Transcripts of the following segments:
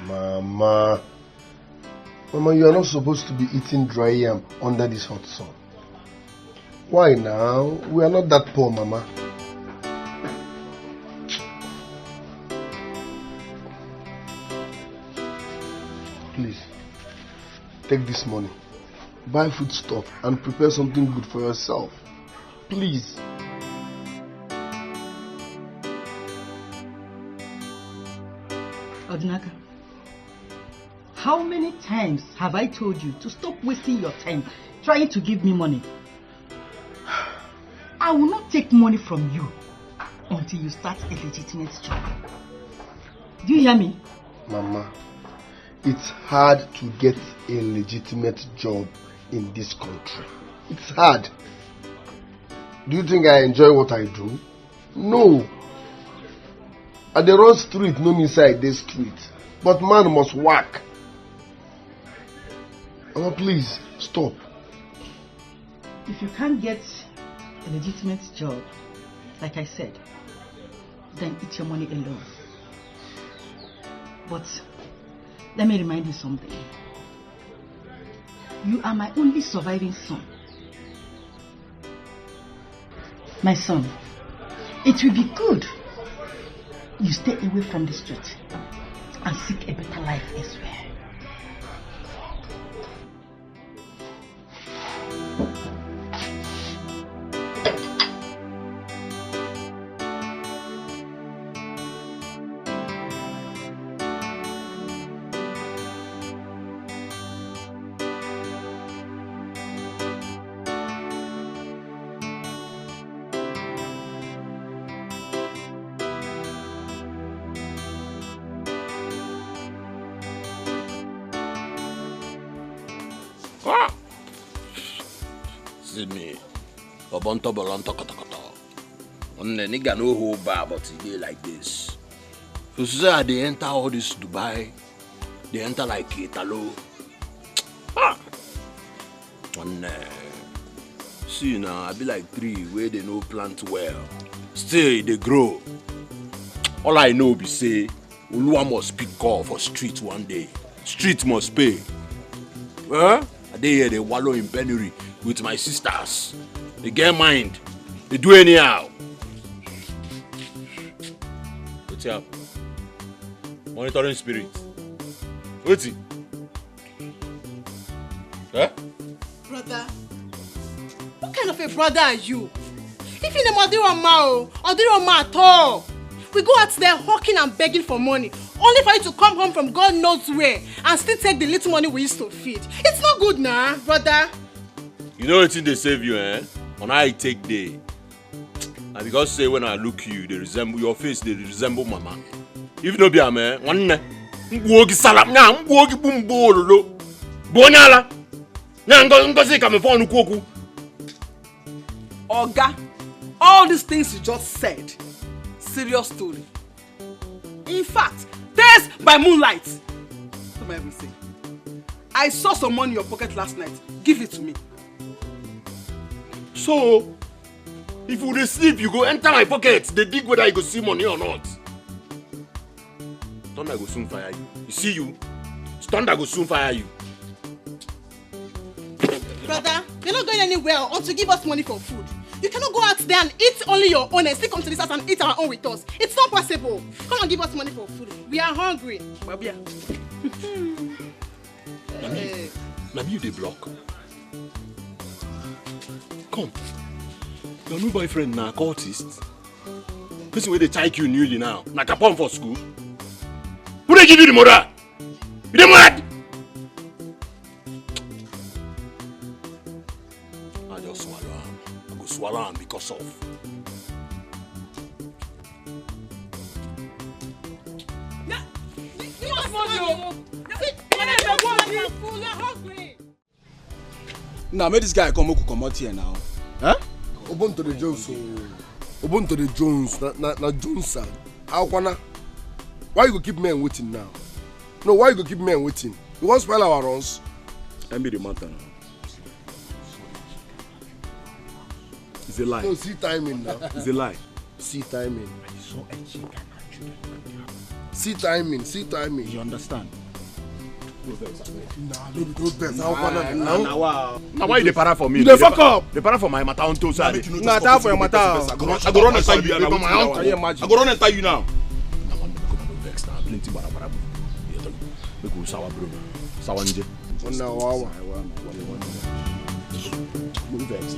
Mama, you are not supposed to be eating dry yam under this hot sun. Why now? We are not that poor, Mama. Please, take this money, buy food stuff, and prepare something good for yourself. Please. Odinaka, how many times have I told you to stop wasting your time trying to give me money? I will not take money from you until you start a legitimate job. Do you hear me? Mama, it's hard to get a legitimate job in this country. It's hard. Do you think I enjoy what I do? No. At the road street, no inside this street. But man must work. Mama, please, stop. If you can't get a legitimate job, like I said, then eat your money alone. But let me remind you something. You are my only surviving son. My son, it will be good you stay away from the street and seek a better life elsewhere. Nigga no hold back, but he dey like this. So say they enter all this Dubai, they enter like Italo. See now, I be like tree where they no plant well. Still they grow. All I know be say, Oluwa must pick call for street one day. Street must pay. I dey here they wallow in penury with my sisters. They get mind. They do anyhow. What's up? Monitoring spirit. What's it? Huh? Brother, what kind of a brother are you? If you're the Madiroma at all, we go out there hawking and begging for money, only for you to come home from God knows where and still take the little money we used to feed. It's not good now, brother. You know what they save you, eh? When I take day. And because say when I look you, they resemble your face, they resemble mama. If no be a man, one mwogi salam na mwogi bumbolo. Bonyala. Ngozi come for nukoku. Oga, all these things you just said, serious story. In fact, days by moonlight. What am I even saying? I saw some money in your pocket last night. Give it to me. So, if you sleep, you go enter my pocket. They dig whether I go see money or not. Thunder go soon fire you. You see you? Thunder go soon fire you. Brother, you're not going anywhere until give us money for food. You cannot go out there and eat only your own and still come to this house and eat our own with us. It's not possible. Come and give us money for food. We are hungry. Babia. Now you the block. Come. Your new boyfriend na cultist. Person where they take you newly now. Na capon for school. Who they give you the mother? You dey mad? I just swallow him. I go swallow him because of. Now make this guy come out here now. Huh? Open to the Jones. Open to the Jones. Na Jones. How why you go keep men waiting now? No, why you go keep men waiting? You want to spoil our runs? Let me the matter now. It's a lie. No, see timing now. It's a lie. See timing. See timing. You understand? Nah, no be those best. Now why they para for me? You dey fuck up. They para for my matter on to say. Nah, time for your matter. I go run and tie you now. I go run and tie you now. Plenty bara. Make we sawa bro. Sawa nje. Ona wawa. Move vex.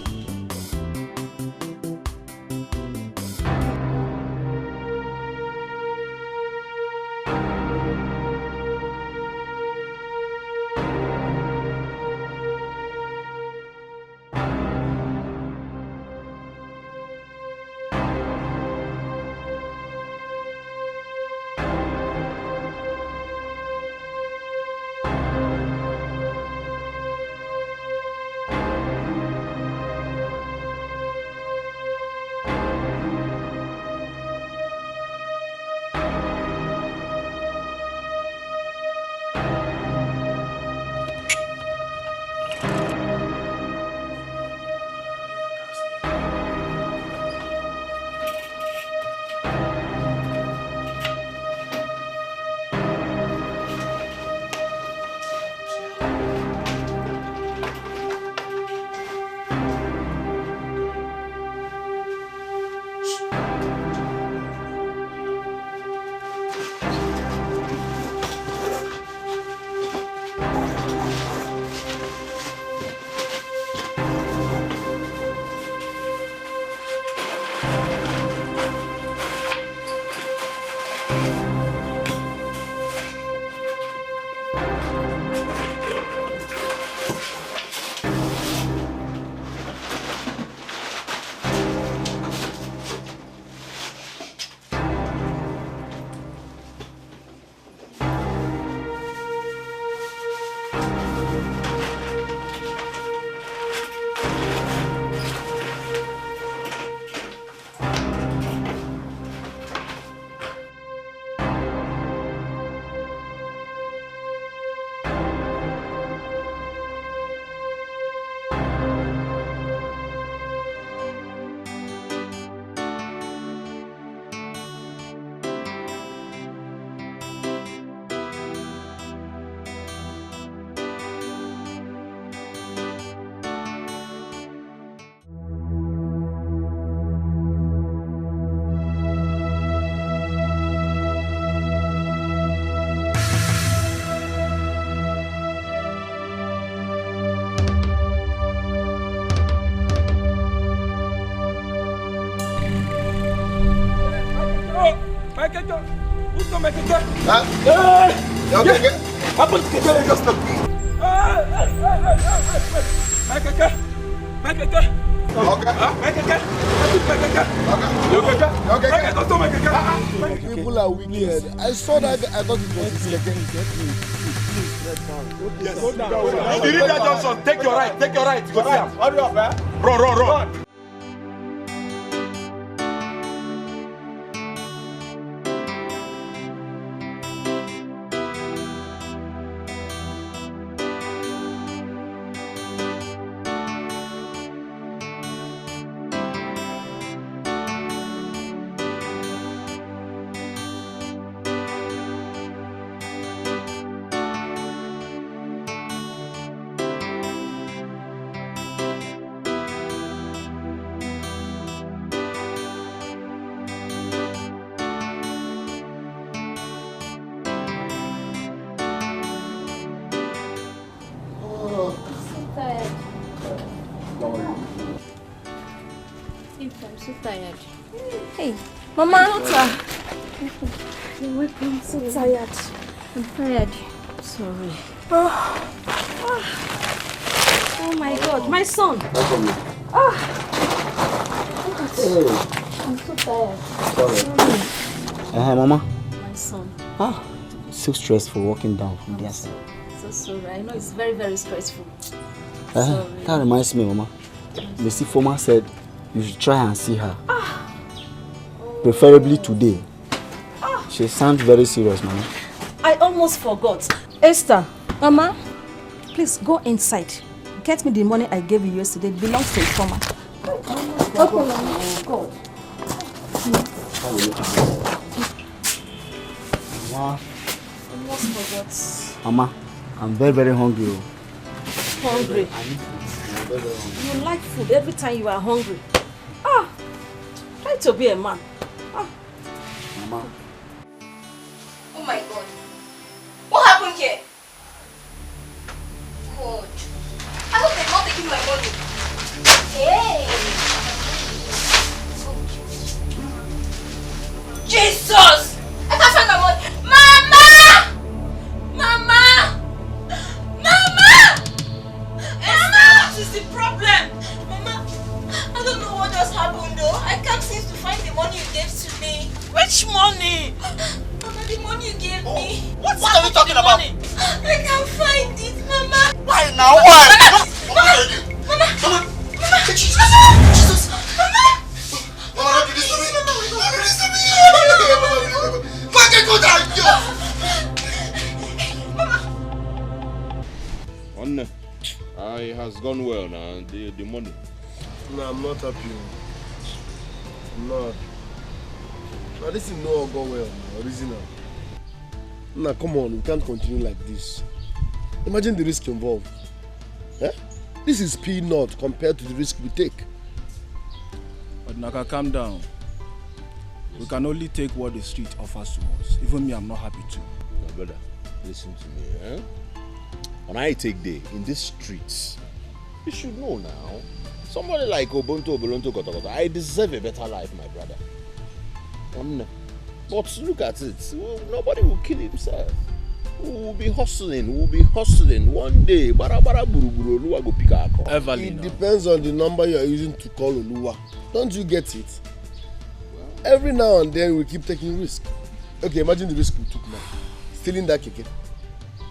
People are wicked. I saw that I thought it was his Yes. You need that Johnson. Take your right. Go down. Hurry up, eh? Run. I'm so tired. Hey, Mama. You're welcome. I'm so tired. I'm tired. Sorry. Oh my God, my son. I'm so tired. Sorry. Mama. My son. So stressful walking down from the side. So sorry. I know it's very, very stressful. Sorry. That reminds me, Mama. Missy Foma said you should try and see her. Preferably today. She sounds very serious, Mama. I almost forgot. Esther, Mama, please go inside. Get me the money I gave you yesterday. It belongs to Foma. Okay, Mama. Go. Mama. Almost forgot. Mama, I'm very, very hungry. Hungry? I need food. I'm very, very hungry. You like food every time you are hungry. Try to be a man. Mama. Oh my God. What happened here? God. I hope they're not taking my money. Hey. Jesus! I can't find my money. Mama! Mama! Mama! Mama! What is the problem? Mama, I don't know what just happened though. I can't seem to find the money you gave to me. Which money? Mama, the money you gave me. What are you talking about? I can't find it, Mama. Why now? Why? Mama! Jesus! Jesus! Mama! Mama, don't do this to me! Mama, Don't do this to me! Fucking go down! One, it has gone well now. The money. No, I'm not happy. I'm not. Now, this is no go well. Reason now. Now, come on, we can't continue like this. Imagine the risk involved. Eh? This is peanut compared to the risk we take. But Naka, calm down. We can only take what the street offers to us. Even me, I'm not happy too. My brother, listen to me. Eh? When I take day in these streets, you should know now. Somebody like Obonto, Obolonto, Kotokota, I deserve a better life, my brother. But look at it. Nobody will kill himself. We'll be hustling. One day, barabara buruburu, Oluwa go pick our call. It depends on the number you are using to call Oluwa. Don't you get it? Every now and then we keep taking risk. Okay, imagine the risk we took now. Stealing that keke.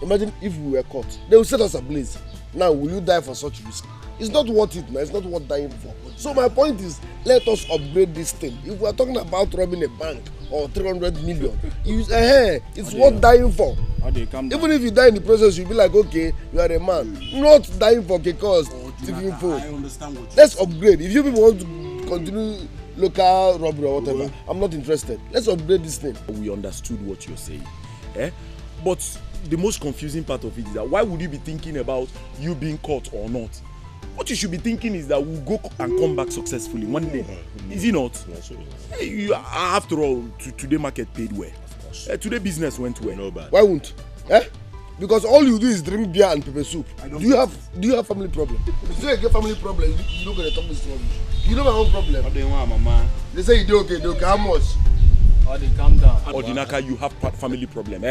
Imagine if we were caught. They will set us ablaze. Now, will you die for such risk? It's not worth it now. It's not worth dying for. So my point is, let us upgrade this thing. If we are talking about robbing a bank or 300 million, it's worth dying for. Even if you die in the process, you'll be like, okay, you are a man. Not dying for kekos, taking food. I understand what Let's upgrade. If you people want to continue local robbery or whatever, I'm not interested. Let's upgrade this thing. We understood what you're saying. But the most confusing part of it is that why would you be thinking about you being caught or not? What you should be thinking is that we'll go and come back successfully one day. Is it not? Hey, after all, today market paid well. Today business went well. No bad. Why won't? Because all you do is drink beer and pepper soup. Do you have family problem? If you get family problem, you don't gonna talk this rubbish. You know my own problem. What do you want, Mama? They say you do okay, how much? They calm down. Odinaka, you have family problem,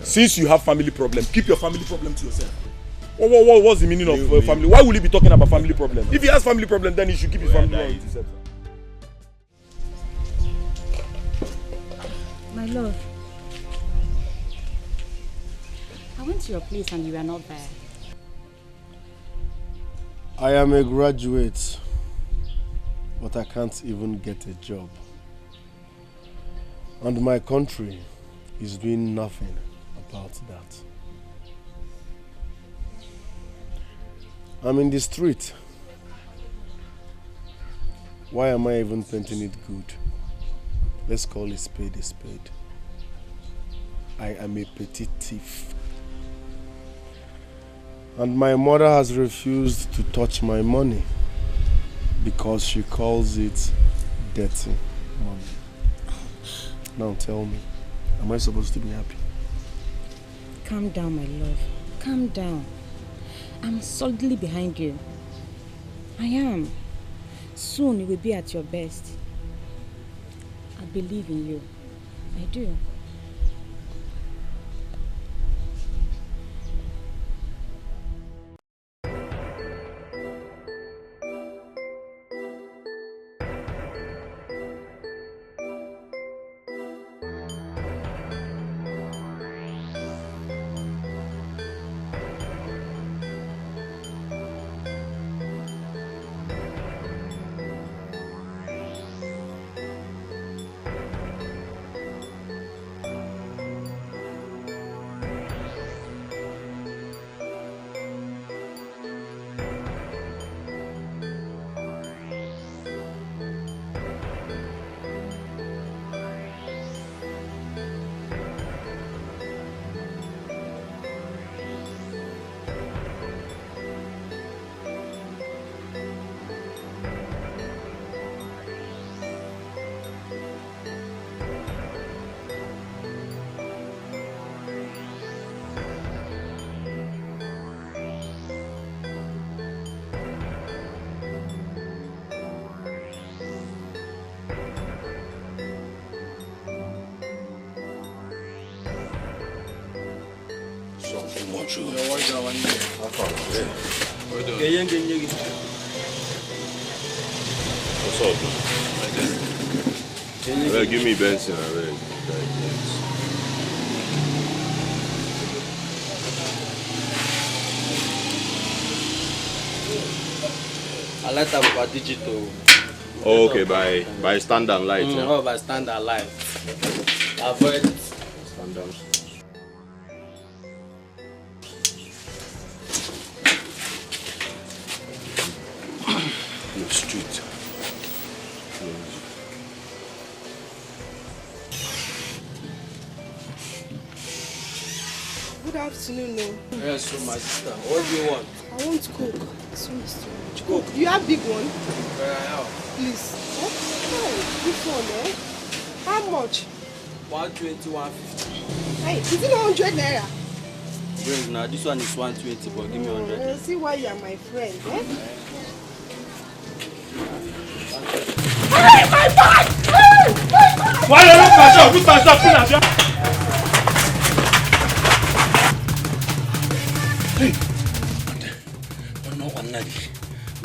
Since you have family problem, keep your family problem to yourself. What's the meaning of family? Why will he be talking about family problem? If he has family problem, then he should keep his family problem to himself. My love, I went to your place and you were not there. I am a graduate, but I can't even get a job. And my country is doing nothing about that. I'm in the street. Why am I even painting it good? Let's call a spade a spade. I am a petty thief. And my mother has refused to touch my money because she calls it dirty money. Now tell me, am I supposed to be happy? Calm down, my love. Calm down. I'm solidly behind you. I am. Soon you will be at your best. I believe in you. I do. much. What's up? Give me Benson. I like that about digital. Oh, okay, by standard light. Oh, by standard light. Avoid Standards. No street. Good afternoon, no. Yes, so my sister. What do you want? I want Coke. This one is too much. Coke. You have big one? Where I have? Please. Oh, this one, eh? How much? 120, 150. Hey, is it 100 naira? Bring now. This one is 120, but give me 100. See why you are my friend, eh? Hey, my bag! Hey, my bag! Why you look myself? Look myself, please. Hey! No,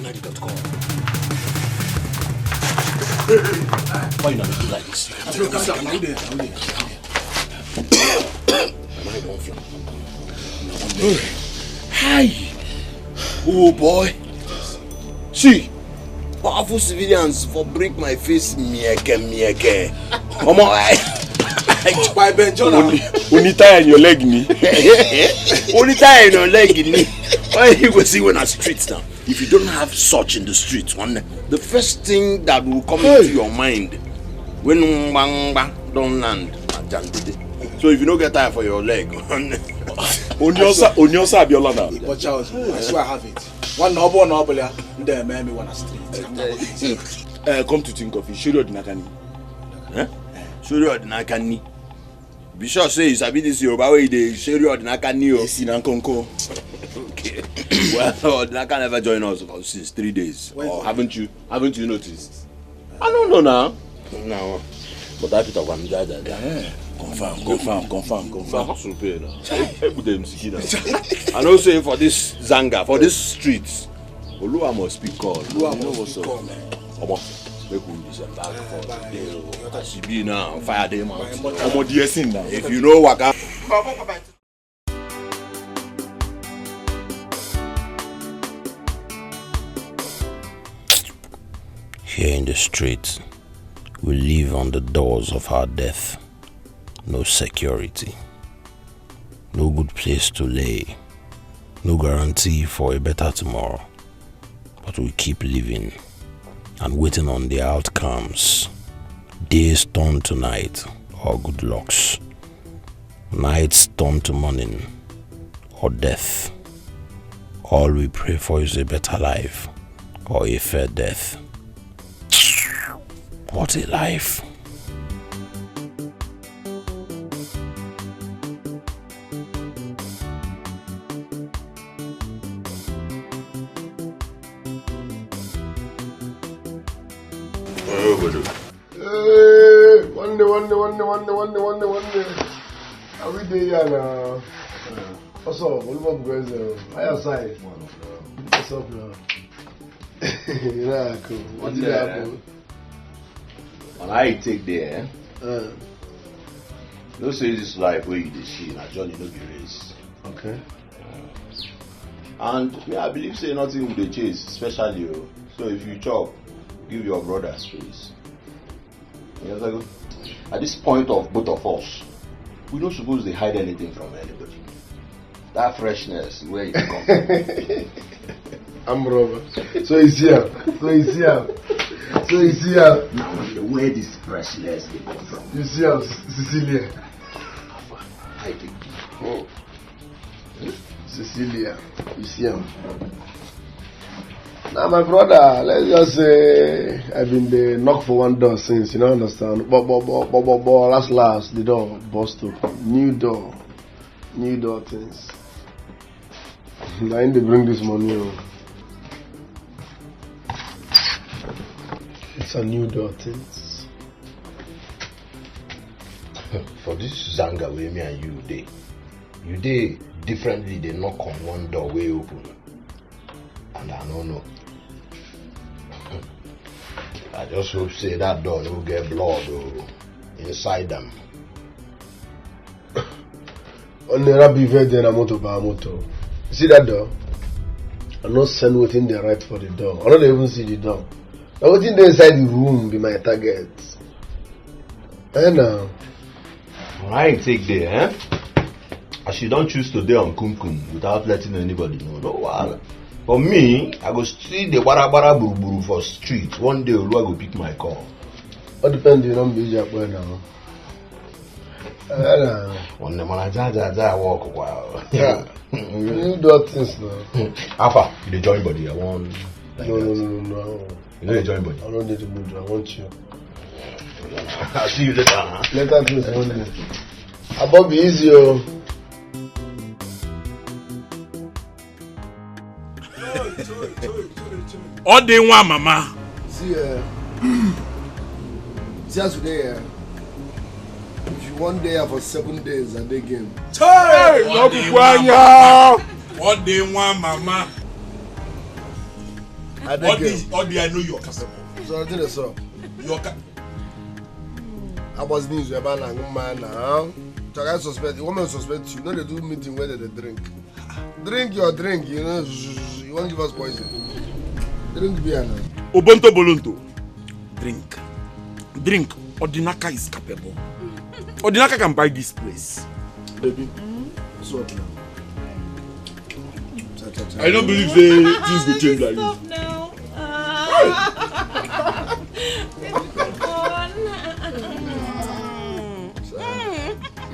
Nadi.com. Why you not do like this? Hi! Oh boy! See! Powerful civilians for break my face mieke. Come on, Why Benjona? Only tie in your leg ni. Only tie in your leg ni. Why you go see when I streets now? If you don't have such in the streets, the first thing that will come into your mind when Mbangba don't land, so if you don't get time for your leg, Onyosa Abiola now. But Charles, I swear I have it. One noble, there made me want to street. Come to think of it, Shuri Odinakani. Shuri Odinakani. Bishop says, I be this Yoruba way, the Shuri Odinakani. Yes, in Ankonko. Okay. Well, Odinaka never joined us since 3 days. Or haven't you noticed? I don't know now. No. But I put one guy there. Confirm. I know say for this Zanga, for this streets, Olua must speak call. You know what's up? Come on. Make we disembark for today. As you be now, fire them out. If you know what here in the streets, we live on the doors of our death. No security, no good place to lay, no guarantee for a better tomorrow. But we keep living and waiting on the outcomes. Days turn to night, or good lucks. Nights turn to morning, or death. All we pray for is a better life, or a fair death. What a life! One day. Are we there now? What's up? What about guys? I outside. What's up now? Yeah, cool. What did happen? When I take there, no say this life where you see na journey no be race. Okay. And me, I believe say nothing with the chase, especially you. So if you chop, give your brother space. Yes, I go. At this point of both of us, we don't suppose they hide anything from anybody. That freshness, where you come from. I'm Robert. So he's here. Now, where this freshness they come from? You see him, Cecilia. I think. Oh. Cecilia. You see him. Now, my brother, let's just say I've been the knock for one door since, you don't understand. But last, the door bust open. New door things. I need to bring this money on. It's a new door things. For this Zanga where me and you day, You did differently, they knock on one door way open. And I don't know. I just hope say that door will get blood inside them. Only Rabbi Vede na moto ba moto. You see that door? I'm not send within the right for the door. I don't even see the door. Now within the inside the room be my target. And now. I take there, As you don't choose to day on Kumkum without letting anybody know. No wahala. For me, I go see the barabara buru for street. One day Olu go pick my call. What depends on the number now? One day I walk a while. Yeah. You do things now. Alpha, you dey join body. I want. No. You know you join body. I don't need to move. I want you. I'll see you later. Huh? Later, please. One day. Above easy, All day one, mama. See, see us today. If you one day for 7 days a day game. Hey, no Bukwanya. All day one, mama. All day I know you're capable. So I did it so. You're I was news about a man now. So I suspect the woman suspect you. No, they do meeting where they drink. Drink your drink, you know. You won't give us poison. Drink beer now. Ubuntu Bolunto. Drink. Odinaka is capable. Odinaka can buy this place. Baby, what's up now? I don't believe things will change like this. Now.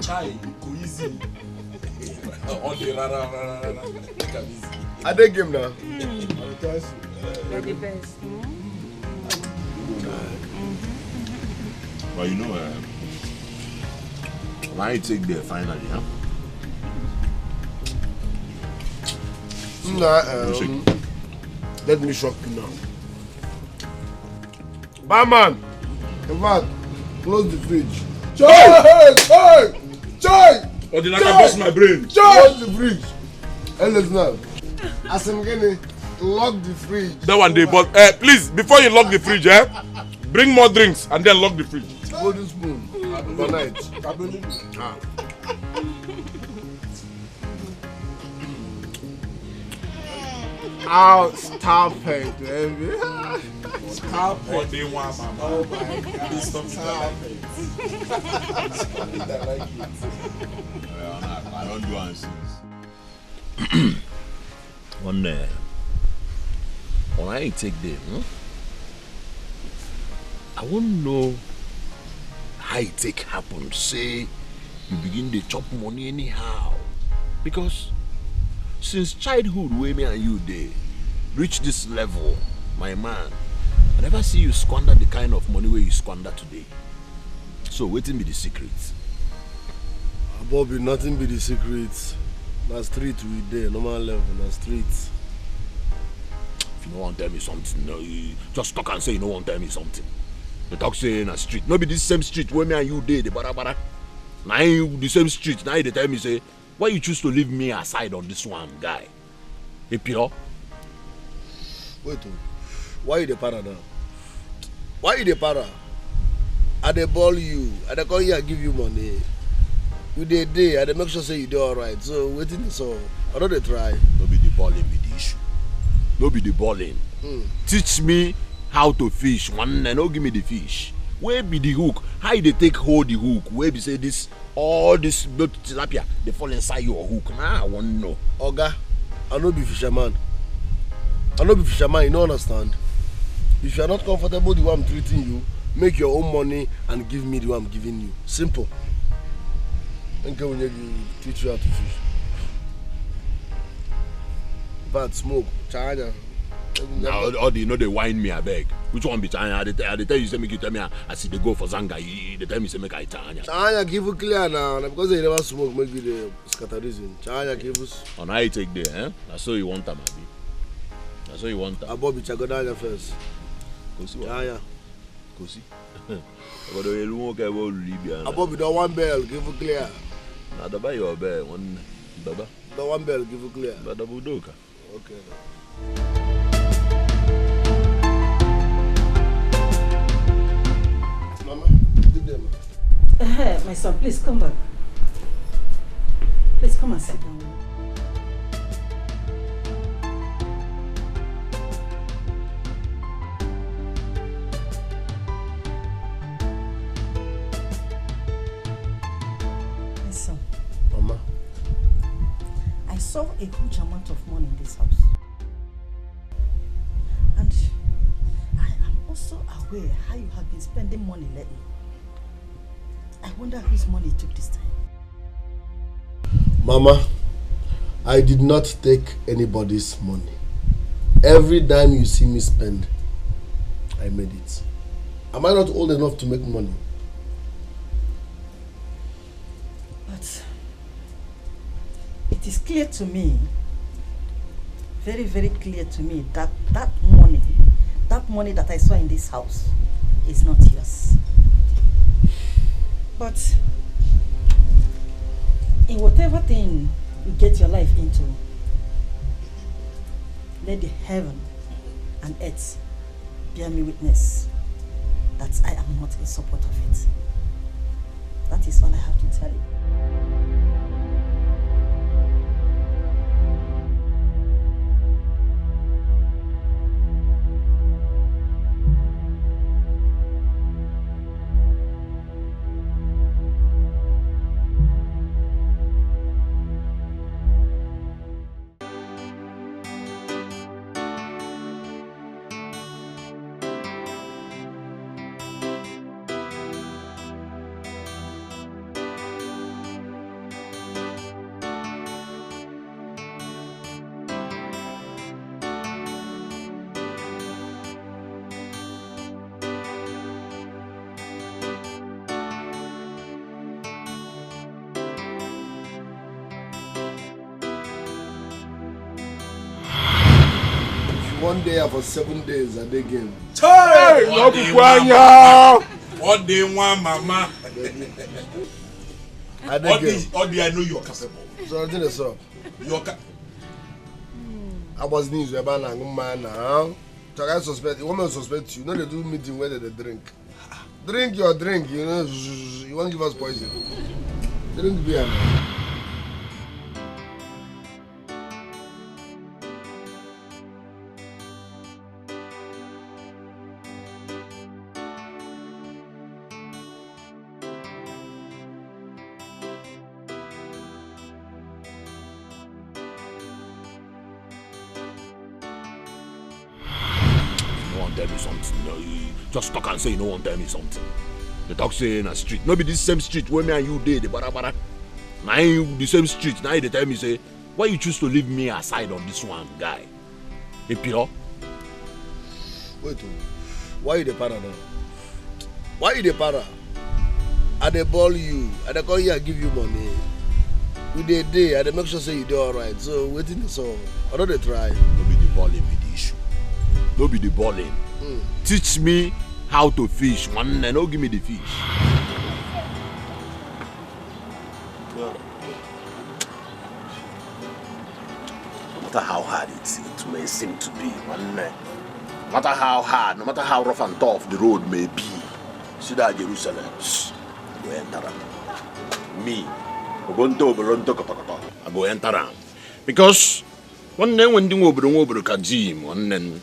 Chai, go easy. All the rara. I take him now. You're the best. Well, you know, when I take there finally, huh? Let me shock you now. Barman! In fact, close the fridge. Chai! Or did I bust my brain? Close the fridge. And let's now. As I'm getting lock the fridge. That one day, but please, before you lock the fridge, bring more drinks and then lock the fridge. Golden spoon. Overnight. Oh, stop it, baby. Stop it. What they want, mama. Oh my God. Stop it. I like it. I don't do answers. When I take them, I won't know how it take happen. Say you begin to chop money anyhow. Because since childhood, where me and you they reach this level, my man, I never see you squander the kind of money where you squander today. So waiting be the secret. Bobby, nothing be the secret. Na street we there, normal level, na street. If you don't want to tell me something, no, you just talk and say you don't want to tell me something. You talk say na street. No be this same street where me and you dey, the barabara. Now the same street, now they tell me say, why you choose to leave me aside on this one, guy? Hey, Pio? Wait, why you the para now? Why you the para? I dey ball you, I dey call you and give you money. You dey day, I dey make sure say you do alright. So waiting so I don't dey try. No be the balling be the issue. No be the balling. Teach me how to fish. One and no give me the fish. Where be the hook? How they take hold the hook? Where be say this all this boat tilapia they fall inside your hook? Nah, I want to know. Oga, I no be fisherman. You don't understand. If you are not comfortable with the way I'm treating you, make your own money and give me the way I'm giving you. Simple. Thank you when you teach you how to fish. Bad smoke, China. Now, all the, you know they whine me, I beg. Which one be China? They tell you, say, make you tell me, I see they go for Zanga. They tell me, say, make I China. China, give you clear now. Because they never smoke, make you the scatterism. China, give us. On how you take there, That's all you want them, Abi. That's all you want them. Bobby, Chagodanya first. China. Kosi. Bobby, don't want bell, give you clear. Now, the buy your bell. Baba. The one bell, give you clear. Baba Budoka. Okay. Mama, good day, ma. My son, please come back. Please come and sit down. My son. Mama. I saw a huge amount of money in this house. And I am also aware how you have been spending money lately. I wonder whose money you took this time. Mama, I did not take anybody's money. Every dime you see me spend, I made it. Am I not old enough to make money? But it is clear to me, very, very clear to me that that money that I saw in this house is not yours. But in whatever thing you get your life into, let the heaven and earth bear me witness that I am not in support of it. That is all I have to tell you. One day for 7 days at the game. Hey! What day one, mama? At the game. All day I know you're capable. So I did so. I was news about a man now. So I suspect the woman suspect you. No, they do meeting whether they drink. Drink your drink, you know. You won't give us poison. Drink beer. Tell me something. No, just talk and say you don't want to tell me something. The talk say in a street. No be this same street where me and you did the bara. Now the same street. Now they tell me say, why you choose to leave me aside on this one guy? Hey Pio. Wait, why you the para now? Why you the para? I dey ball you. I dey call you and give you money. With the day, I dey make sure say you do alright. So waiting the song. I don't try. No be the balling be the issue. No be the balling. Teach me how to fish. One and no give me the fish. Yeah. No matter how hard it may seem to be, no matter how hard, no matter how rough and tough the road may be, see that Jerusalem, go enter me. I go enter because one day when you over Kajim, one then.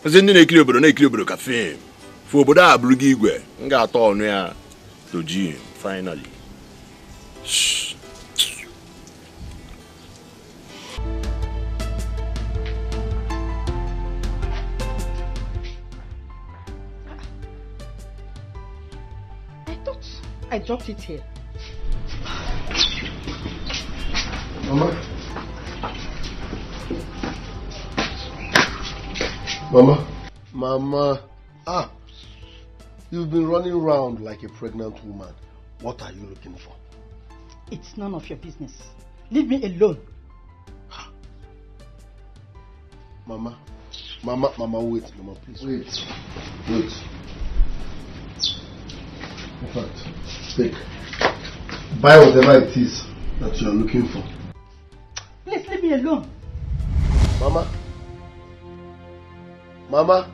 Kasi hindi na-ekili ka fame. For obodo a abụrụ gị igwe, m ga-atọ ọnụ ya to gym, finally. I thought I dropped it here. Mama. Mama. Ah. You've been running around like a pregnant woman. What are you looking for? It's none of your business. Leave me alone. Mama, wait. Mama, please. Wait. In fact, take. Buy whatever it is that you are looking for. Please leave me alone. Mama? Mama?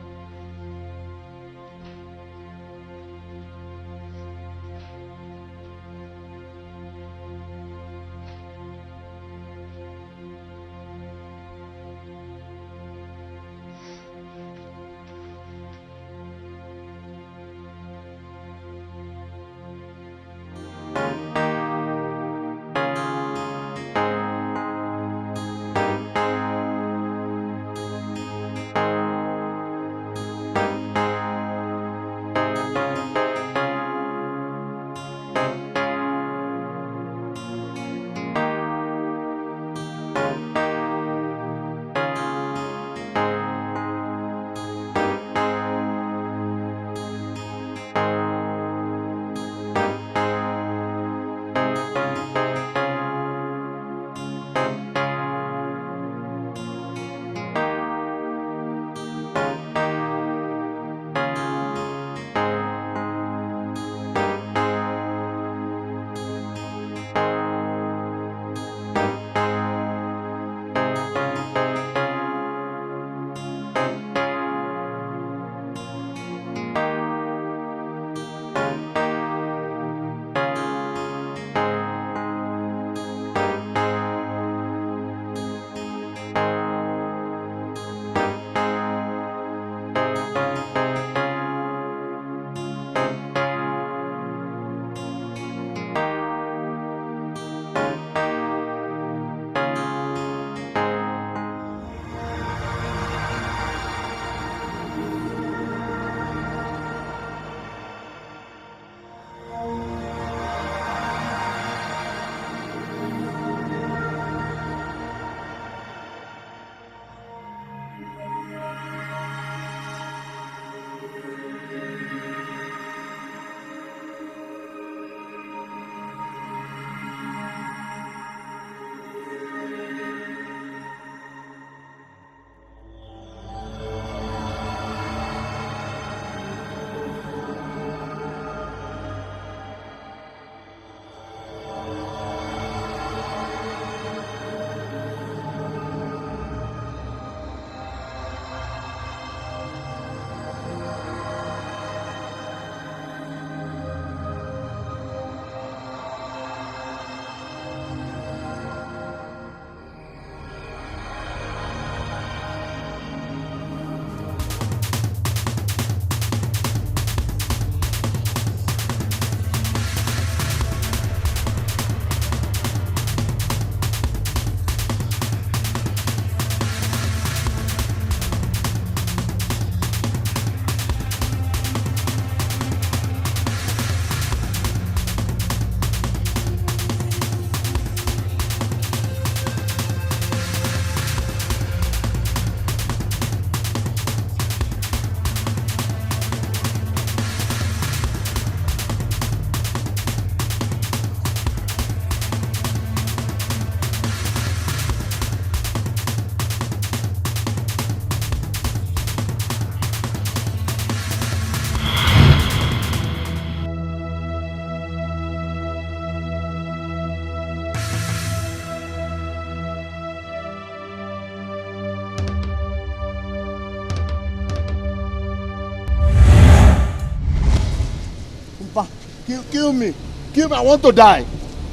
Kill me. Kill me. I want to die.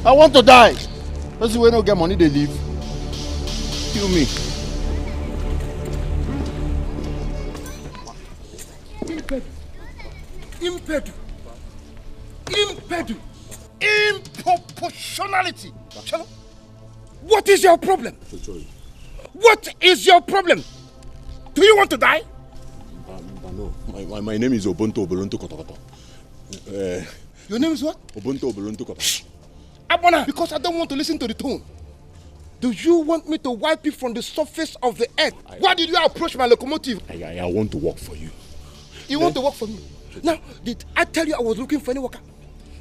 I want to die. That's the way no get money they leave. Kill me. Impedu. Improportionality. What is your problem? What is your problem? Do you want to die? No. My name is Obonto Obolonto Kotokoto. Your name is what? Obonto Obolonto Kotokoto. Abona, because I don't want to listen to the tone. Do you want me to wipe you from the surface of the earth? Why did you approach my locomotive? I want to work for you. You want to work for me? Now, did I tell you I was looking for any worker?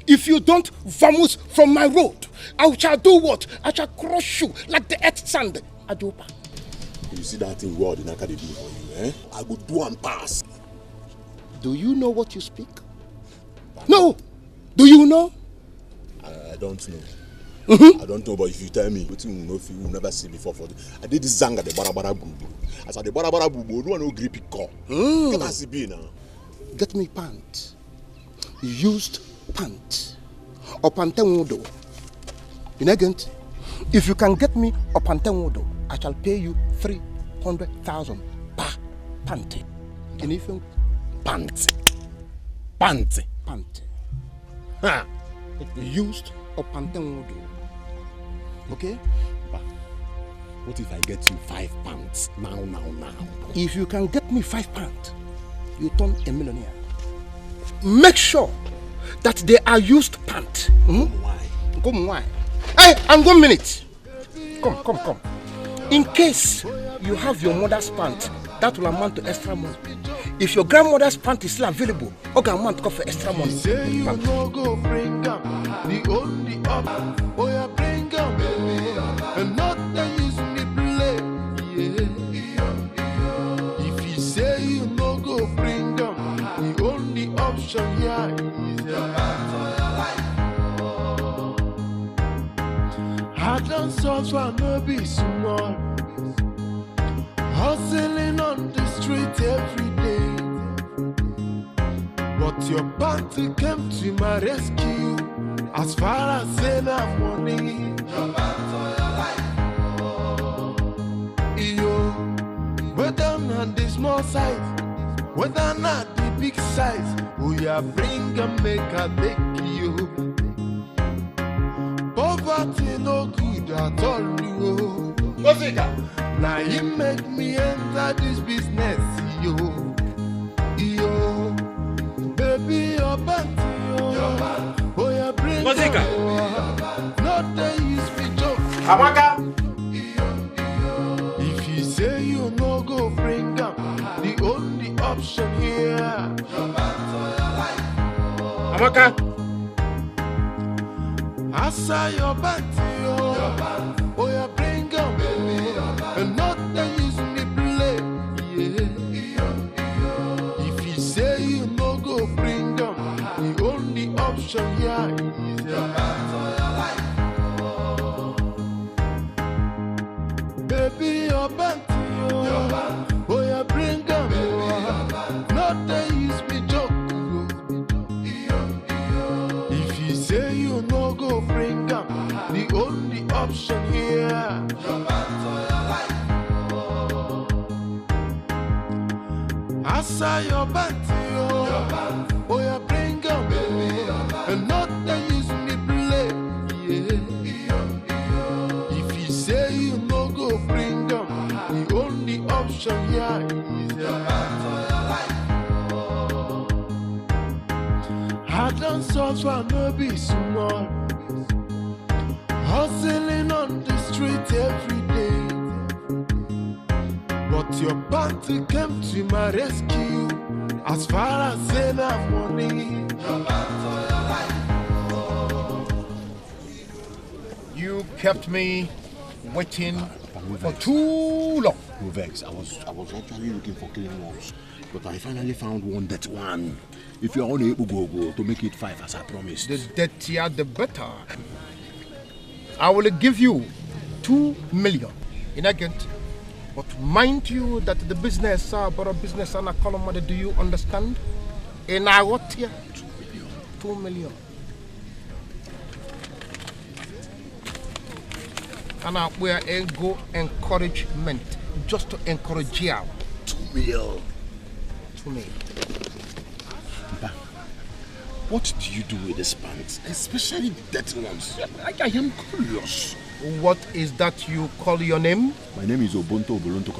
If you don't vamoose from my road, I shall do what? I shall crush you like the earth sand. Adopa. You see that thing God in Akade do for you, eh? I go do and pass. Do you know what you speak? No! Do you know? I don't know. I don't know, but if you tell me, what you will never see before. I did this zanga the barabara bubu. As I the barabara bubu, no one will grip it call. Get us be now. Get me pant. Used pant. Or pantenwodo. In agent, if you can get me a pantenwodo, I shall pay you 300,000 per pant. Can you feel? Pant. Ha! Used or pantenwodo. Okay? But what if I get you 5 pounds now? If you can get me 5 pounds, you turn a millionaire. Make sure that they are used pants. Why? Hey, I'm 1 minute. Come. In case you have your mother's pants, that will amount to extra money. If your grandmother's pants is still available, okay, amount to for extra money. Say you no go bring up the only up, boy I bring up, and not that use me play. Yeah. If you say you no go bring up the only option here is I don't suffer no be small, hustling on the street every day. But your party came to my rescue. As far as enough money, your life. Yo, whether not the small size, whether not the big size, we are bring and make a big you. Poverty no good at all, you. Now you make me enter this business, yo. Baby, your panty, oh, you bring not the use me joke. Amaka! If you say you no go bring up the only option here. Amaka! I saw your panty, oh, you bring up, and not the use me play. Yeah. If you say you no go bring up the only option here is baby, your panty, oh, you bring up, not the use me joke. If you say you no go bring up the only option here, I saw your panty, oh, you bring up, and not the use me play. Yeah. If you say you no go bring up the only option here is I don't suffer no be small, hustling on the street every day. But your party came to my rescue. As far as enough money, You kept me waiting for too long. No vex, I was actually looking for clean ones, but I finally found one that one. If you are unable to make it 5 as I promised. The dirtier the better. I will give you 2 million in agent. But mind you that the business but a business and a column, do you understand? In our tier 2 million. And we are a go encouragement just to encourage you. 2 million. 2 million. What do you do with these pants, especially the dirty ones? I am curious. What is that you call your name? My name is Obonto Obolonto.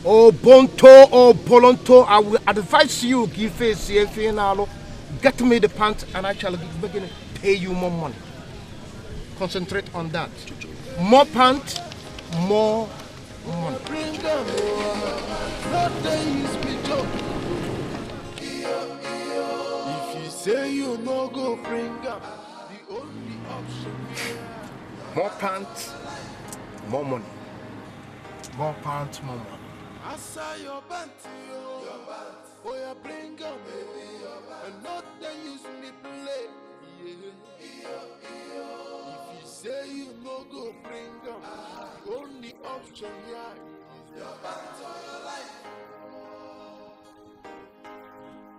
Obonto Obolonto. I will advise you, give face, get me the pants and I shall begin to pay you more money. Concentrate on that. More pants, more money. bring them not the use me joke. If you say you no go bring up the only option. More pants, more money. More pants, more money. I saw your panty, oh, you bring up, and not the use me play. Yeah. If you say you no go bring them, the only option here is your back to your life.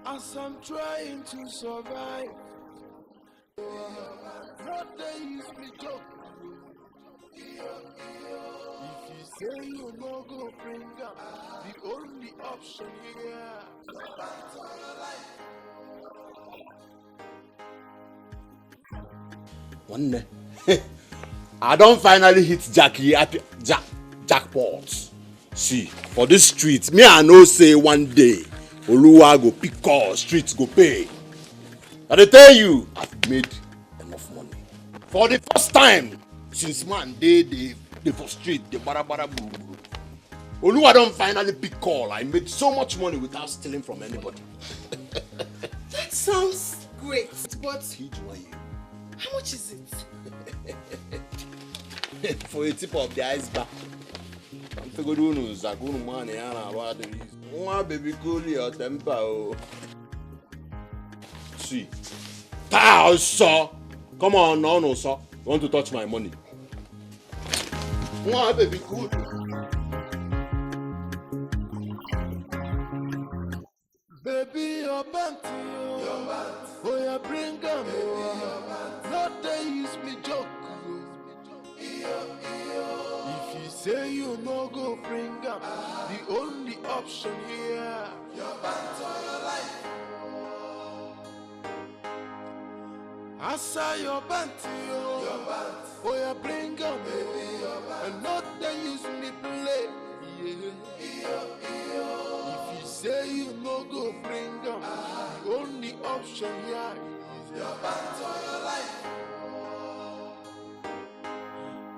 As I'm trying to survive, not they use me joke. If you say you no go bring them, the only option here is your back to your life. One day, I don't finally hit jackpot. See, for this street, me I know say one day, Oluwa go pick call, streets go pay. And I tell you, I've made enough money. For the first time since man, they for street, they bara buru. Oluwa don't finally pick call. I made so much money without stealing from anybody. That sounds great, but how much is it? For a tip of the iceberg. I'm figuring Zagunu money and about the one baby cool your temper. See, sir. Come on, no, sir. You want to touch my money? One baby cool. Baby, your band, oh yeah, bring them. Not they use me joke. If you say you no go bring them, the only option here, your band to your life. I saw your band, oh yeah, bring them, and not they use me play. If you say you no go bring them, the only option here is your back to your life.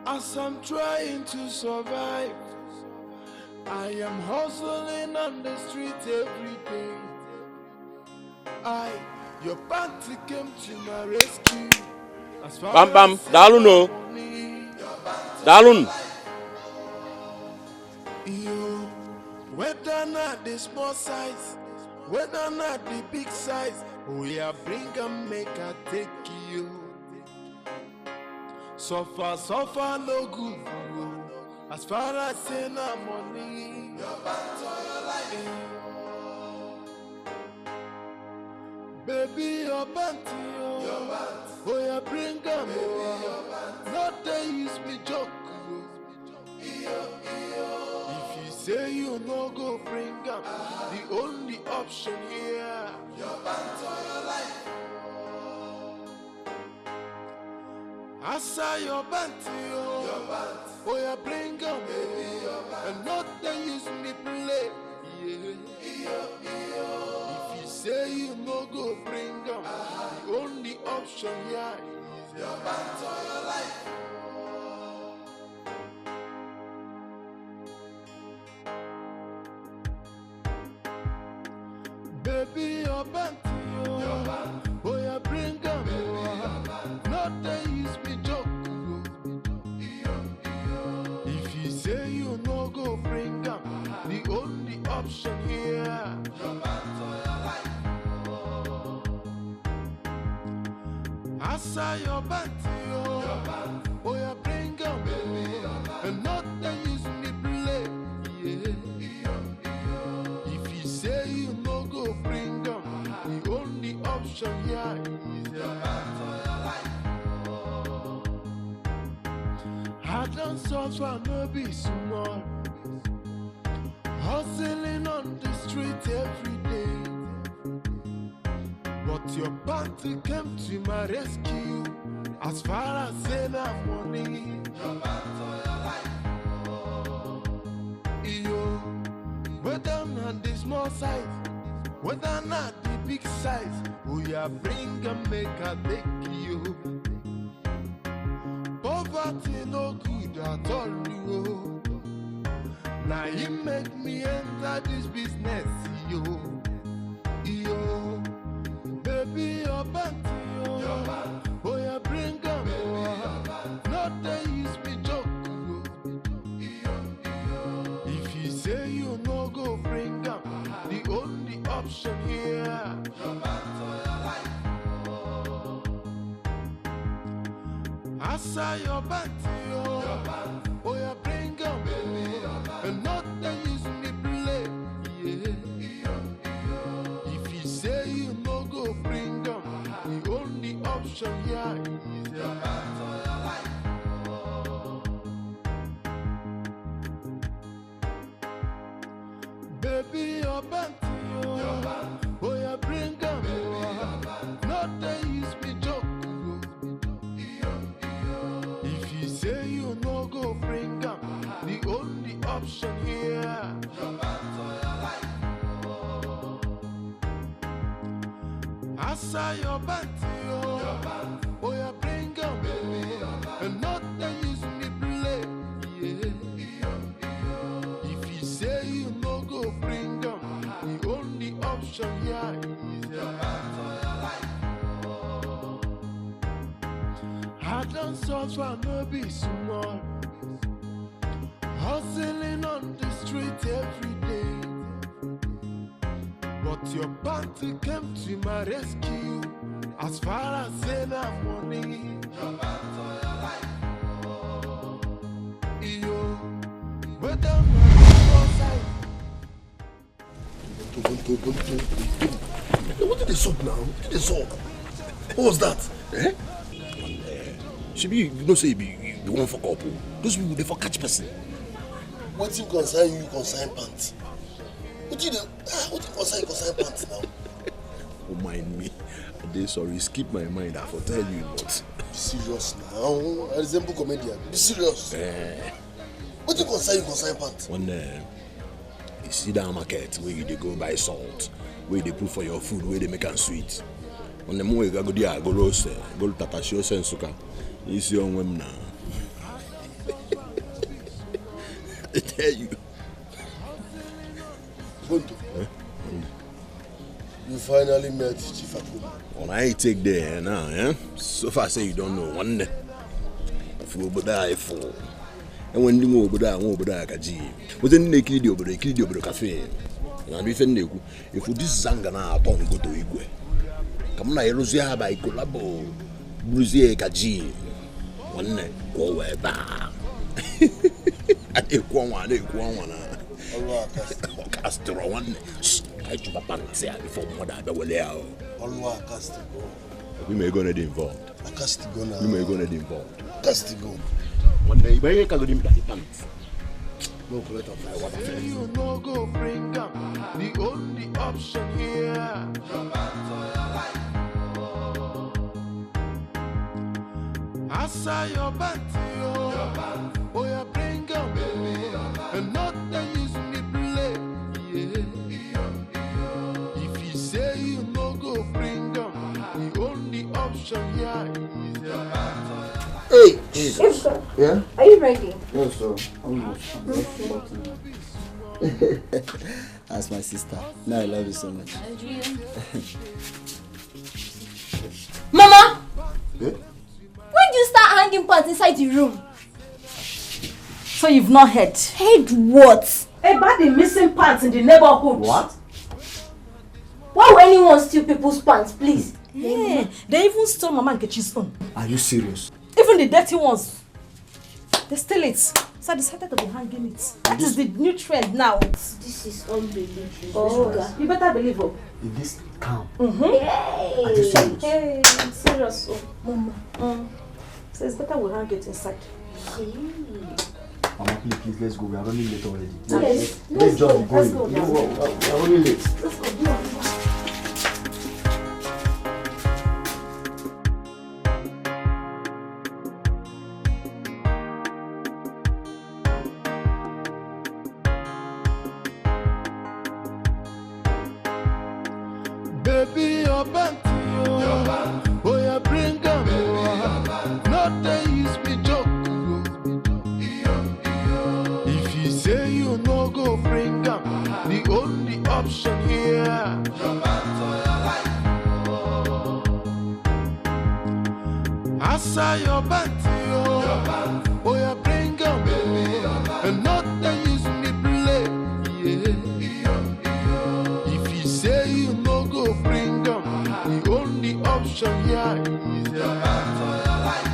As I'm trying to survive, I am hustling on the street every day. Your party came to my rescue. Bam bam, Dalun no. Dalun. You, whether not the small size, whether not the big size, we are bring and make a take you. Suffer no good. As far as say no money, your back to your life. Baby, your back to your back. Oh, you bring them. Not they use me joke. If you say you no go bring them, the only option here, your back to your life. I saw your band, oh yeah, bring them, and not they use me play. If you say you no go bring them, the only option here is your band to your life. Baby, your band, oh yeah, bring them, not they use me joke. If you say you no go bring them, the only option here, your back to your life. I saw your band, oh yeah, bring them, and not they use me play. If you say you no go bring them, the only option here is your back to your life. I don't suffer, no be small. Hustling on the street every day. But your party came to my rescue. As far as say that money, your back to your life. Yo, whether not the small size, whether not the big size, we are bring and make a take you. Poverty no good at all, yo. Now you make me enter this business, yo. Baby, your back, oh yeah, bring them, not they use me joke. If you say you no go bring them, the only option here, your back to your life. I Answer your panty, oh yeah, bring 'em, and not they use me play. Yeah. If you say you no go bring 'em, the only option here is your hands on your life. Baby, your panty, oh yeah, bring 'em, not they use me joke. If you say you no go bring 'em, the only option here, your hands on your life. Answer your panty, oh yeah, bring 'em, and not they use me play. Yeah. If you say you no go bring 'em, the only option here is your hands on your life. I don't suffer, no be small. Hustling on the street every day. But your panty came to my rescue. As far as enough money, your hands on your life. Yo, but I'm outside. What did they soap now? What did they soap? What was that? Eh? She be, you know, say be one for couple. Those people, they for catch person. What you concern you concern pants? What you concern pants now? Oh, mind me. I'm sorry, skip my mind. I for tell you what. Be serious now. I resemble comedian. Be serious. What you concern pants? One you see that market where you they go buy salt, where they put for your food, where they make them sweet. On the more you go there, go roast, go to Tatashio Sensuka. You see on women now. I tell you. Buntu. You finally met Chief Akuma. When I take there now, so far say you don't know one day. If you die for. And when you go over there, Kaji. But then they kill you over the cafe. And if you this Zangana, don't go to Igwe. Come on, Rosia by Collabo. Bruzier Kaji. One day, go away back. I take one. Castro one. I took a pants before mother. We may go involved. We may go involved. Castigo. One day, you can go in the pants. No collect of my water. You no go bring 'em. The only option here, your hands on your life. Answer your panty, oh yeah, bring 'em, and not they use me play. Yeah. If you say you no go bring 'em, the only option here is your hands on your life. Hey! Jesus. Yeah? Are you ready? Yes, sir. Almost. That's my sister. No, I love you so much. Mama! Yeah? When did you start hanging pants inside the room? So you've not heard? Heard what? About the missing pants in the neighborhood. What? Why would anyone steal people's pants, please? Yeah, they even stole Mama Nkechi's own. Are you serious? Even the dirty ones. They steal it. So I decided to be hanging it. That is the new trend now. This is unbelievable. Oh, you better believe it. Is this calm? Hey. Are you serious? Hey, I'm serious. Oh, Mama. So it's better we hang it inside. Mama, please, let's go. We are running late already. Yes. Let's just be Let's going. go. We are running late. Let's go. Baby, your panty, oh yeah, bring 'em, not they use me joke. If you say you no go bring 'em, the only option here, your hands on your life. Answer your panty, oh yeah, bring 'em, and not they use me play. Yeah. If you say you no go bring 'em, the only option here is your hands on your life.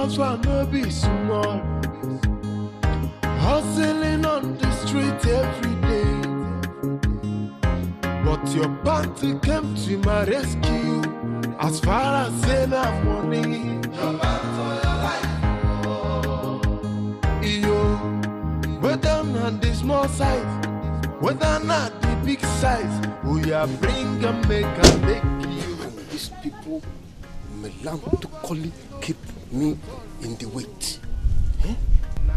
hustle no be small. Hustling on the street every day. But your party came to my rescue. As far as enough money. Your back for your life. Yo, whether not the small size, whether not the big size, we are bring and make you. And these people melancholy keep me in the wait.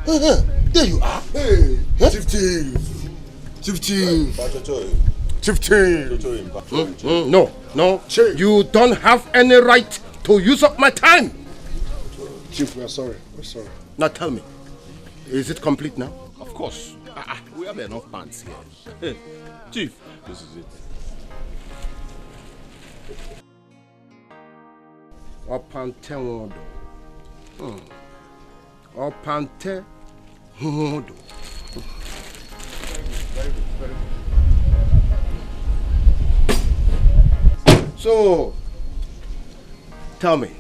There you are. Hey, huh? Chief. No. You don't have any right to use up my time. Chief, we're sorry. Now tell me, is it complete now? Of course. We have enough pants here. Hey, Chief, this is it. Opante wodo. Opante wodo. Very good. So, tell me,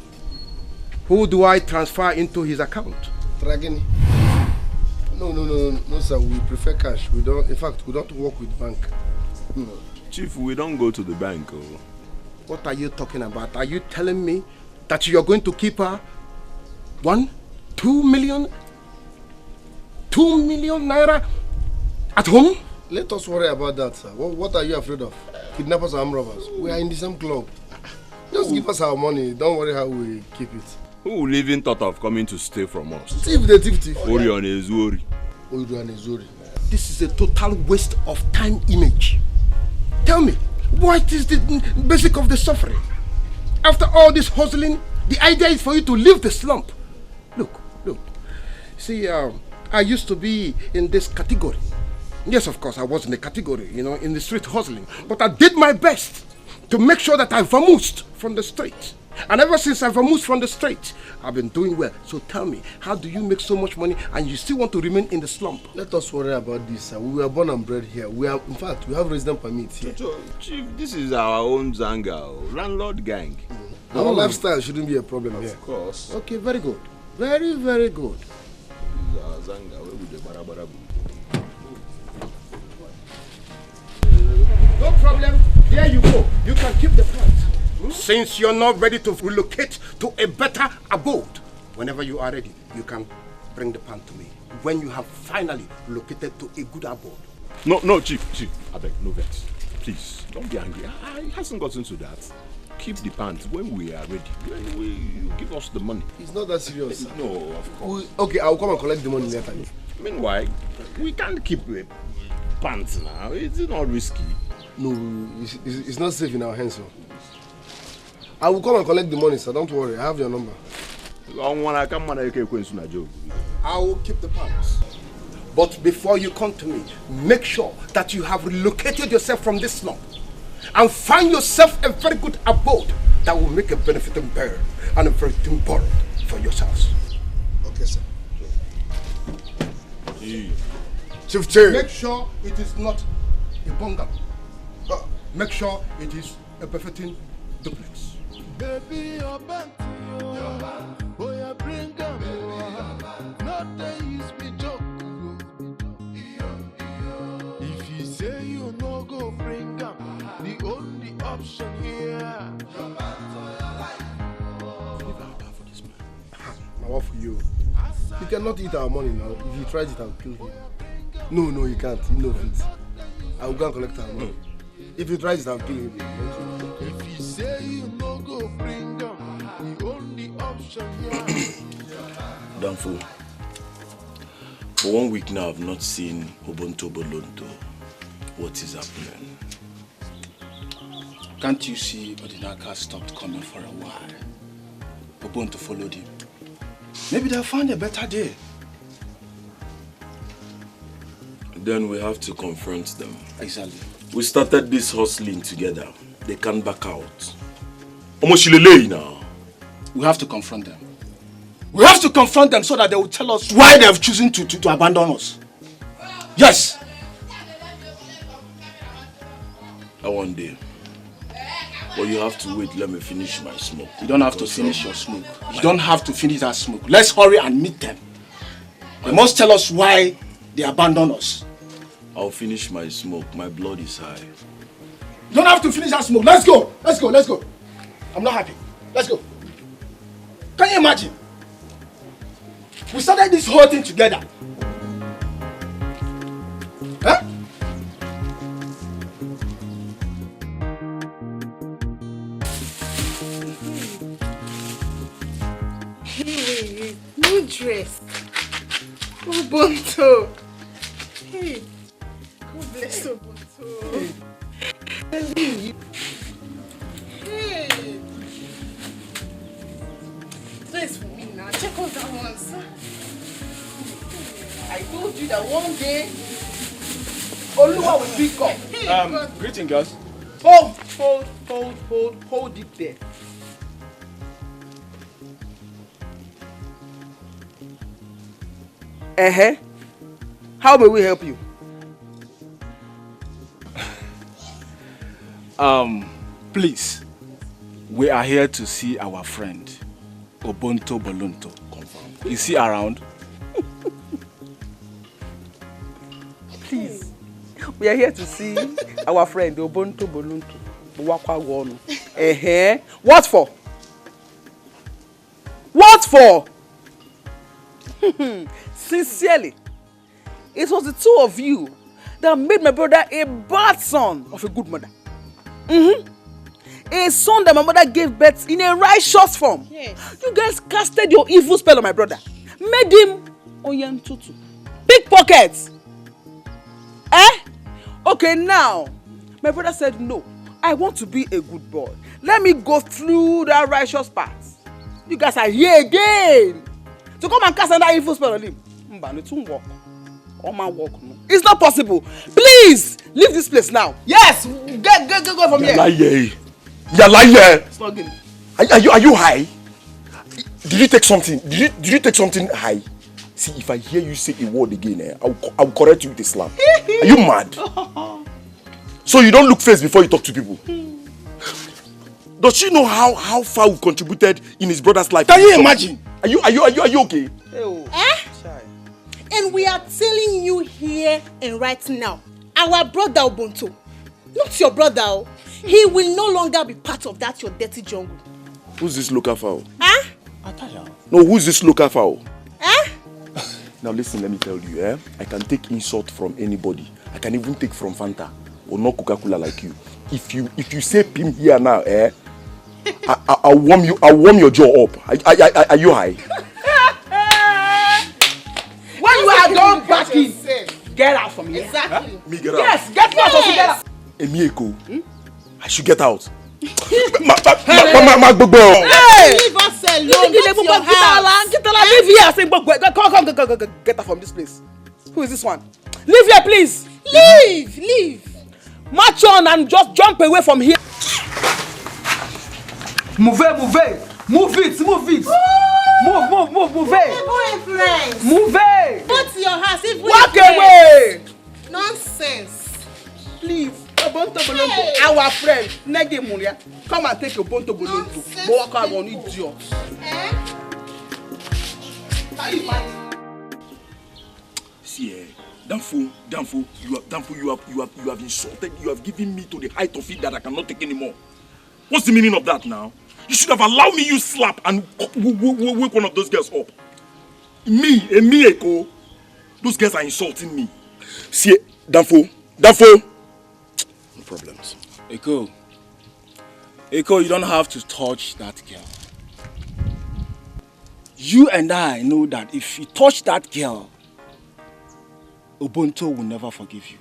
who do I transfer into his account? Dragini. No, sir. We prefer cash. We don't. In fact, we don't work with bank. Chief, we don't go to the bank. Oh. What are you talking about? Are you telling me that you're going to keep her 2 million naira at home? Let us worry about that, sir. What are you afraid of? Kidnappers or armed robbers? We are in the same club. Just give us our money. Don't worry how we keep it. Who will even thought of coming to steal from us? Thief. Orion Ezuri. This is a total waste of time image. Tell me, what is the basic of the suffering? After all this hustling, the idea is for you to leave the slump. Look. See, I used to be in this category. Yes, of course, I was in the category, in the street hustling. But I did my best to make sure that I vamoosed from the street. And ever since I vamoosed from the street, I've been doing well. So tell me, how do you make so much money and you still want to remain in the slump? Let us worry about this, sir. We were born and bred here. In fact, we have resident permits here. Chief, this is our own Zanga, landlord gang. Our lifestyle shouldn't be a problem here. Of course. Okay, very good. Very, very good. This is our Zanga, where with the barabarabu. No problem. There you go. You can keep the plant. Since you're not ready to relocate to a better abode, whenever you are ready, you can bring the plant to me. When you have finally relocated to a good abode. No, Chief. I beg, no vex. Please, don't be angry. It hasn't gotten to that. Keep the pants when we are ready. When you give us the money. It's not that serious, sir. No, of course. Okay, I'll come and collect the money later. Meanwhile, we can't keep pants now. It's not risky. No, it's not safe in our hands, sir. I will come and collect the money, sir. Don't worry. I have your number. I will keep the pants. But before you come to me, make sure that you have relocated yourself from this slump and find yourself a very good abode that will make a benefiting bird and a benefiting bird for yourselves. Okay, sir. Chief Chair. Make sure it is not a bungalow. Make sure it is a befitting duplex. Baby, your back, boy, I bring them. Not they use me joke. If you say you no go bring them, the only option here. Now for you. He cannot eat our money now. If he tries it, I'll kill him. No, he can't. He knows it. I will go and collect our money. If he tries it, I'll kill him. If you say you no go bring them, the only option here. Danfo, for 1 week now, I've not seen Obonto Bolonto. What is happening? Can't you see Odinaka stopped coming for a while? Obonto followed him. Maybe they'll find a better day. Then we have to confront them. Exactly. We started this hustling together. They can't back out. Omoshilele now. We have to confront them. We have to confront them so that they will tell us why they have chosen to abandon us. Yes. One day, But you have to wait, let me finish my smoke. You don't have to finish your smoke. You don't have to finish that smoke. Let's hurry and meet them. They must tell us why they abandoned us. I'll finish my smoke. My blood is high. You don't have to finish that smoke. Let's go. Let's go. Let's go. I'm not happy. Let's go. Can you imagine? We started this whole thing together. Huh? Hey, new dress. Ubuntu. Hey, God bless Ubuntu. Hey. Dress for me now. Check out that one, sir. I told you that one day, Oluwa will pick up. Hey, Greeting, girls. Hold it there. How may we help you? Please, we are here to see our friend, Obonto Bolunto. Confirm. Is he around? Please, we are here to see our friend Obonto Bolunto. What for? What for? Sincerely, it was the two of you that made my brother a bad son of a good mother. A son that my mother gave birth in a righteous form. Yes. You guys casted your evil spell on my brother. Made him Oyentutu. Pickpockets. Okay, now, my brother said, no, I want to be a good boy. Let me go through that righteous path. You guys are here again to come and cast another evil spell on him. It won't work. It's not possible. Please, leave this place now. Yes, go from here. You're lying. It's not good. Are you high? Did you take something? Did you take something high? See, if I hear you say a word again, I'll correct you with a slap. Are you mad? So you don't look face before you talk to people. Does she know how far we contributed in his brother's life? Can you imagine? Are you okay? And we are telling you here and right now, our brother Ubuntu, not your brother, he will no longer be part of that your dirty jungle. Who's this local fowl? No, who's this local fowl? Now listen, let me tell you, I can take insult from anybody. I can even take from Fanta or no Coca-Cola like you. If you say pim here now, I'll warm your jaw up. Are you high? When you are done backing, get out from here. Exactly. Me get out? Yes, get out. Get out. Emieko, I should get out. Hey, leave us alone. Leave here. Come, get out from this place. Who is this one? Leave here, please. Leave. March on and just jump away from here. Move it. Move it. Move it. Move it. Go to your house. Walk away. Nonsense. Please. Obonto Bolonto, our friend, Nege Muria, come and take Obonto Bolonto. Walk out on idiot. See, Danfo, you have insulted, you have given me to the height of it that I cannot take anymore. What's the meaning of that now? You should have allowed me use slap and wake one of those girls up. Me, Eko, those girls are insulting me. See, Danfo. No problems. Eko, you don't have to touch that girl. You and I know that if you touch that girl, Ubuntu will never forgive you.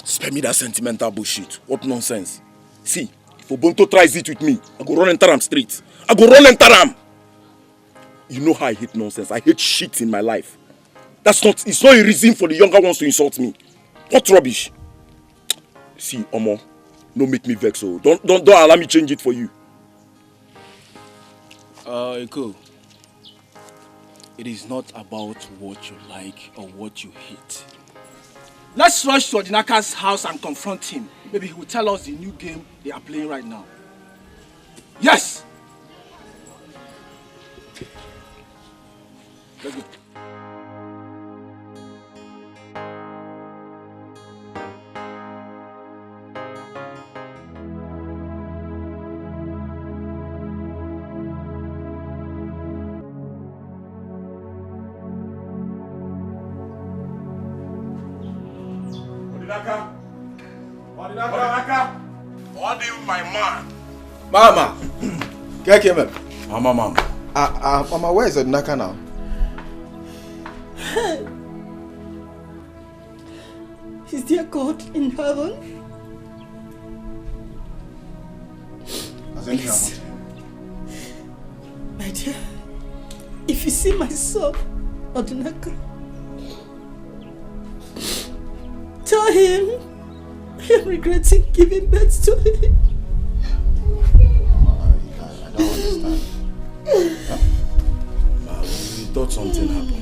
Spare me that sentimental bullshit. What nonsense. See, if Ubuntu tries it with me, I go run and enter him straight. You know how I hate nonsense. I hate shit in my life. It's not a reason for the younger ones to insult me. What rubbish. See, Omo, don't make me vex. So don't allow me change it for you. Eko, it is not about what you like or what you hate. Let's rush to Odinaka's house and confront him. Maybe he will tell us the new game they are playing right now. Yes! Let's go. What do you, my man? Mama! Get him. Mama. Mama, where is Odinaka now? Is there God in heaven? Has anything happened to him? My dear, if you see my son, Odinaka, tell him I am regretting giving birth to him. I don't understand. We thought something happened.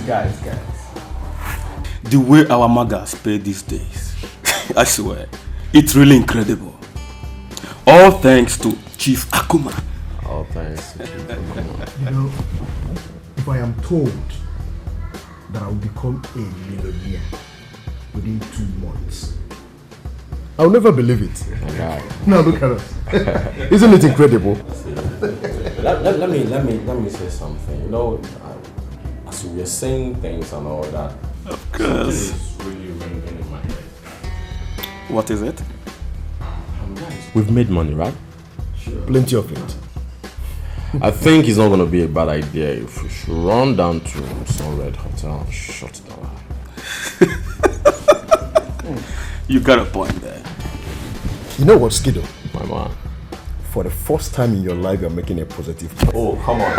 Guys. The way our magas pay these days, I swear, it's really incredible. All thanks to Chief Akuma. All thanks to Chief Akuma. You know, if I am told that I will become a millionaire within 2 months, I'll never believe it. Okay. Now look at us. Isn't it incredible? Let me say something. You know, as we were saying things and all that, of course, is really ringing in my head. What is it? Guys, we've made money, right? Sure. Plenty of it. I think it's not going to be a bad idea if we should run down to some red hotel and shut it down. You got a point there. You know what, Skido? My man. For the first time in your life, you're making a positive point. Oh, come on.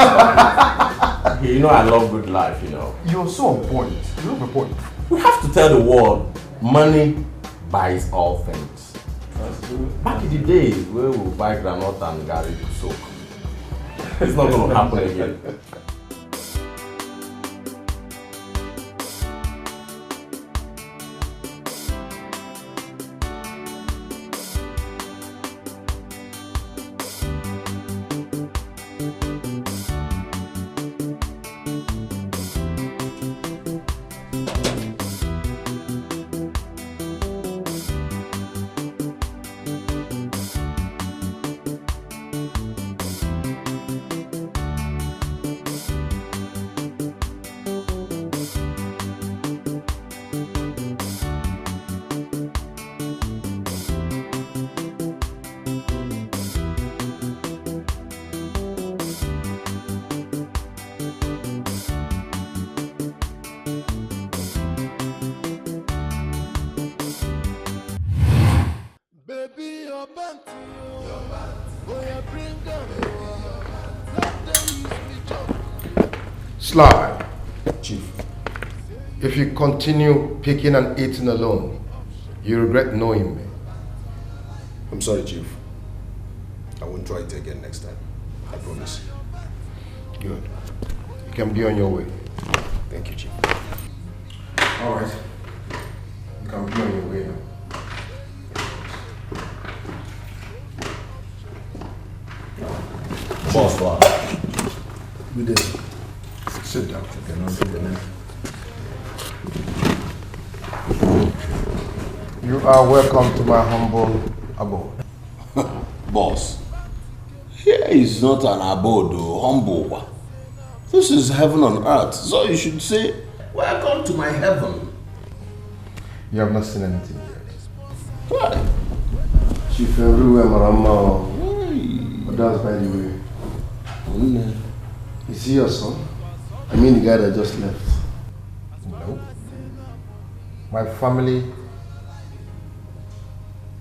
You know I love good life, you know. You're so on point. You have a point. We have to tell the world, money buys all things. Back in the days where we buy granite and gari to soak. It's not going to happen again. Sly, Chief, if you continue picking and eating alone, you regret knowing me. I'm sorry, Chief. I won't try it again next time. I promise. Good. You can be on your way. Thank you, Chief. All right. You can be on your way now. Bonsoir. Good day. Sit down. You are welcome to my humble abode. Boss, here is not an abode, humble. This is heaven on earth, so you should say, welcome to my heaven. You have not seen anything yet. Why? Chief everywhere, Marama. But that's by the way. Is he your son? I mean the guy that just left. No. My family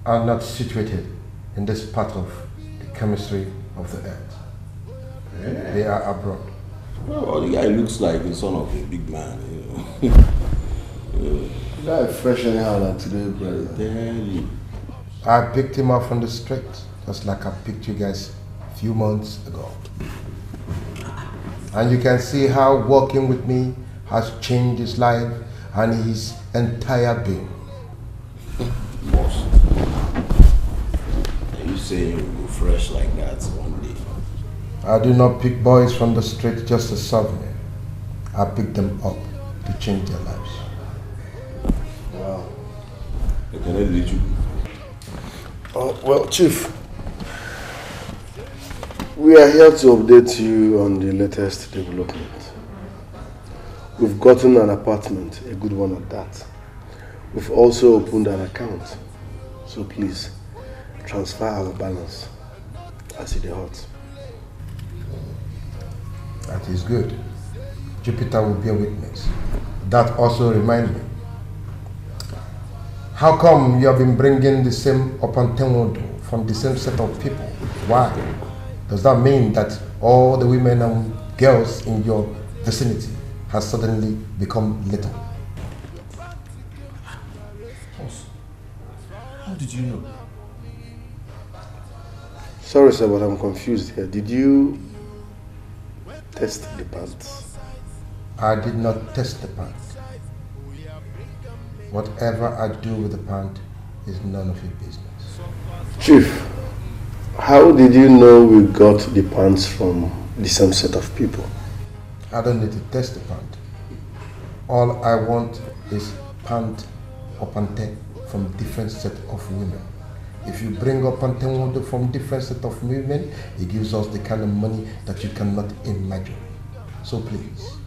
are not situated in this part of the chemistry of the earth. Yeah. They are abroad. Well, the guy looks like the son of a big man, you know. Guy fresh anyhow like today, brother. Daily. I picked him up from the street, just like I picked you guys a few months ago. And you can see how working with me has changed his life and his entire being. Boss, are you saying you will go fresh like that one day? I do not pick boys from the street just to serve me. I pick them up to change their lives. Wow. Can I lead you? Oh, well, Chief, we are here to update you on the latest development. We've gotten an apartment, a good one at that. We've also opened an account. So please, transfer our balance as it is hot. That is good. Jupiter will be a witness. That also reminds me. How come you have been bringing the same Opantenwodo from the same set of people? Why? Does that mean that all the women and girls in your vicinity have suddenly become little? How did you know? Sorry, sir, but I'm confused here. Did you test the pants? I did not test the pant. Whatever I do with the pant is none of your business. Chief, how did you know we got the pants from the same set of people? I don't need to test the pant. All I want is pant or pante from different set of women. If you bring up pante from different set of women, it gives us the kind of money that you cannot imagine. So please,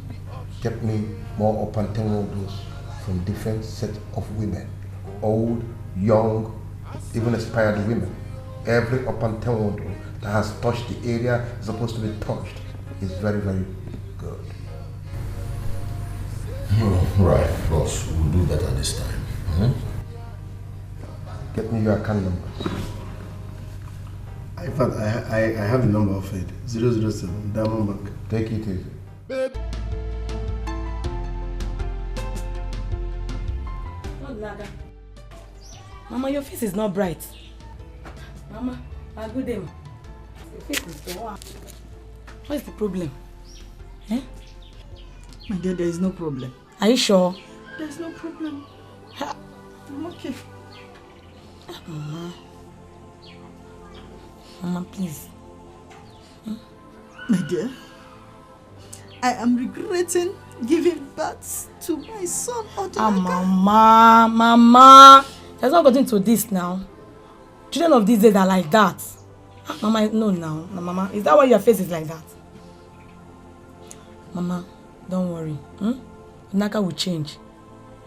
get me more opantenwodos from different set of women. Old, young, even expired women. Every opantenwodo that has touched the area is supposed to be touched. Is very, very good. Right, boss. We'll do better this time. Get me your account numbers. In fact, I have the number of it. 007, Diamond Bank. Take it easy. Mama, your face is not bright. Mama, my good day. Your face is gone. What is the problem? Eh? My dear, there is no problem. Are you sure? There's no problem. I'm okay. Mama. Mama, please. My dear, I am regretting giving birth to my son Odinaka. Mama. There's not gotten to this now. Children of these days are like that. Mama, no now. No, Mama, is that why your face is like that? Mama, don't worry. Odinaka will change.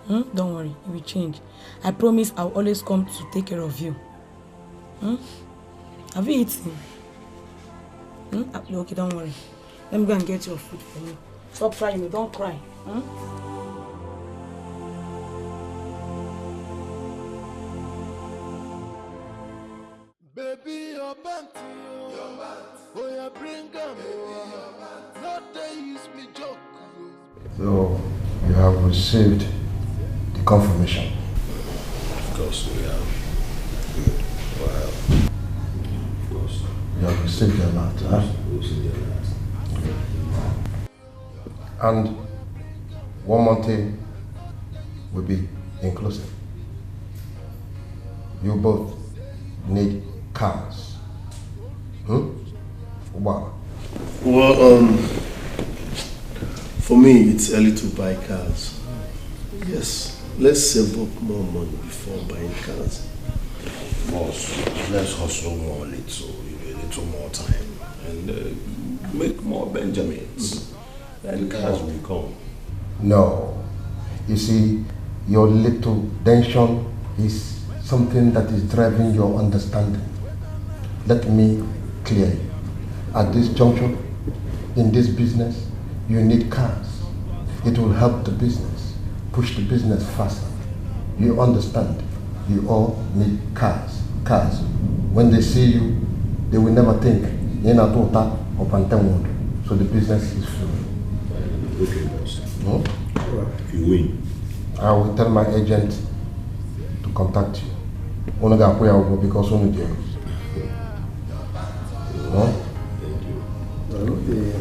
Don't worry, it will change. I promise I'll always come to take care of you. Have you eaten? Okay, don't worry. Let me go and get your food for you. Stop crying, don't cry. Baby, your panty, oh yeah, bring them, not they use me joke. So, you have received the confirmation. Of course we have. Good. Wow. Of course. You have received the amount, huh? We received the amount. And one more thing will be inclusive. You both need cars. Wow. Well, for me, it's early to buy cars. Yes, let's save up more money before buying cars. Boss, let's hustle more a little more time, and make more Benjamins. And cars will come. No. You see, your little tension is something that is driving your understanding. Let me clear you. At this juncture, in this business, you need cars. It will help the business, push the business faster. You understand? You all need cars. Cars. When they see you, they will never think, Yena Tota or Pantemondo. So the business is flowing. Okay, boss. No? If you win, I will tell my agent to contact you. Because only there. No? Okay.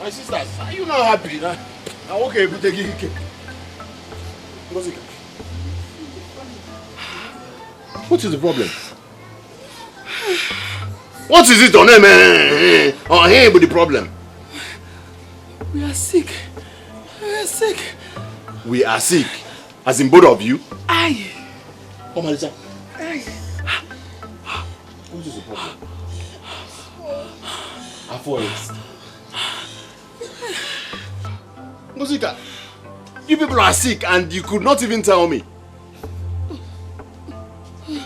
My sisters, are you not happy? I'm okay, but take it. What is the problem? What is it on him? On him with the problem? We are sick. We are sick. We are sick? As in both of you? Aye. Oh, Marisa. Aye. What is the problem? I thought it. Musika, you people are sick and you could not even tell me. We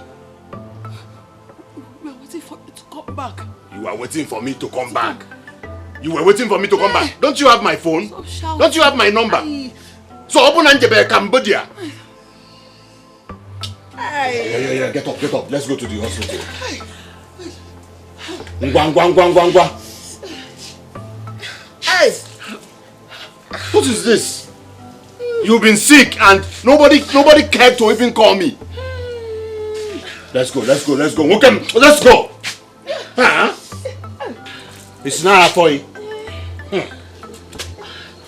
are waiting for you to come back. You are waiting for me to come back. You were waiting for me to come back. Don't you have my phone? Don't you have my number? So open and Cambodia. Yeah. Get up. Let's go to the hospital. Ngwa. Hey! What is this? You've been sick and nobody cared to even call me. Let's go. Okay, let's go. Huh? It's not Afoy.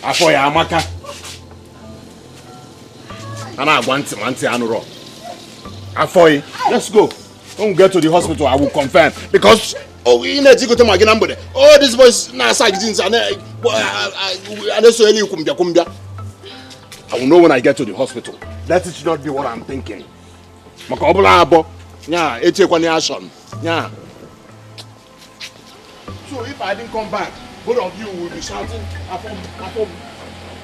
Afoy Amaka. And I want Anuro. Afoy, let's go. When we get to the hospital, I will confirm. Because we need to go to my number. Oh, this boy's not sagging. I will know when I get to the hospital. Let it not be what I'm thinking. Yeah. So if I didn't come back, both of you will be shouting, Afom.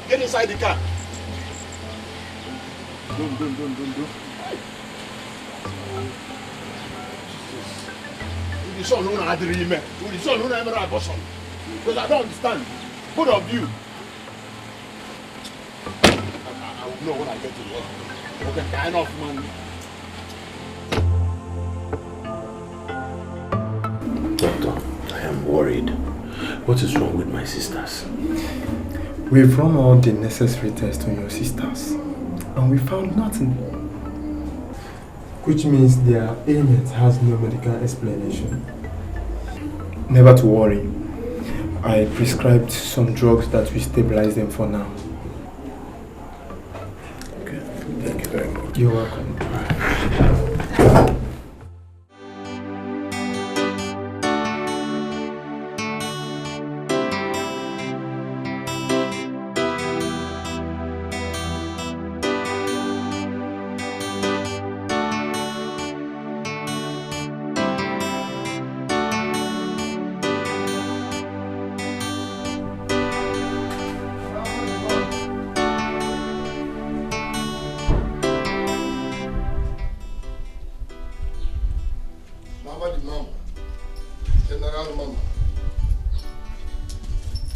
Get inside the car. Don't. Because I don't understand. Both of you. I will know when I get to the hospital. Okay, kind of man. Doctor, I am worried. What is wrong with my sisters? We've run all the necessary tests on your sisters and we found nothing. Which means their ailment has no medical explanation. Never to worry. I prescribed some drugs that will stabilize them for now. Okay, thank you very much. You're welcome.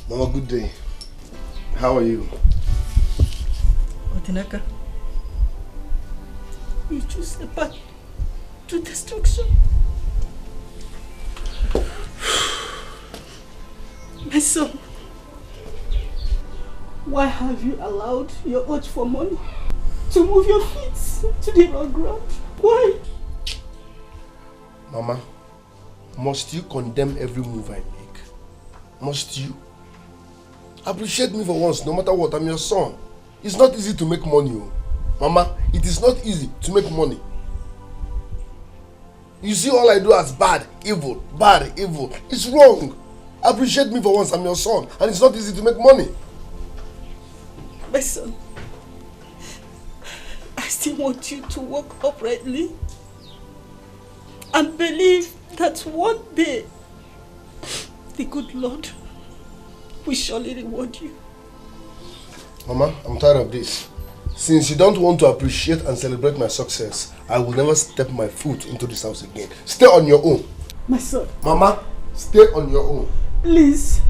Mama, good day. How are you? Otinaka, you choose a path to destruction. My son, why have you allowed your urge for money to move your feet to the ground? Why? Mama, must you condemn every move I make? Must you? Appreciate me for once, no matter what. I'm your son. It's not easy to make money. Oh. Mama, it is not easy to make money. You see all I do as bad, evil. It's wrong. Appreciate me for once. I'm your son. And it's not easy to make money. My son, I still want you to walk uprightly and believe that one day the good Lord will surely reward you. Mama, I'm tired of this. Since you don't want to appreciate and celebrate my success, I will never step my foot into this house again. Stay on your own. My son. Mama, stay on your own. Please,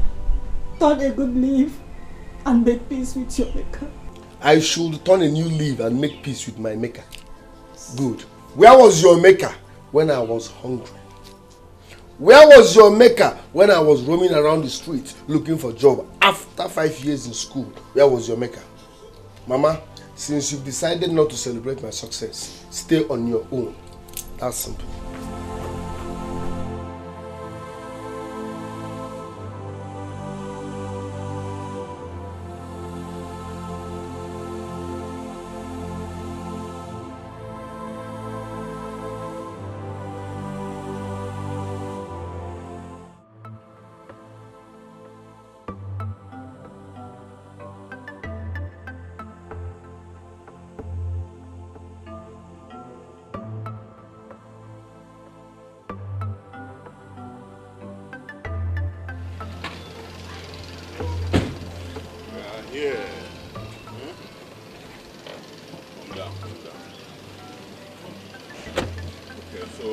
turn a good leaf and make peace with your maker. I should turn a new leaf and make peace with my maker. Good. Where was your maker when I was hungry? Where was your maker when I was roaming around the street looking for a job after 5 years in school? Where was your maker? Mama, since you've decided not to celebrate my success, stay on your own. That's simple. Yeah. Calm down. Okay, so,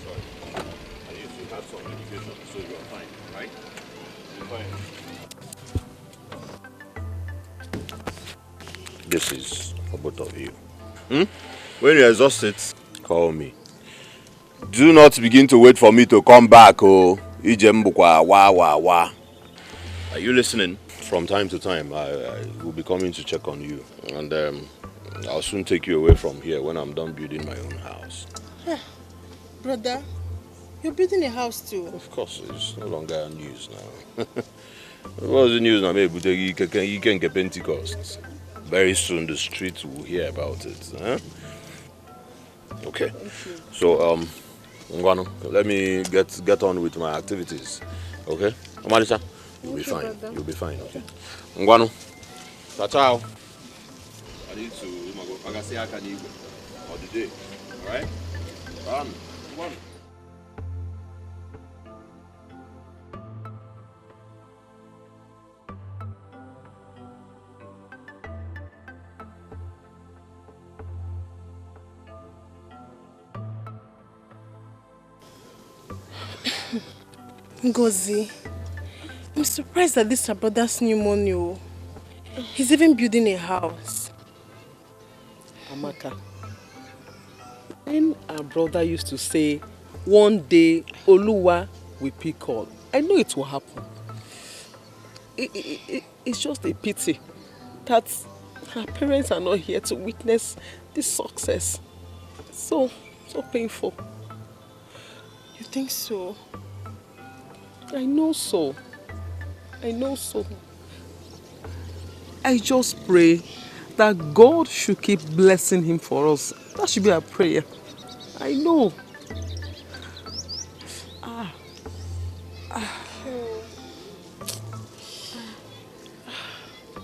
sorry. I used to have some medication, so you're fine, right? You're fine. This is for both of you. When you're exhausted, call me. Do not begin to wait for me to come back, oh. Are you listening? From time to time, I will be coming to check on you. And I'll soon take you away from here when I'm done building my own house. Brother, you're building a house too? Of course, it's no longer news now. What's the news now? Maybe you can get Pentecost. Very soon the streets will hear about it. Huh? Okay. So, Ngwano, let me get on with my activities. Okay? Amalisa? You'll be fine. Brother. You'll be fine, okay? Ngwano. Ciao. I need to go to the day. Alright? Come on. Ngozi, I'm surprised that this is our brother's new money. He's even building a house. Amaka, when our brother used to say, one day Oluwa will pick all, I know it will happen. It's just a pity that our parents are not here to witness this success. So painful. You think so? I know so. I just pray that God should keep blessing him for us. That should be our prayer. I know.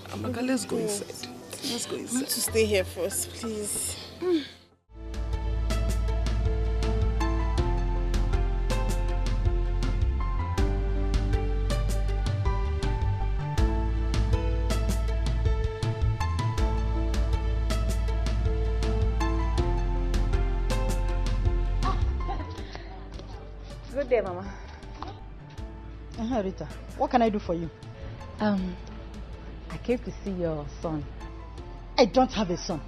Amaka, let's go inside. I want to stay here first, please. Good day, Mama. Rita, what can I do for you? I came to see your son. I don't have a son.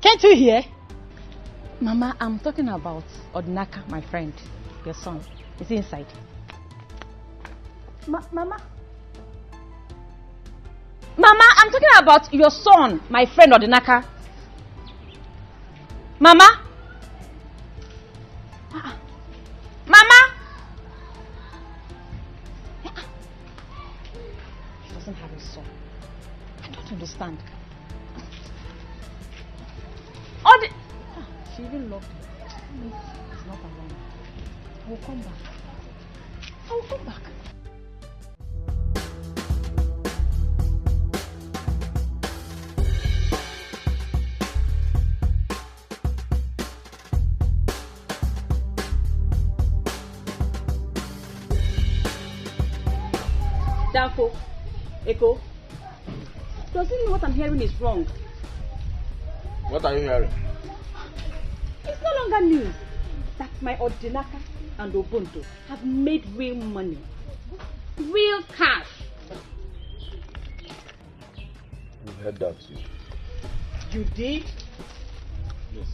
Can't you hear? Mama, I'm talking about Odinaka, my friend, your son. Is he inside? Mama? Mama, I'm talking about your son, my friend Odinaka. Mama? Mama? doesn't have a soul. I don't understand. She even locked me. It's not around. I will come back. I will come back. Danfo, Echo, does he know what I'm hearing is wrong? What are you hearing? It's no longer news that my Odinaka and Ubuntu have made real money. Real cash. You heard that too. You did? Yes.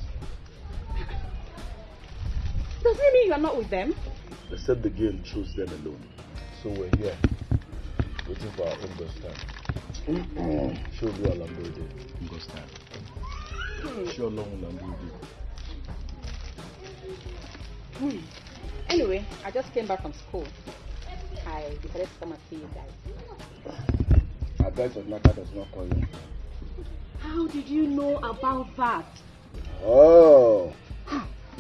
Does it mean you are not with them? They said the game chose them alone. So we're here, waiting for our own bus time. Show you a Lamborghini bus time. Show long Lamborghini. Anyway, I just came back from school. I decided to come and see you guys. I bet Odinaka does not call you. How did you know about that? Oh. I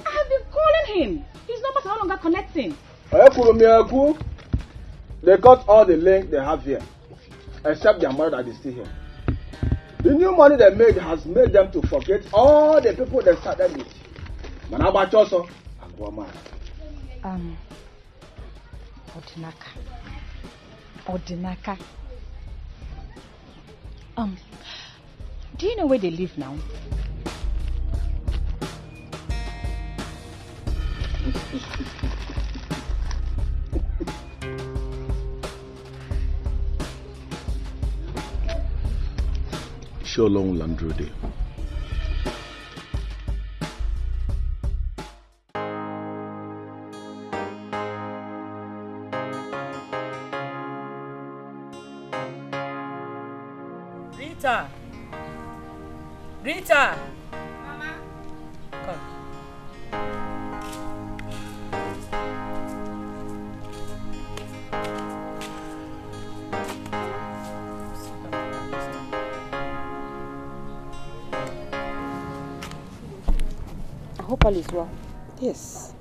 have been calling him. His numbers are no longer connecting. They got all the link they have here, except their mother that is still here. The new money they made has made them to forget all the people they started with. Manabachoso and Guama. Odinaka. Do you know where they live now? Show long Landrode. Rita! Mama? Come. I hope all is well. Yes.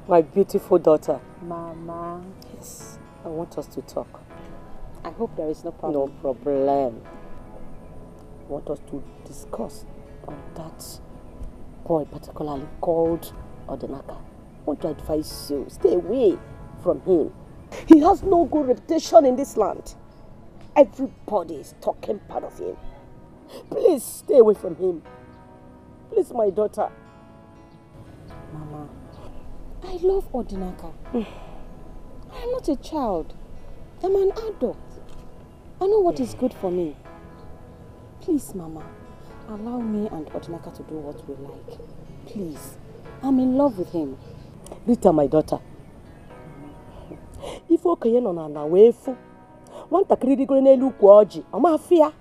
My beautiful daughter. Mama. Yes. I want us to talk. I hope there is no problem. No problem. I want us to discuss on that boy particularly called Odinaka. I want to advise you, stay away from him. He has no good reputation in this land. Everybody is talking part of him. Please stay away from him. Please, my daughter. Mama, I love Odinaka. I am not a child. I'm an adult. I know what is good for me. Please, Mama, allow me and Odinaka to do what we like. Please. I'm in love with him. Rita, my daughter. If okay no na wefu. Want takiri go n'elu kwa oji. Ama fear.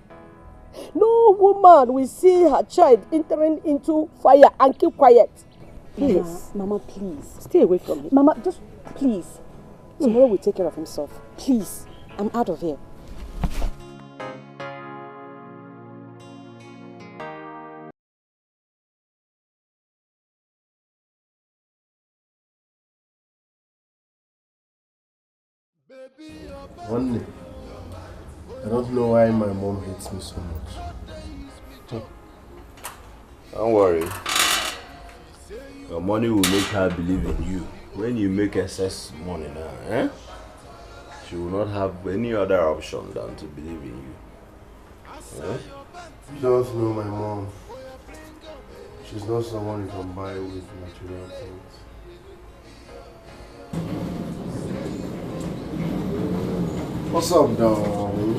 No woman will see her child entering into fire and keep quiet. Please. Mama, please. Stay away from him. Mama, just please. Tomorrow will take care of himself. Please. I'm out of here. One day, I don't know why my mom hates me so much. Don't worry. Your money will make her believe in you. When you make excess money now, she will not have any other option than to believe in you. You don't know my mom. She's not someone you can buy with material things. What's up, darling?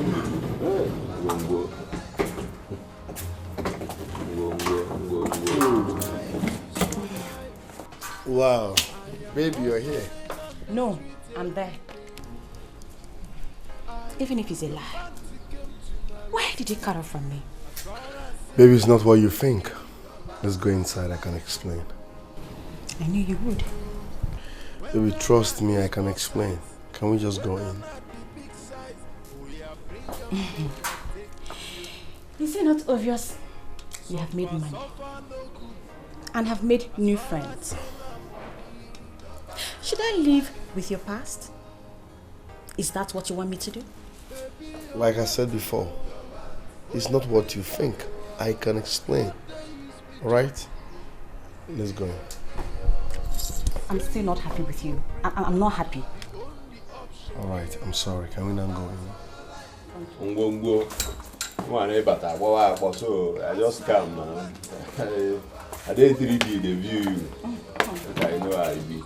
Wow, baby, you're here. No, I'm there. Even if it's a lie, why did he cut off from me? Baby, it's not what you think. Let's go inside, I can explain. I knew you would. Baby, trust me, I can explain. Can we just go in? Is it not obvious you have made money and have made new friends? Should I live with your past? Is that what you want me to do? Like I said before, it's not what you think. I can explain. Alright? Let's go. I'm still not happy with you. I'm not happy. Alright, I'm sorry. Can we now go in? So I just come now. I didn't 3D the view. I know how it be.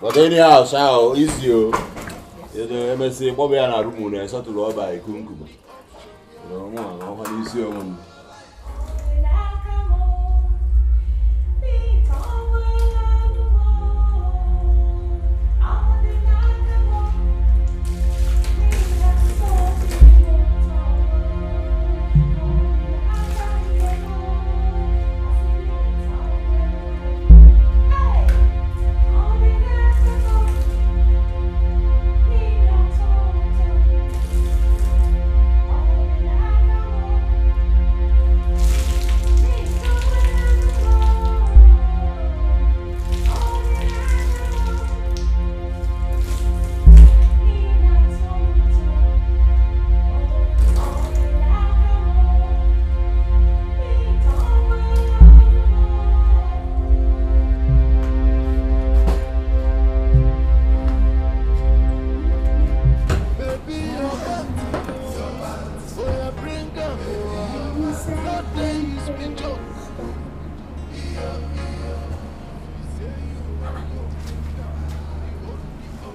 But anyhow, so is you. You know, MSC Bobby and a room and so to rob by Kunkuma. No, no, is your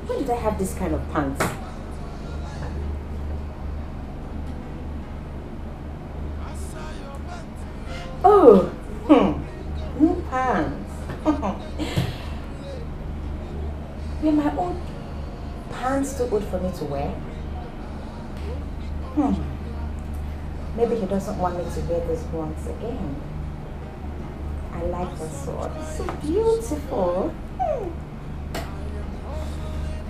When did I have this kind of pants? Oh, new pants. Were my old pants too old for me to wear? Maybe he doesn't want me to wear this once again. I like the sword. It's so beautiful.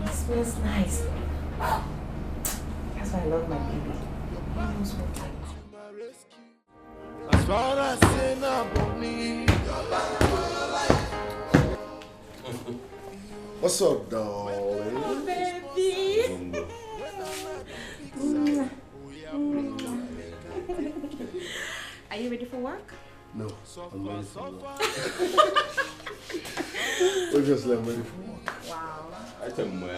It smells nice. That's why I love my baby. As far as saying about me. What's up, darling? Oh, baby. Are you ready for work? No, I'm ready for work. Obviously, I'm ready for work. Wow. I tell my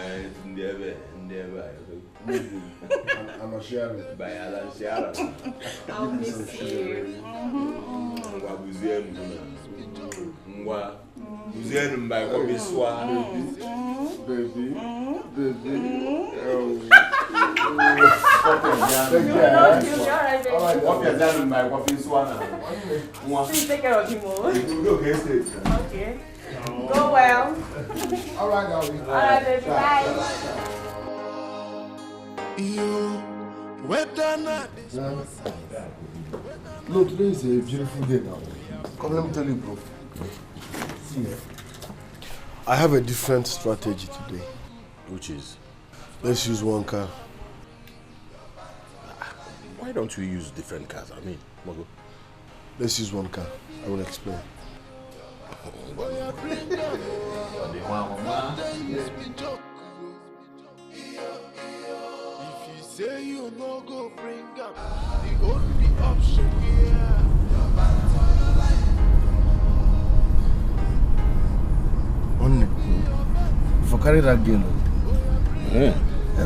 endeavor. I'm a sharer. By Alan Sharon. I'll miss you. Museum by Comiswa. Baby. Please take care of him all. Okay. Go well. All right, darling. All right, baby. Bye. No, today is a beautiful day now. Come, let me tell you, bro. See, I have a different strategy today. Which is? Let's use one car. Why don't we use different cars? I mean, Mogo. Let's use one car. I will explain. If you say you no go bring up the only option here. If I carry that girl, yeah.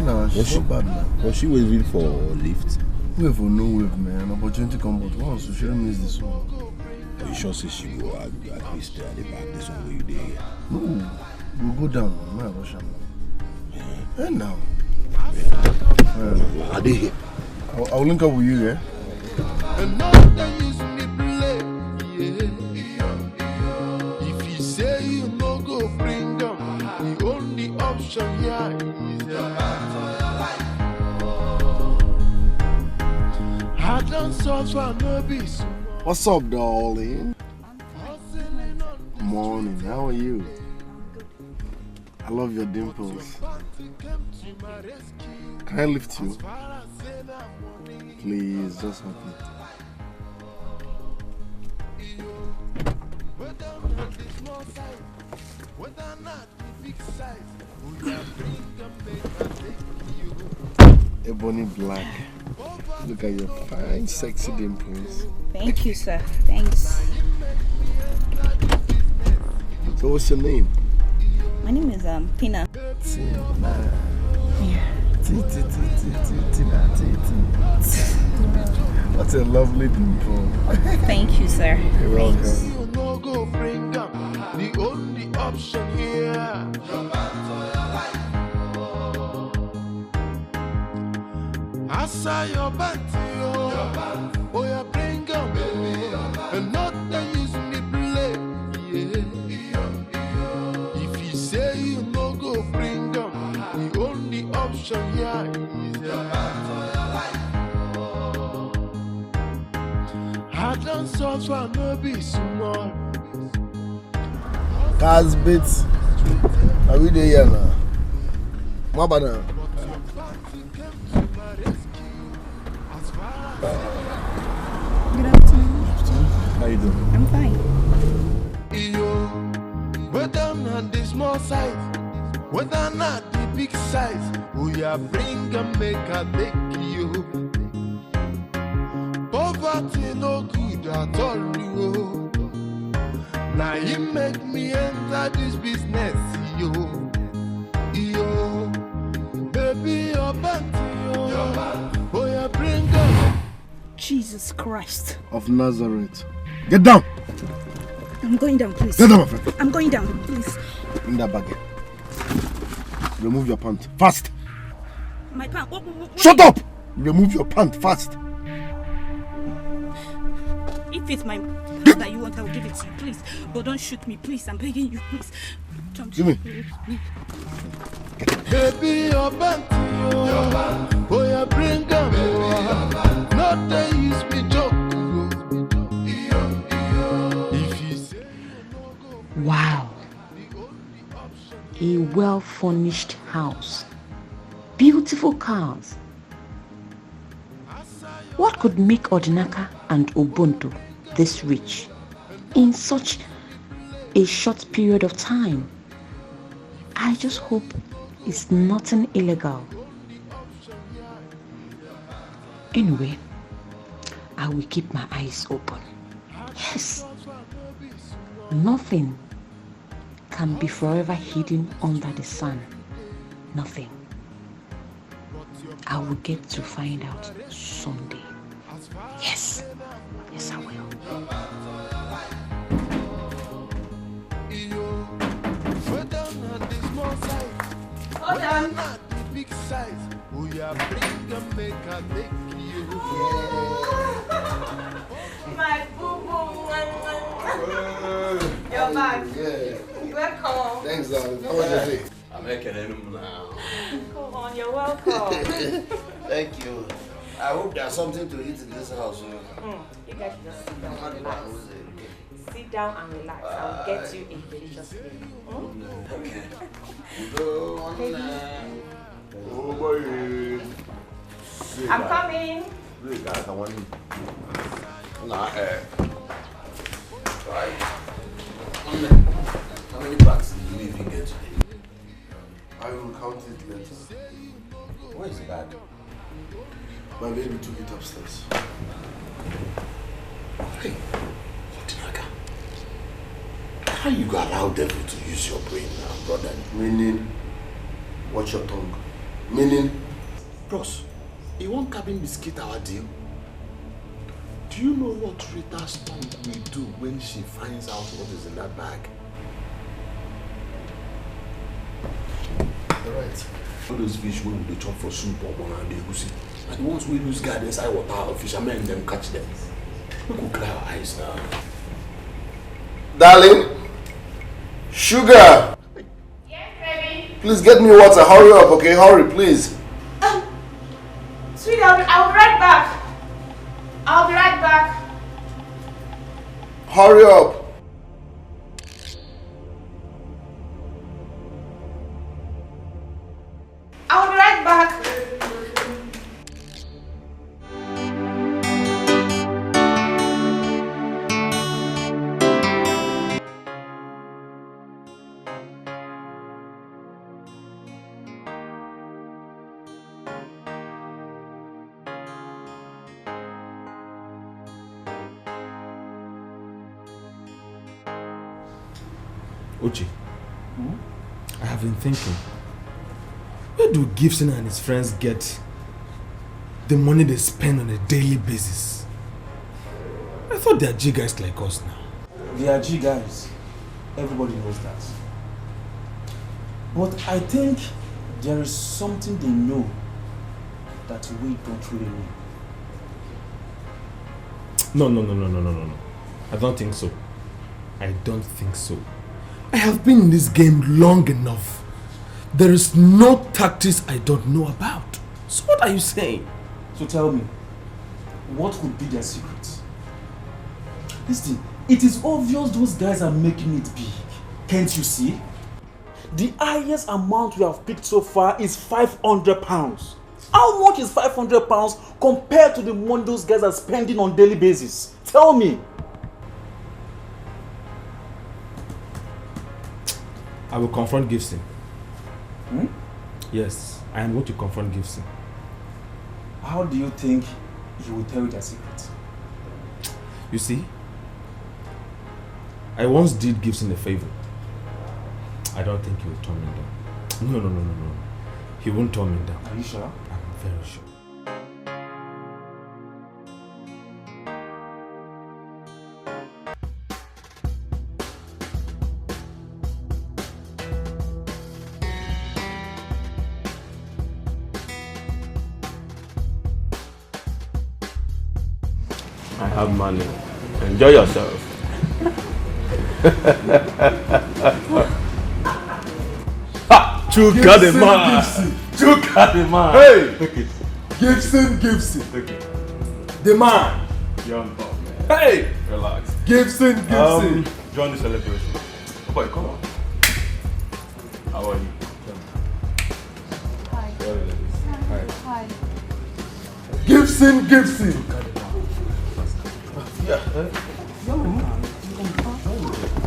No, she's so bad, man. Was she waving for lift? Wave or no wave, man. Opportunity come but once, so she don't miss this one. Are you sure say she go at least at the back this one where you there? No, we'll go down, man. I'm rush am. Yeah, now. Are they here? I'll link up with you, yeah? And now they use me play, yeah. If you say you no go bring them, the only option here is I don't suffer no be so. What's up, darling? Morning, how are you? I love your dimples. Can I lift you? Please, just help me. Ebony black. Look at your fine, sexy dimples. Thank you, sir. Thanks. So what's your name? My name is Tina. Tina. Yeah. Tina. What a lovely dimple. Thank you, sir. You're welcome. The only option here. I saw your body, oh, you bring up, and not the use me play. Yeah. If you say you no go bring up, the only option here is I don't suffer, no be small. Cars bits. Are we there here now? What about now? Good afternoon. How you doing? I'm fine. Whether not the small size, whether not the big size, we are bring and make a take you. Poverty no good at all, you. Now you make me enter this business, yo. Baby, your body, oh, you bring up. Jesus Christ. Of Nazareth. Get down! I'm going down, please. Get down, my friend. I'm going down, please. Bring that bag here. Remove your pant. Fast! My pants. Shut up! Remove your pant. Fast! If it's my pants that you want, I will give it to you, please. But don't shoot me, please. I'm begging you, please. Don't Give me. Baby, your body, oh, you bring up. Not they use me joke. Wow. A well-furnished house. Beautiful cars. What could make Odinaka and Ubuntu this rich in such a short period of time? I just hope it's nothing illegal. Anyway, I will keep my eyes open. Yes. Nothing can be forever hidden under the sun. Nothing. I will get to find out someday. Yes. Yes, I will. Hold on. Big size. We are bring and make a take you. My boo-boo. You're back. Yeah. Welcome. Thanks, darling. How was your day? I'm making him now. Come on, you're welcome. Thank you. I hope there's something to eat in this house. You guys should just sit down and relax. Sit down and relax. I'll get you a delicious meal. Okay. Oh boy. I'm coming. Look, guys, I want you. Right. How many bags did you even get today? I will count it later. Where is the bag? My baby took it upstairs. Hey, Odinaka. How you go allow devil to use your brain now, brother? Meaning, watch your tongue. Meaning, Bros, you want cabin biscuit our deal? Do you know what Rita's tongue will do when she finds out what is in that bag? You're right. All those fish when they chop for soup or one and they go see. And the ones we lose guard inside water, fishermen them catch them. We could clear our eyes now. Darling, sugar. Yes, baby. Please get me water. Hurry up, okay? Hurry, please. Sweetie, I'll be right back. I'll be right back. Hurry up. back. Uchi, I have been thinking, where do Gibson and his friends get the money they spend on a daily basis? I thought they are G guys like us now. They are G guys. Everybody knows that. But I think there is something they know that we don't really know. No. I don't think so. I don't think so. I have been in this game long enough. There is no tactics I don't know about. So what are you saying? So tell me, what could be their secret? Listen, it is obvious those guys are making it big. Can't you see? The highest amount we have picked so far is £500. How much is £500 compared to the money those guys are spending on a daily basis? Tell me. I will confront Gibson. Hmm? Yes, I am going to confront Gibson. How do you think he will tell you their secret? You see, I once did Gibson a favor. I don't think he will turn me down. No. He won't turn me down. Are you sure? I'm very sure. I have money. Enjoy yourself. Chuka the man. Chuka the man. Hey! Okay. Gibson. Okay. The man. Young Bob, man. Hey! Relax. Gibson. Join the celebration. Oh boy, come on. How are you? Hi. Hi. Hi. Gibson. Yeah.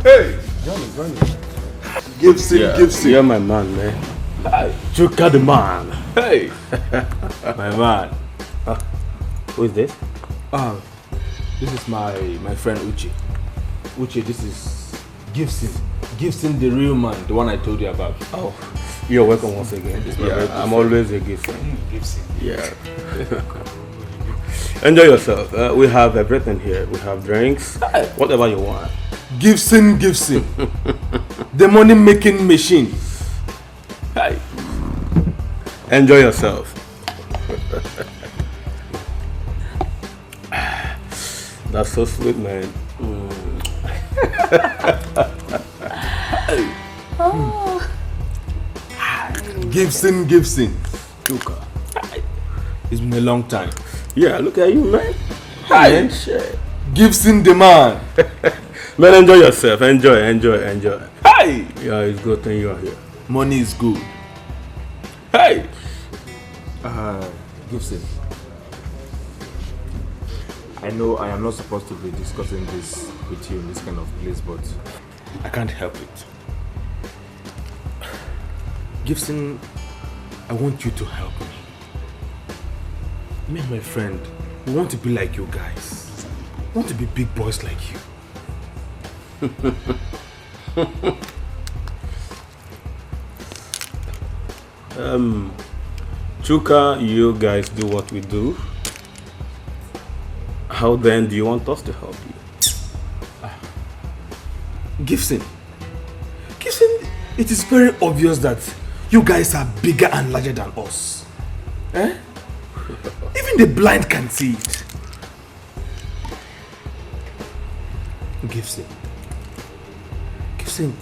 Hey! Join me. Gibson. You're my man, man. Chuka the man. Hey! My man. Who is this? This is my friend Uchi. Uchi, this is Gibson. Gibson, the real man, the one I told you about. Oh, you're welcome once again. Yeah, I'm always a Gibson. Gibson. Yeah. Enjoy yourself. We have everything here. We have drinks, whatever you want. Gibson. The money making machine. Hey. Enjoy yourself. That's so sweet, man. Oh. Gibson. Chuka. It's been a long time. Yeah, look at you, man. Hi. Man, shit. Gibson the man. Man, enjoy yourself. Enjoy. Hey! Yeah, it's good thing you are here. Money is good. Hey! Gibson. I know I am not supposed to be discussing this with you in this kind of place, but I can't help it. Gibson, I want you to help me. Me and my friend, we want to be like you guys. We want to be big boys like you. Chuka, you guys do what we do. How then do you want us to help you? Gibson, it is very obvious that you guys are bigger and larger than us. Eh? Even the blind can see it. Gibson,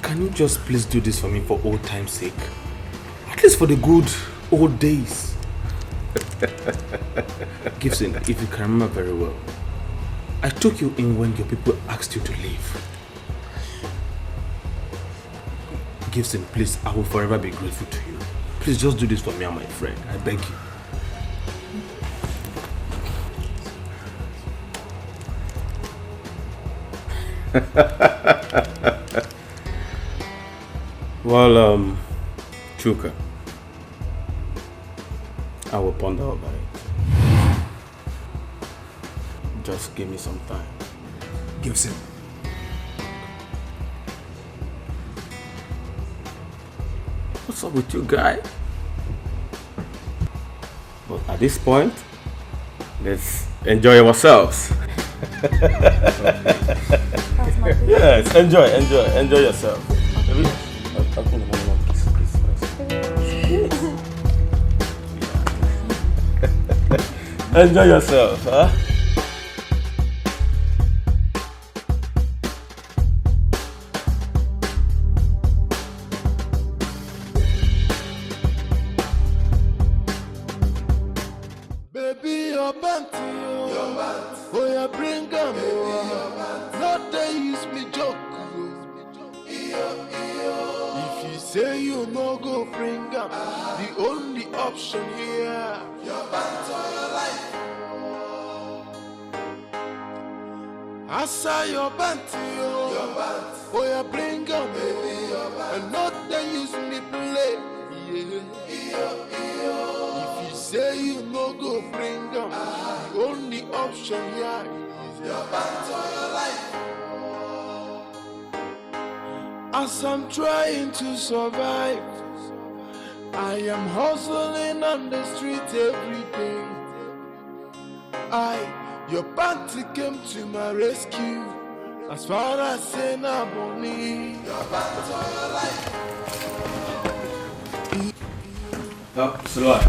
can you just please do this for me for old time's sake? At least for the good old days. Gibson, if you can remember very well, I took you in when your people asked you to leave. Gibson, please, I will forever be grateful to you. Please just do this for me and my friend. I beg you. Well, Chuka, I will ponder over it. Just give me some time. Gibson. What's up with you, guy? But at this point, let's enjoy ourselves. Yes, enjoy yourself. Enjoy yourself, huh? Baby, your panty, oh yeah, bring 'em over. Not they use me joke. If you say you no go bring 'em, the only option here. Your panty or your life. I saw your panty, oh yeah, bring 'em, baby, and not they use me play. If you say you no go bring 'em, the only option here is your panty or your life. As I'm trying to survive, I am hustling on the street every day. Your panty came to my rescue. As far as saying I'm money, your panty or your life. Slow.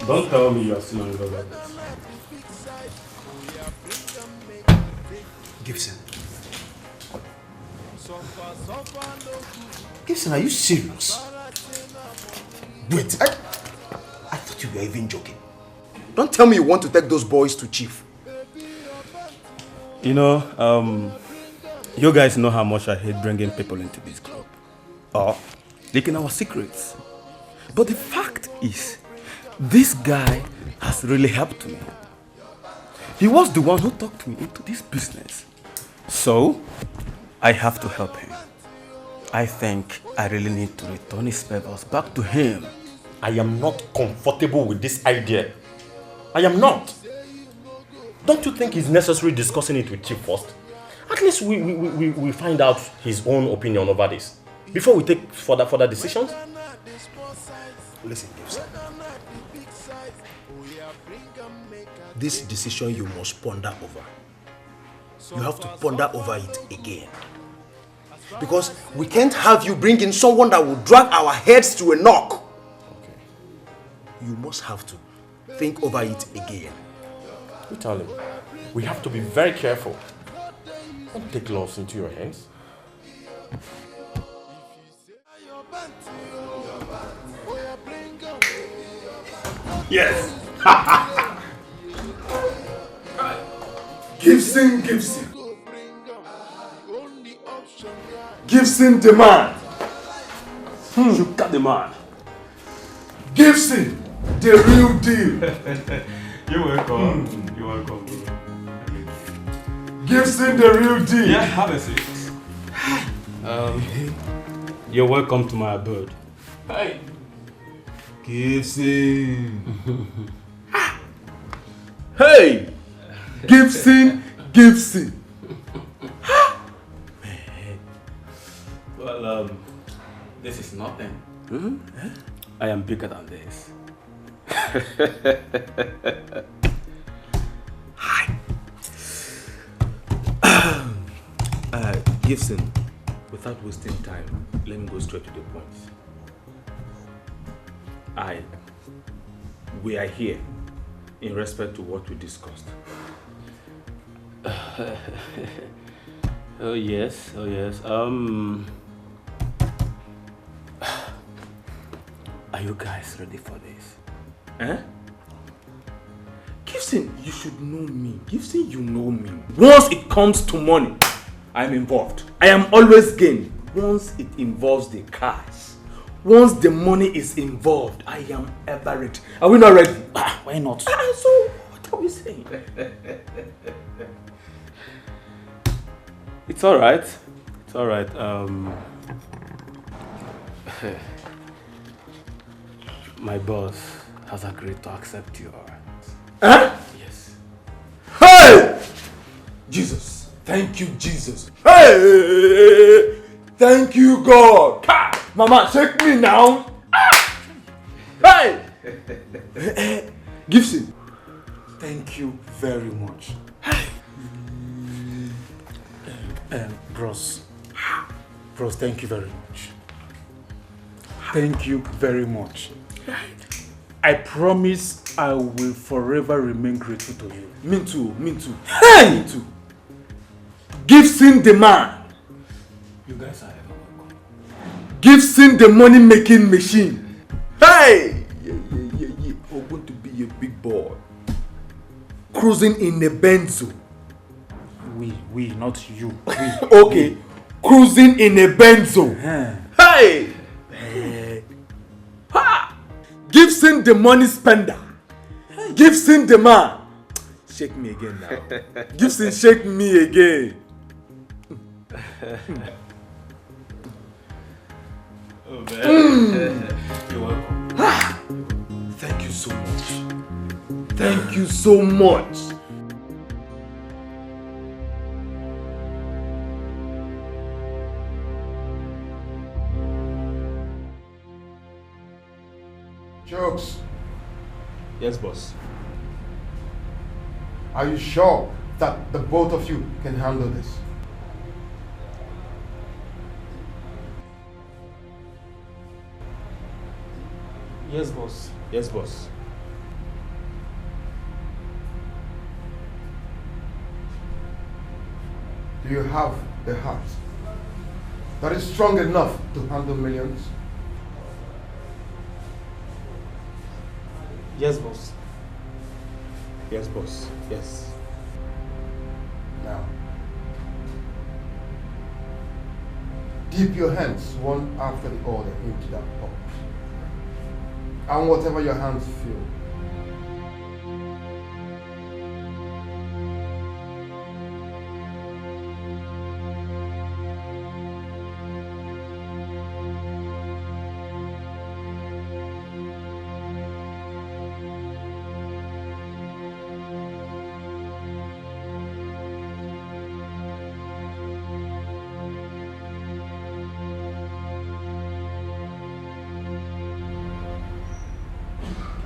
Don't tell me you're still on the like this. Gibson. Gibson, are you serious? Wait, I thought you were even joking. Don't tell me you want to take those boys to Chief. You know, you guys know how much I hate bringing people into this club. Or leaking our secrets. But the fact is, this guy has really helped me. He was the one who talked me into this business. So, I have to help him. I think I really need to return his favors back to him. I am not comfortable with this idea. I am not. Don't you think it's necessary discussing it with Chief first? At least we find out his own opinion over this before we take further decisions. Listen, Gibson. This decision you must ponder over. You have to ponder over it again. Because we can't have you bring in someone that will drag our heads to a knock. Okay. You must have to think over it again. You tell him. We have to be very careful. Don't take laws into your hands. Yes. Gibson. Gibson demand. You got the man. Gibson, the real deal. You're welcome. You're welcome, bro. Gibson, the real deal. Yeah, have a seat. You're welcome to my abode. Hey. Gibson. Hey! Gibson. Well, this is nothing. I am bigger than this. Gibson, without wasting time, let me go straight to the point. We are here in respect to what we discussed. Oh yes. Are you guys ready for this? Gibson, you should know me. Gibson, you know me. Once it comes to money, I'm involved. I am always game. Once it involves the cash, once the money is involved, I am ever ready. Are we not ready? Why not? So, what are we saying? It's alright. It's alright. My boss has agreed to accept your... Huh? Yes. Hey! Jesus. Thank you, Jesus. Hey! Thank you, God. Mama, shake me now. Hey! Gibson, thank you very much. Bros, thank you very much. Thank you very much. I promise I will forever remain grateful to you. Me too, me too. Hey! Me too. Gibson the man. You guys are ever welcome. Gibson the money making machine. Hey! Yeah. We're going to be a big boy. Cruising in a Benzo. We, not you. Okay. Cruising in a Benzo. Hey! Ha! Gibson the money spender. Gibson the man. Shake me again now. Gibson, shake me again. Oh man. You're welcome. Thank you so much. Thank you so much. Jokes. Yes, boss. Are you sure that the both of you can handle this? Yes, boss. Yes, boss. Do you have the heart that is strong enough to handle millions? Yes, boss. Yes, boss. Yes. Now, dip your hands one after the other into that pot. And whatever your hands feel,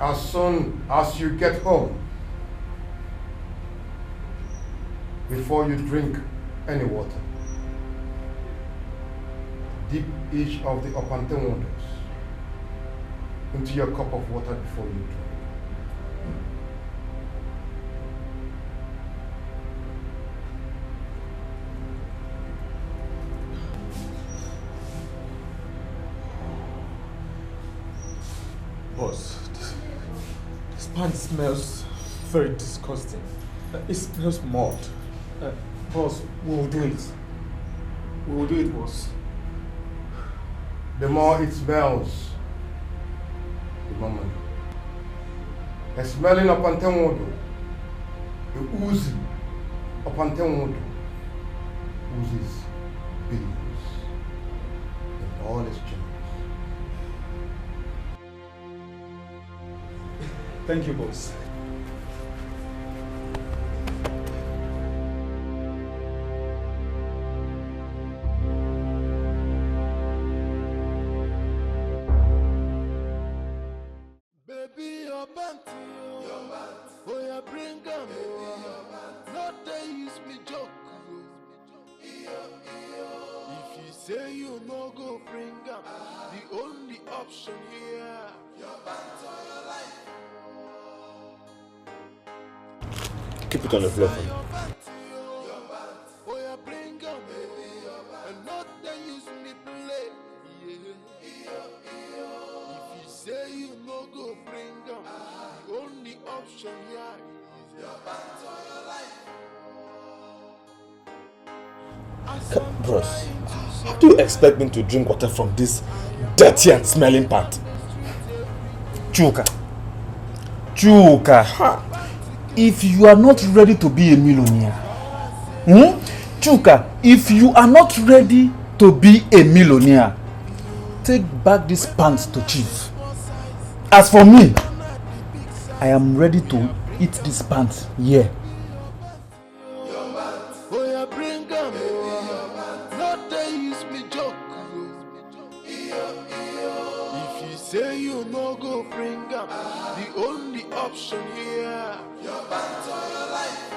as soon as you get home, before you drink any water, dip each of the Opante wonders into your cup of water before you drink. Boss, this pan smells very disgusting. It smells mud. Boss, we will do it. We will do it, boss. The more it smells, the more money. The smelling of Pantemodo, the oozing of Pantemodo oozes billions in all its channels. Thank you, boss. Baby, your banty, oh yeah, bring them, not they use me joke. If you say you no go bring them, the only option here, your banty or your life. Keep it on the floor for me. Oh yeah, bring them, and not they use me play. If you say you no go bring them, the only option here is your bank or your life. Bros, How do you expect me to drink water from this dirty and smelling pot? Chuka. If you are not ready to be a millionaire, Chuka, if you are not ready to be a millionaire, take back these pants to Chief. As for me, I am ready to eat these pants here. Say you no go bring up the only option here. Your back to your life.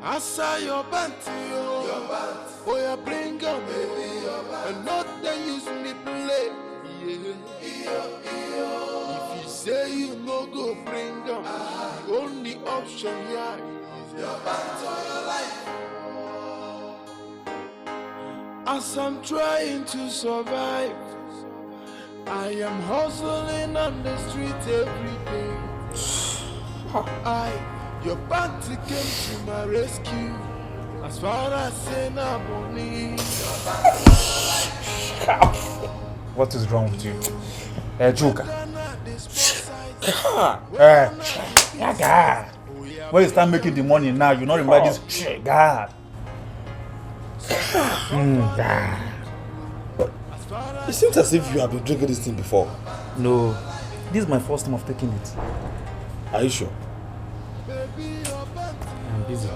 I saw your band to you. Your band. Oh, you bring up, baby. Your band. And not then use me play. Yeah. If you say you no go bring up the only option here is your back to your life. As I'm trying to survive, I am hustling on the street every day. Your party came to my rescue. As far as saying money. What is wrong with you? Chuka. When you start making the money now, you not remember this shit, God. It seems as if you have been drinking this thing before. No, this is my first time of taking it. Are you sure? I'm busy.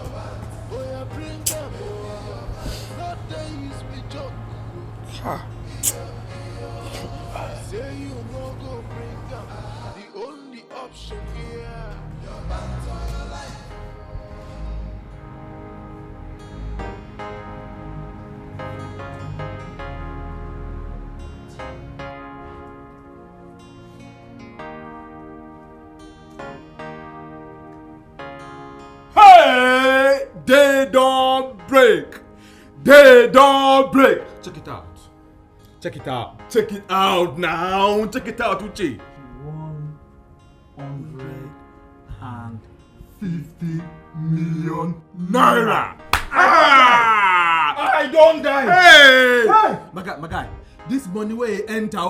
They don't break. They don't break. Check it out. Check it out. Check it out now. Check it out, Uche. 150 million naira. I don't die. Hey, my guy. This money where he enter,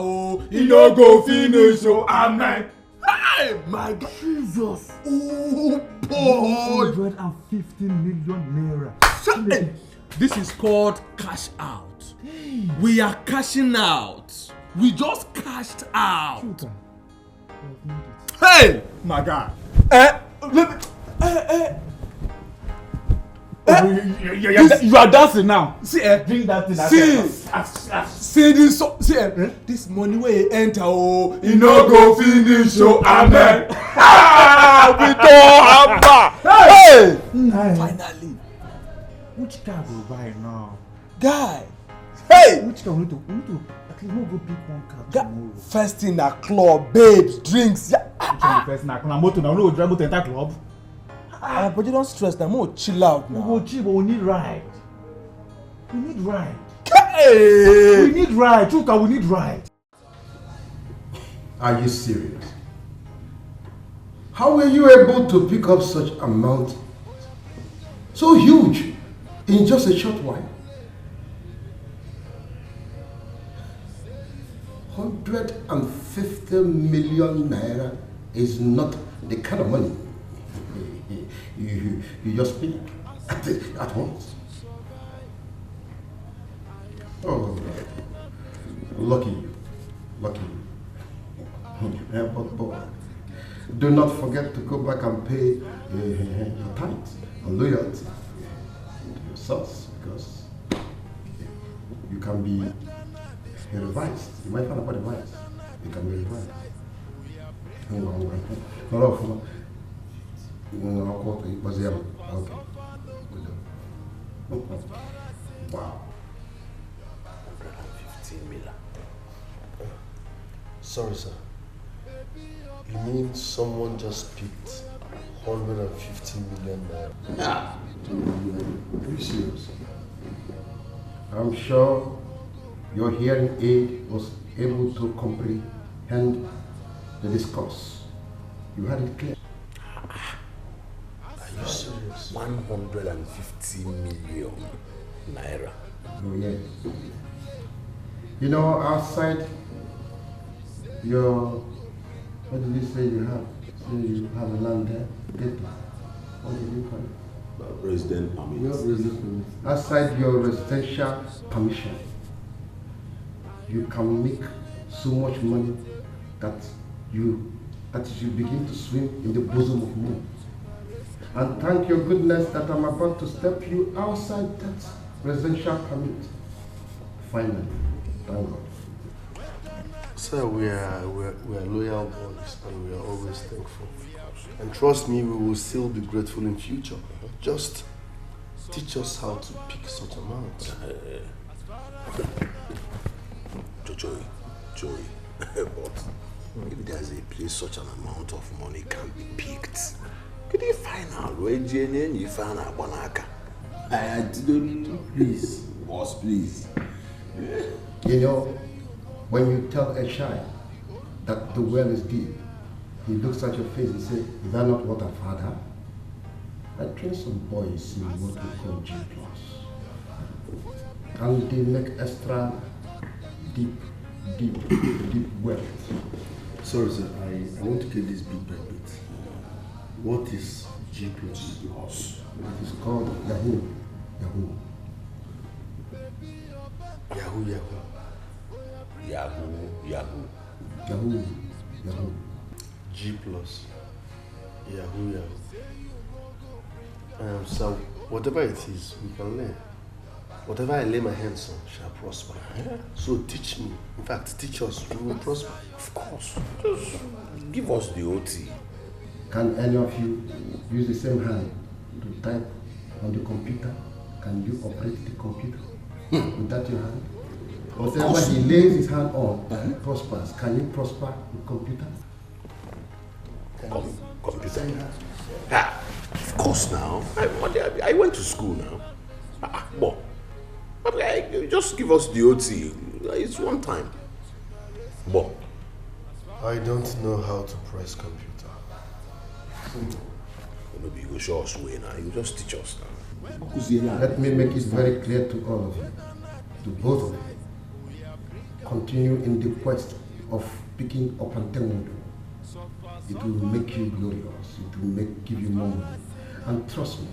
he no go finish. Amen. Hey, my God. Jesus. Oh, boy. 150 million naira. This is called cash out. Hey. We are cashing out. We just cashed out. Hey, my God. You are dancing now. See, bring that thing. See this. This money where he enter, he no go finish. Amen. We don't hammer. Hey. Finally. Which car will buy now? Guy. Hey. Which car we need to at least not go pick one car tomorrow. First in a club, babes, drinks. Yeah. First in a club. Motor now. No drive motor enter club. But you don't stress them. More chill out now. We go chill, but we need ride. We need ride. Hey. We need ride. Chuka, we need ride. Are you serious? How were you able to pick up such amount, so huge, in just a short while? 150 million naira is not the kind of money you just pick at once. Oh, lucky you. But do not forget to go back and pay your tithes and loyalty to yourselves, because you can be revised. You might find out revised. You can be revised. Okay. Wow. 115 million. Sorry, sir. You mean someone just picked 150 million naira? Yeah. Are you serious? I'm sure your hearing aid was able to comprehend the discourse. You had it clear. Are you serious? 1 150 million naira. Oh, yes. You know, outside your, what did you say you have? So you have a land there? What did you call it? Resident permit. Your resident permit. Outside your residential permission, you can make so much money that you begin to swim in the bosom of moon. And thank your goodness that I'm about to step you outside that residential permit. Finally, thank God. Sir, we are loyal boys and we are always thankful. And trust me, we will still be grateful in future. Just teach us how to pick such amounts. Joey, but if there's a place such an amount of money can be picked, could you find out where JNN you found out Banaka? I don't, please. Boss, please. You know, when you tell a child that the well is deep, he looks at your face and says, is that not what I've had? I train some boys in what we call G+. And they make extra deep wealth. Sorry, sir, I want to get this bit by bit. What is G+? It is called Yahoo. G+. Yahoo. So whatever it is, we can learn. Whatever I lay my hands on shall prosper. So teach me. In fact, teach us. We will prosper. Of course. Just give us the OT. Can any of you use the same hand to type on the computer? Can you operate the computer? With that your hand? Whatever he lays his hand on prospers. Can you prosper with computer? Computer? Of course now. I went to school now. But just give us the OT. It's one time. But I don't know how to press computer. Maybe you go show us way now. You just teach us now. Let me make it very clear to all of you, to both of you. Continue in the quest of picking up and telling. It will make you glorious. It will give you more money. And trust me,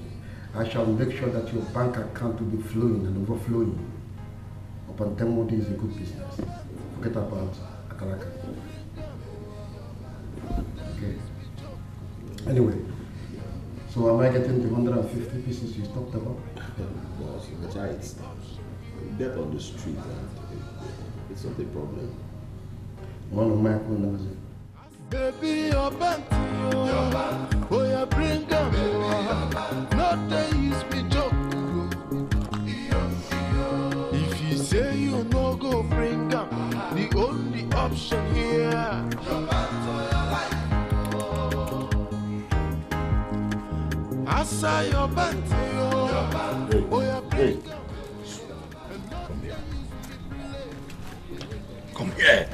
I shall make sure that your bank account will be flowing and overflowing. Opantemodi is a good business. Forget about Akaraka. Okay. Anyway, so am I getting the 150 pieces you talked about? Boss, it's death on the street. It's not a problem. One of my own knows it. Baby, your band, oh yeah, bring them. Not they use me joke. If you say you no go bring them, the only option here. I saw your band, oh yeah, bring them. Come here.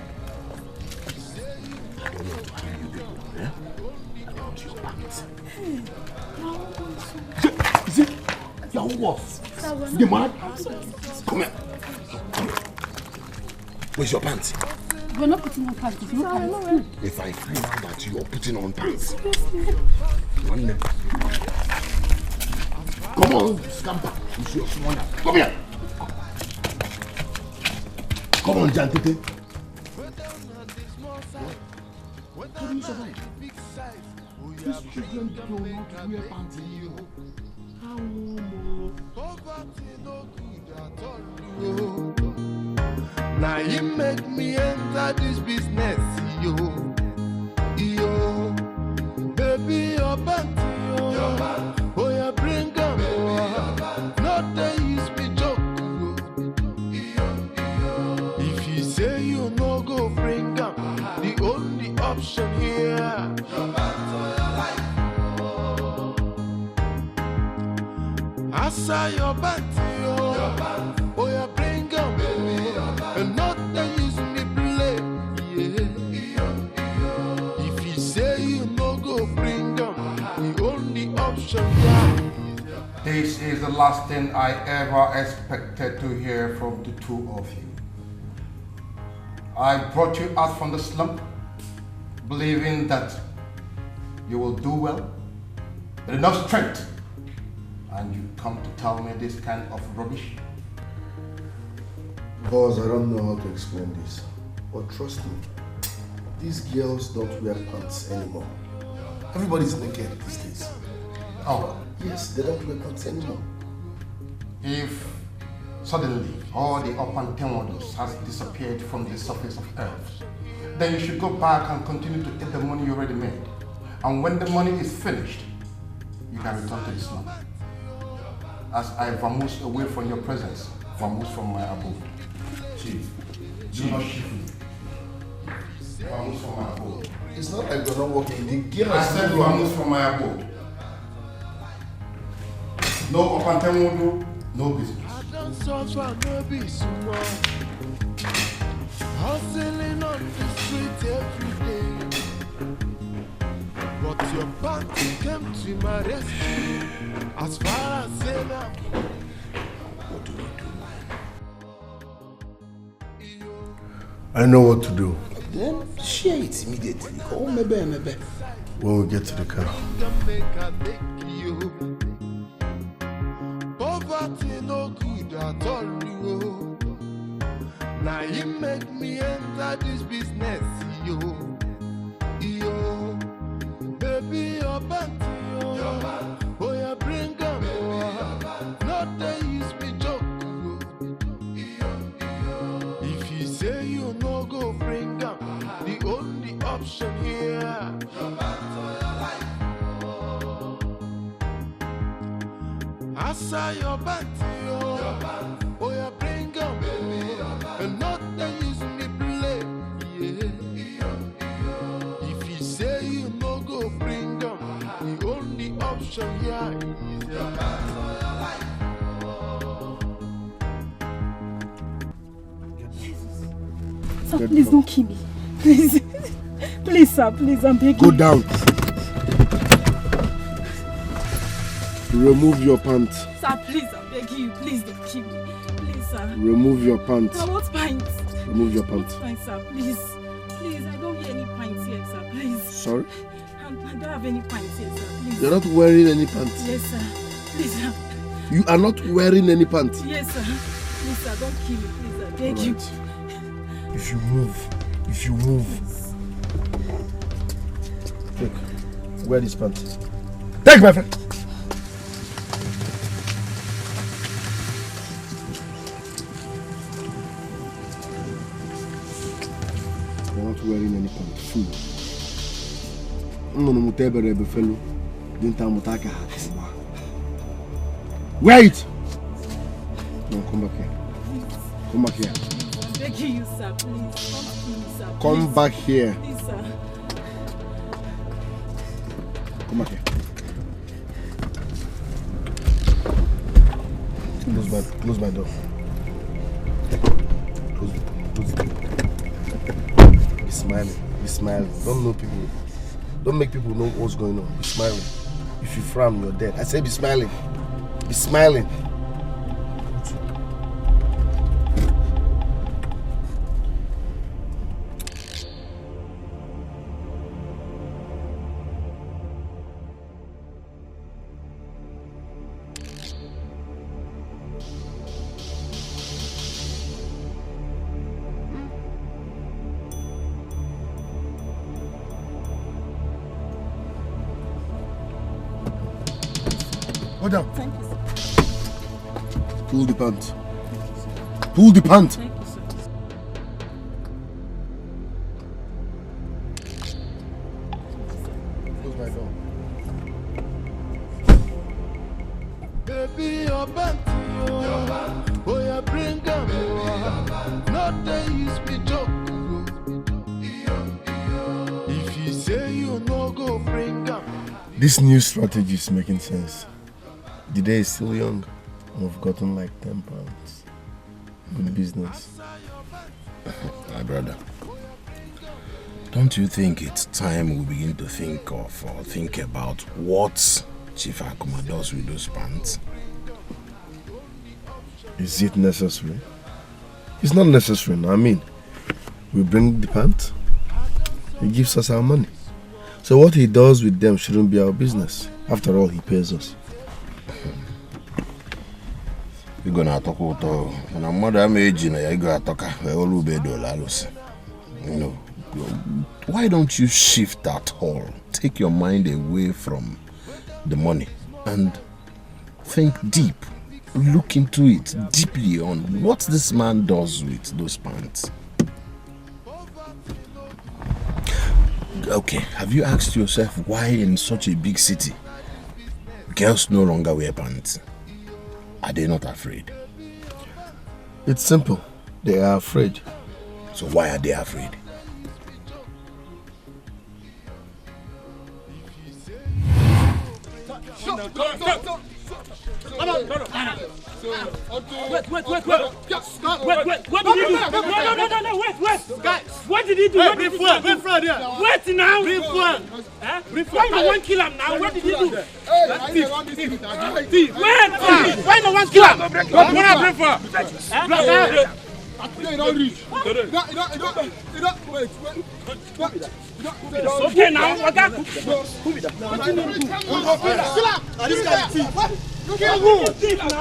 Your what? The man? Come here. Where's your pants? We're not putting on pants. It's not pants. If I find out that you are putting on pants, one day. Come on, scamper. It's your small. Come here. Come on, Jantete. How do you survive? These children do not wear pants anymore. Now you make me enter this business, yo. Baby, your band, oh yeah, bring them. Not they use me joke, If you say you no go bring them, the only option here. I saw your band, oh yeah, bring them, and not they use me play, If you say you no go bring them, the only option, is the last thing I ever expected to hear from the two of you. I brought you out from the slump, believing that you will do well, with enough strength, and you come to tell me this kind of rubbish? Boss, I don't know how to explain this, but trust me, these girls don't wear pants anymore. Everybody's naked these days. Oh. Yes, they don't wear pants anymore. If suddenly all the up and downwards has disappeared from the surface of earth, then you should go back and continue to eat the money you already made. And when the money is finished, you can return to the slum. As I vamoose away from your presence, vamoose from my abode. Chief, do not shift me. Vamoose from my abode. It's not like we're not working. The girls. I said vamoose from my abode. No up and down, no business. I don't suffer, no be small. Hustling on the street every day. But your party came to my rescue. As far as I know. What do we do? I know what to do. Then share it immediately. Oh, maybe. When we get to the car. Poverty no good at all. Now you make me enter this business, yo. Baby, your band, oh, you bring them, not they use me joke. If you say you no go bring them, the only option here. I saw your band, oh, you bring them, and not they use me play. If you say you no go bring them, the only option here is your Sir, please don't kill me. Please. Please, sir, please, I'm begging. Go down. Remove your pants. Sir, please, I'm begging you. Please don't kill me. Please, sir. Remove your pants. I want pints. Remove your pants. Pints, sir, please. Please, I don't get any pints here, sir, please. Sorry? I don't have any pints here, sir, please. You're not wearing any pants? Yes, sir. Please, sir. You are not wearing any pants? Yes, sir. Please, sir, don't kill me, please, I beg you. If you move. Take. Wear this pants. Take, my friend. You're not wearing any pants. Fool. Fellow. Wear it! No, come back here. Come back here. I'm begging you, sir, please. Don't kill me, sir. Come please. back here. Please, sir. Come back here. Close my door. Close it. Be smiling. Don't make people know what's going on. Be smiling. If you frown, you're dead. I say be smiling. Be smiling. Go down. Thank you, sir. Pull the pant. Pull the pant. Thank you, sir. Close my door. Baby, your band, oh, you bring them, not they use me joke. If you say you no go bring them. This new strategy is making sense. The day is still young. We've gotten like 10 pounds. Good business. My brother, don't you think it's time we begin to think about what Chief Akuma does with those pants? Is it necessary? It's not necessary. I mean, we bring the pants, he gives us our money. So what he does with them shouldn't be our business. After all, he pays us. You're gonna talk about and I'm mother imagine you're gonna talk you know. Why don't you shift that all? Take your mind away from the money and think deep. Look into it deeply on what this man does with those pants. Okay, have you asked yourself why in such a big city girls no longer wear pants? Are they not afraid? It's simple. They are afraid. So why are they afraid? Wait. What did he do? No, wait. Guys, what did he do? Wait now. Why no one kill him now? What did he do? Thief. Why no one kill him? Okay now,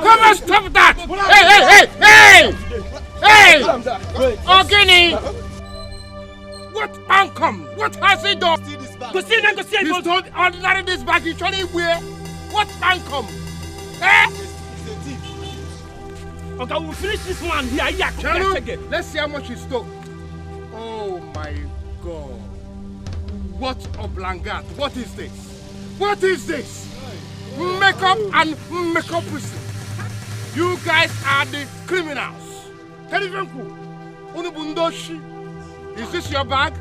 come and stop that! Hey! Ogini! What outcome? What has he done? Go see. He's told ordinary this bag usually wear. What outcome? Okay, we'll finish this one here. Let's see how much he stole. Oh my God. What a blanket. What is this? Makeup and makeup prison. You guys are the criminals. Is this your bag?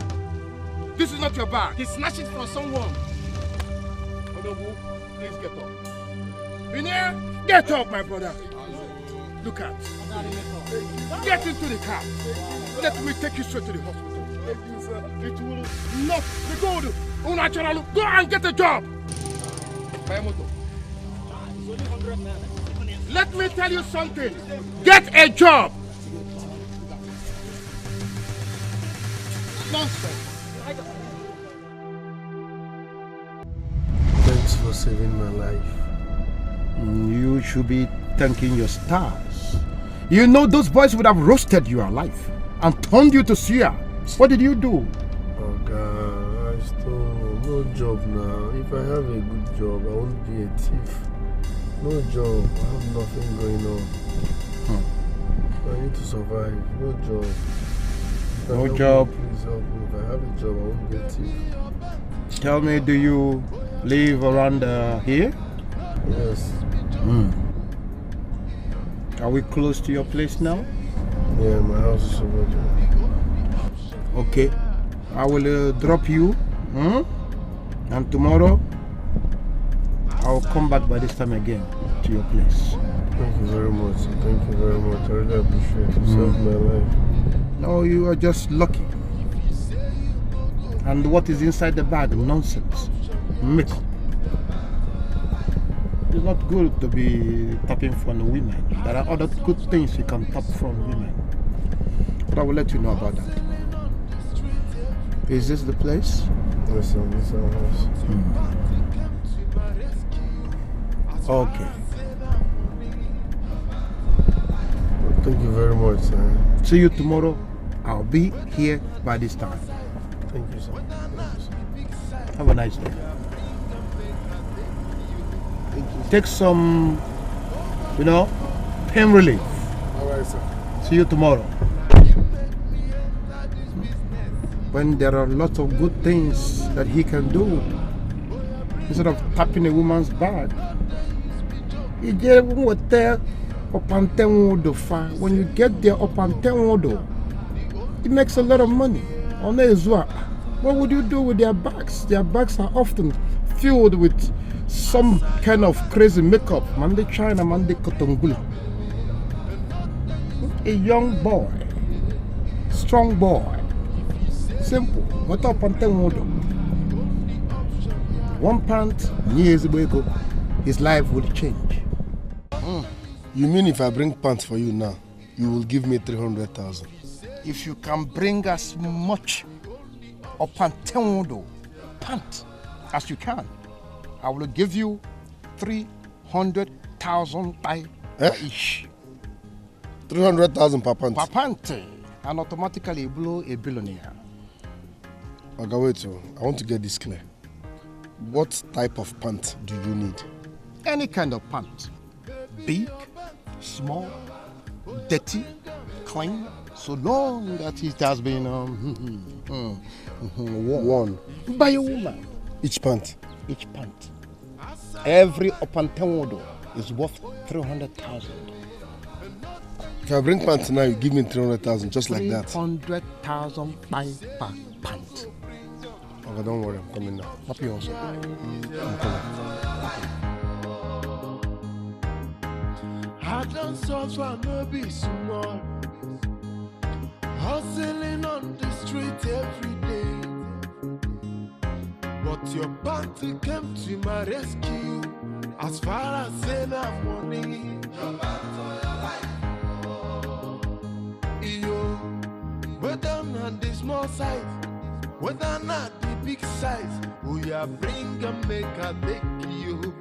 This is not your bag. He snatched it from someone. Please get up. Binia, get up, my brother. Look at. Get into the car. Let me take you straight to the hospital. Thank you, sir. It will not be good. Unnatural. Go and get a job. Let me tell you something. Get a job. Nonsense. Thanks for saving my life. You should be thanking your stars. You know those boys would have roasted you alive and turned you to suya. What did you do? Oh God, I stole. No job now. If I have a good job, I won't be a thief. No job. I have nothing going on. I need to survive. No job. No job. Please help me. If I have a job, I won't be a thief. Tell me, do you live around here? Yes. Are we close to your place now? Yeah, my house is over there. Okay. I will drop you. And tomorrow, I'll come back by this time again to your place. Thank you very much. Thank you very much. I really appreciate it. You saved my life. No, you are just lucky. And what is inside the bag? Nonsense. Makeup. It's not good to be tapping from the women. There are other good things you can tap from women. But I will let you know about that. Is this the place? Yes, sir. This is our house. Okay. Well, thank you very much, sir. See you tomorrow. I'll be here by this time. Thank you, sir. Have a nice day. Take some, pain relief. All right, sir. See you tomorrow. When there are lots of good things that he can do, instead of tapping a woman's bag. When you get there up and it makes a lot of money. What would you do with their bags? Their bags are often filled with some kind of crazy makeup. Mande China, mande Kotongula. A young boy, strong boy, simple. What up and one pant, years ago, his life would change. You mean if I bring pants for you now, you will give me 300,000? If you can bring as much of pant as you can, I will give you 300,000 by each. 300,000 per pant? Per pant, and automatically blow a billionaire. Okay, wait, I want to get this clear. What type of pant do you need? Any kind of pant. Big, small, dirty, clean, so long that it has been worn by a woman. Each pant? Each pant. Every opantewodo is worth 300,000. If I bring pants now, you give me 300,000, just like that. 300,000 per pant. Okay, don't worry, I'm coming now. Happy also. I'm coming. I don't suffer, no be small. Hustling on the street every day. But your party came to my rescue. As far as saying that money. Yo, whether not the small size, whether not the big size, we are bring and make a take you.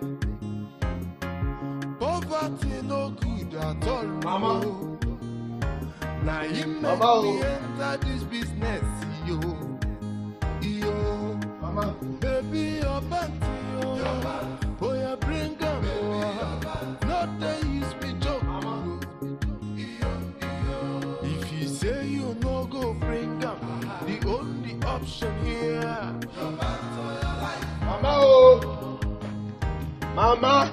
Poverty no good at all. Mama. Now you make me enter this business, yo. Mama. Baby, your panty, yo. Oh, you bring them, not they use me joke. If you say you no go bring them, the only option here. Mama, oh. Mama.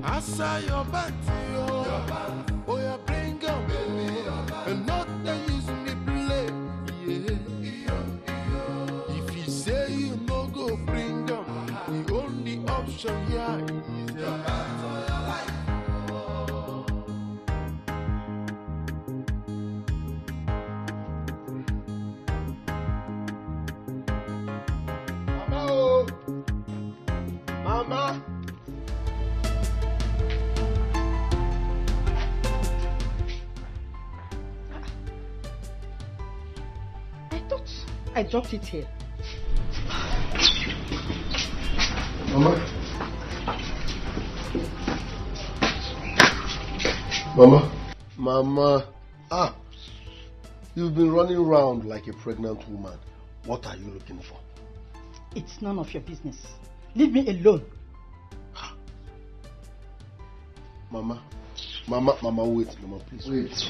I saw your panty, yo. Oh, you bring them, and not they use me play. Yeah. If you say you no go bring them, the only option here is your Mama, oh. Mama. I dropped it here. Mama? Mama? Mama? Ah! You've been running around like a pregnant woman. What are you looking for? It's none of your business. Leave me alone. Mama? Mama, wait. Mama, please. Wait.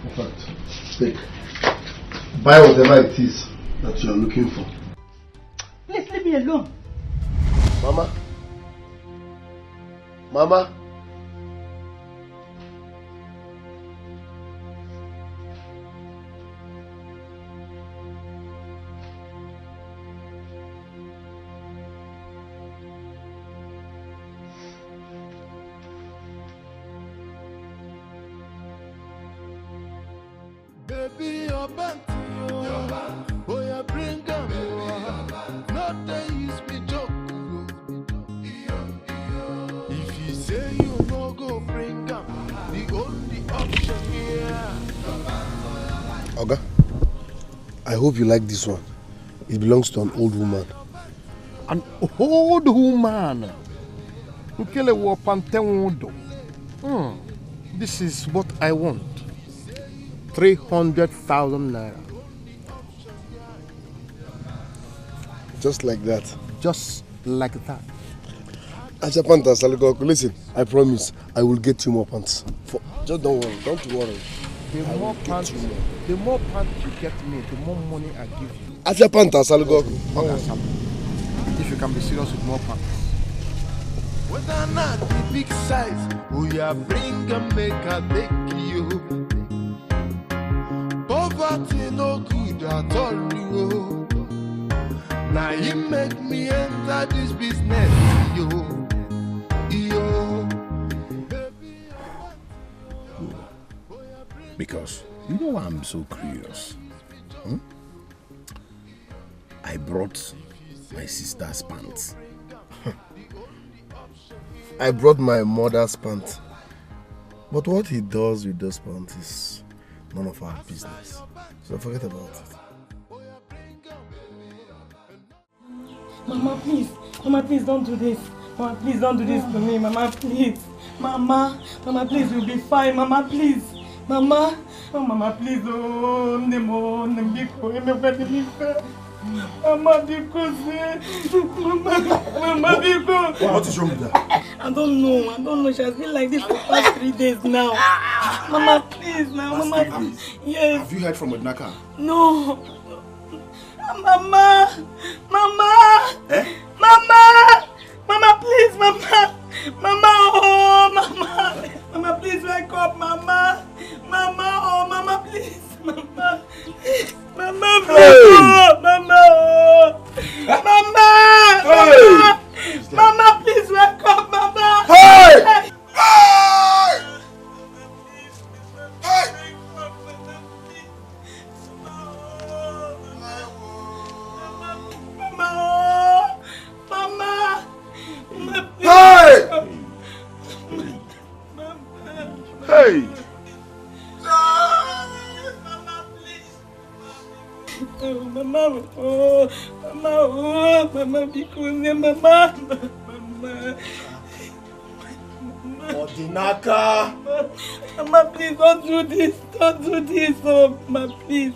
In fact, take. Buy whatever it is that you are looking for. Please leave me alone. Mama? Mama? Baby, your panty, oh, you bring them, not they use me joke. If you say you no go bring them, the only option here. Oga, I hope you like this one. It belongs to an old woman. An old woman? This is what I want. 300,000 naira. Just like that. Just like that. Acha pants, Saligoku. Listen, I promise I will get you more pants. Just don't worry. Don't worry. The more pants you get me, the more money I give you. Acha pants, Saligoku. If you can be serious with more pants. Whether not the big size, we are bring and make a take you. Poverty no good at all, you. Now you make me enter this business, yo. Because you know why I'm so curious. I brought my sister's pants. I brought my mother's pants. But what he does with those pants is none of our business. So forget about it. Mama, please. Mama, please don't do this. Mama, please don't do this to me. Mama, please. Mama, please, we'll be fine. Mama, please. Mama, oh, Mama, please. Oh, Nemo, Nembiko, Emebadimifa. Mama, because Mama, because. What is wrong with that? I don't know. She has been like this for the past 3 days now. Mama, please, now. Mama, yes. Have you heard from Odinaka? No. Mama! Eh? Mama, please, Mama! Oh, Mama, please wake up, Mama! Oh, Mama, please, Mama! Mama, please! Mama, please wake up, Mama! Hey! Hey! Mama, because Mama. Odinaka! Mama, please don't do this. Oh, Mama, please.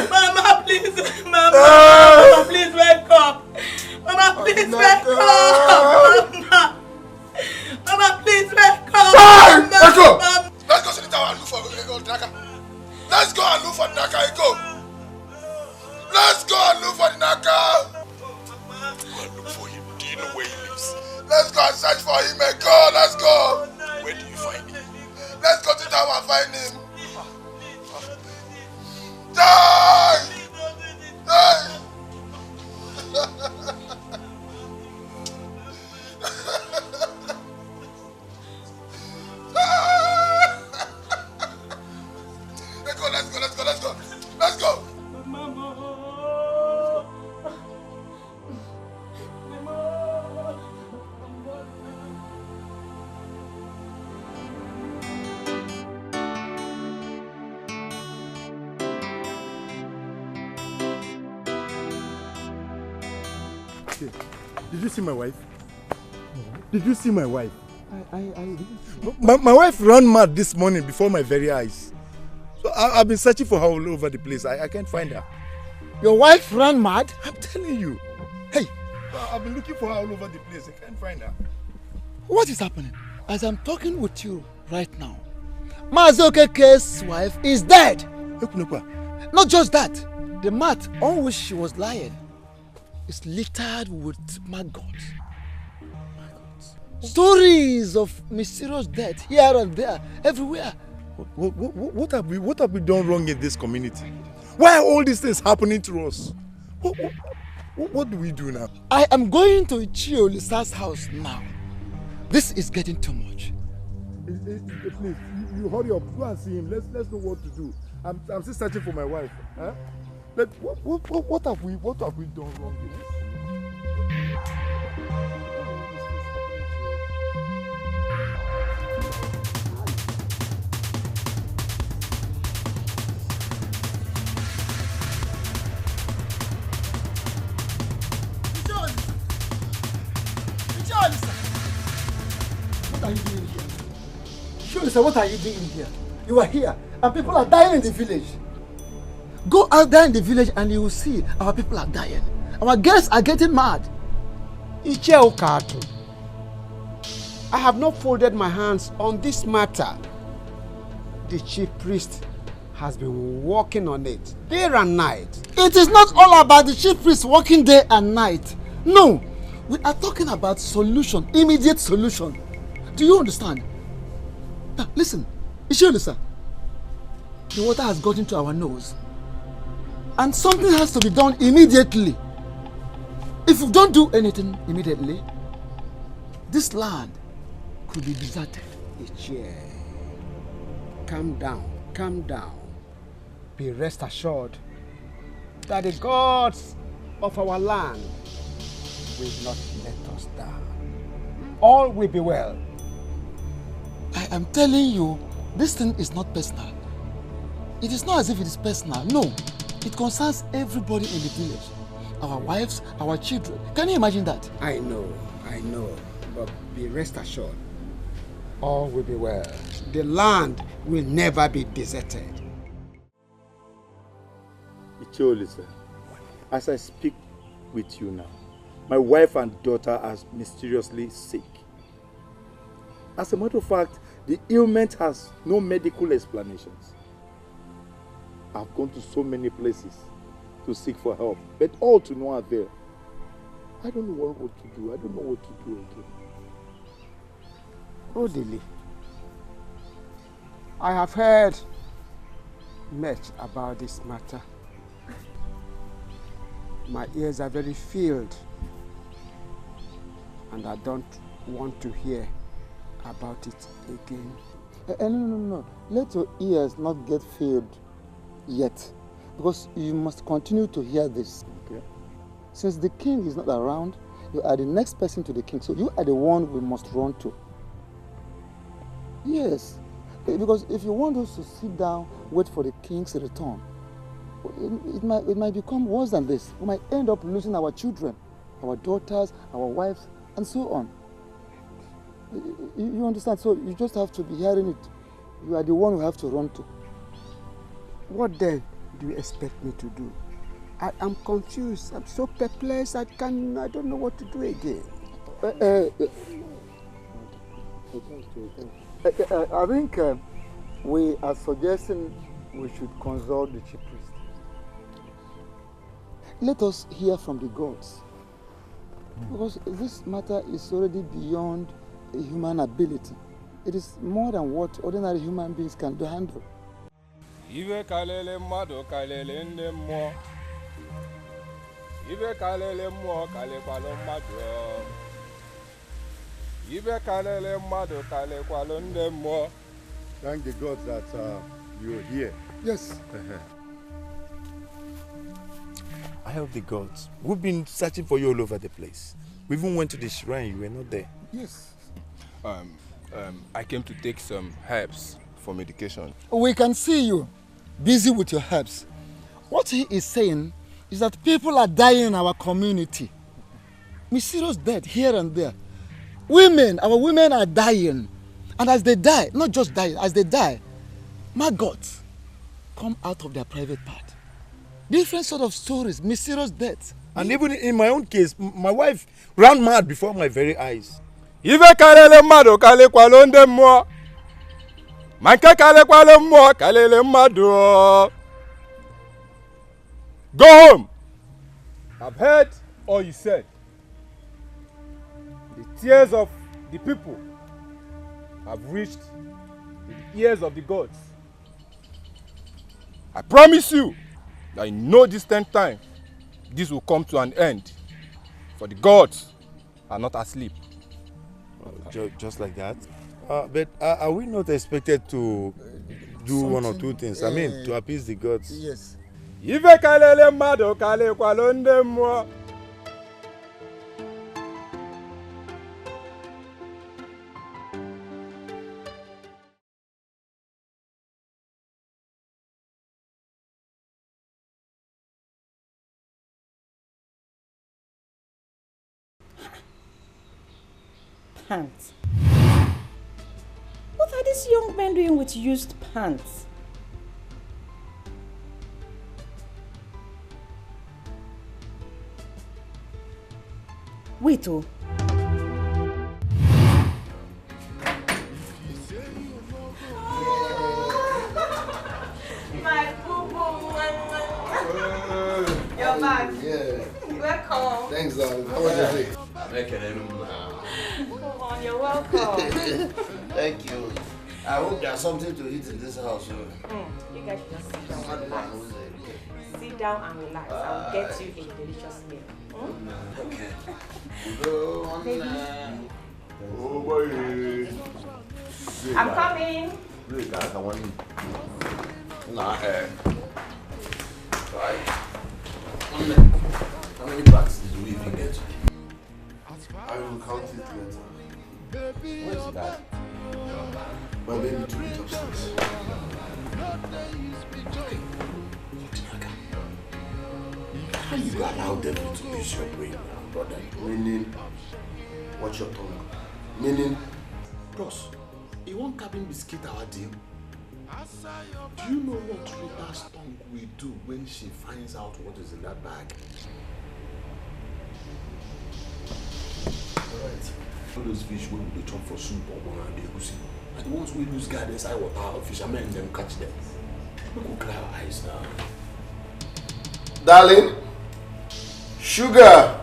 Mama, please, Mama, please wake up. Mama, please wake up. Mama, please wake up. Let's go. Let's go to the tower and look for Odinaka. Let's go and look for Odinaka. Go. Let's go and look for Odinaka. Go and look for him. Do you know where he lives? Let's go and search for him. Go. Let's go. Where do you find him? Let's go to the tower and find him. Die! Let's go. Did you see my wife? Did you see my wife? My wife ran mad this morning before my very eyes. So I've been searching for her all over the place. I can't find her. Your wife ran mad? I'm telling you. Hey, I've been looking for her all over the place. I can't find her. What is happening? As I'm talking with you right now, Mazokeke's wife is dead. Not just that, the mat on which she was lying is littered with maggots. Stories of mysterious death here and there, everywhere. What have we done wrong in this community? Why are all these things happening to us? What do we do now? I am going to Chio Lisa's house now. This is getting too much. Please, you hurry up. Go and see him. Let's know what to do. I'm still searching for my wife. Huh? What have we done wrong in this? What are you doing here? Sure, what are you doing here? You are here and people are dying in the village. Go out there in the village and you will see our people are dying. Our guests are getting mad. Iche Okatu, I have not folded my hands on this matter. The chief priest has been working on it day and night. It is not all about the chief priest working day and night. No, we are talking about solution, immediate solution. Do you understand? Now, listen, Ishiolisa, the water has got into our nose. And something has to be done immediately. If we don't do anything immediately, this land could be deserted. Ichie, calm down, calm down. be rest assured that the gods of our land will not let us down. All will be well. I am telling you, this thing is not personal. It is not as if it is personal. No, it concerns everybody in the village. Our wives, our children. Can you imagine that? I know. But be rest assured, all will be well. The land will never be deserted. Ichiolisa, as I speak with you now, my wife and daughter are mysteriously sick. As a matter of fact, the ailment has no medical explanations. I've gone to so many places to seek for help, but all to no avail. I don't know what to do. I don't know what to do again. Odili, I have heard much about this matter. My ears are very filled, and I don't want to hear about it again. No. Let your ears not get filled yet, because you must continue to hear this. Okay. Since the king is not around, you are the next person to the king, so you are the one we must run to. Yes, because if you want us to sit down, wait for the king's return, it might become worse than this. We might end up losing our children, our daughters, our wives, and so on. You understand? So you just have to be hearing it. You are the one we have to run to. What then do you expect me to do? I am confused. I'm so perplexed. I don't know what to do again. I think we are suggesting we should consult the chief priest. Let us hear from the gods. Because this matter is already beyond human ability. It is more than what ordinary human beings can handle. Ive kalele mado kalele nde mo. Ive kalele mo kale kwalo mado. Ive kalele mado kale kwalo nde mo. Thank the gods that you're here. Yes. I help the gods. We've been searching for you all over the place. We even went to the shrine. You were not there. Yes. I came to take some herbs for medication. We can see you busy with your herbs. What he is saying is that people are dying in our community. Mysterious death here and there. Our women are dying. And as they die, not just dying, as they die, maggots come out of their private part. Different sort of stories, mysterious deaths. And even in my own case, my wife ran mad before my very eyes. Ive kalele mado kale kwalo nde mo. Manke kale kwalo mo kalele mado. Go home. I've heard all you said. The tears of the people have reached the ears of the gods. I promise you that in no distant time, this will come to an end. For the gods are not asleep. Just like that? But are we not expected to do one or two things? I mean, to appease the gods. Yes. Ive kalele mado kale kwalo nde mo. Pants. What are these young men doing with used pants? Wait, oh. My boo-boo. You're back. Yeah. Welcome. Thanks, darling. How was your day? Come on, you're welcome. Thank you. I hope there's something to eat in this house. You guys should just sit down and relax. Sit down and relax. I'll get you a delicious meal. Okay. Oh boy. I'm coming. Alright. How many bags did we even get? I will count it later. Where's that? My baby took it upstairs. How you allow them to use your brain, brother? Meaning, watch your tongue. Meaning, Bros, you want cabin biscuit our deal? Do you know what Rita's tongue will do when she finds out what is in that bag? Alright. All those fish when they chop for soup or one and they goosey. And the ones we lose guard inside water, fishermen them catch them. We could cry our eyes now. darling, sugar.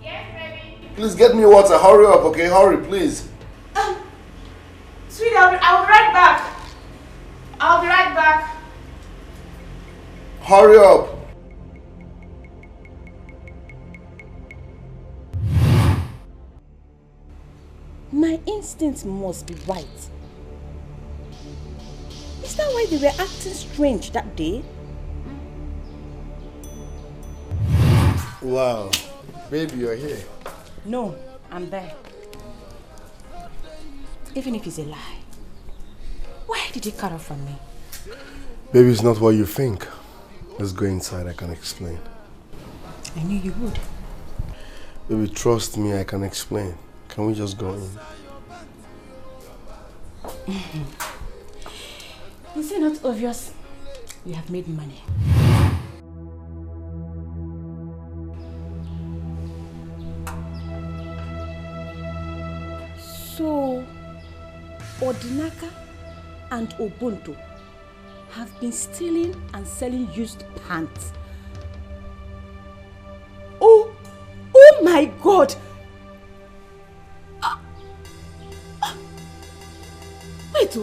Yes, baby. Please get me water. Hurry up, okay? Hurry, please. Sweetie, I'll be right back. I'll be right back. Hurry up. My instincts must be right. Is that why they were acting strange that day? Wow. Baby, you're here. No, I'm there. Even if it's a lie. Why did he cut off from me? Baby, it's not what you think. Let's go inside, I can explain. I knew you would. Baby, trust me, I can explain. Can we just go in? Is it not obvious? You have made money. So, Odinaka and Ubuntu have been stealing and selling used pants. Oh my God! Wait,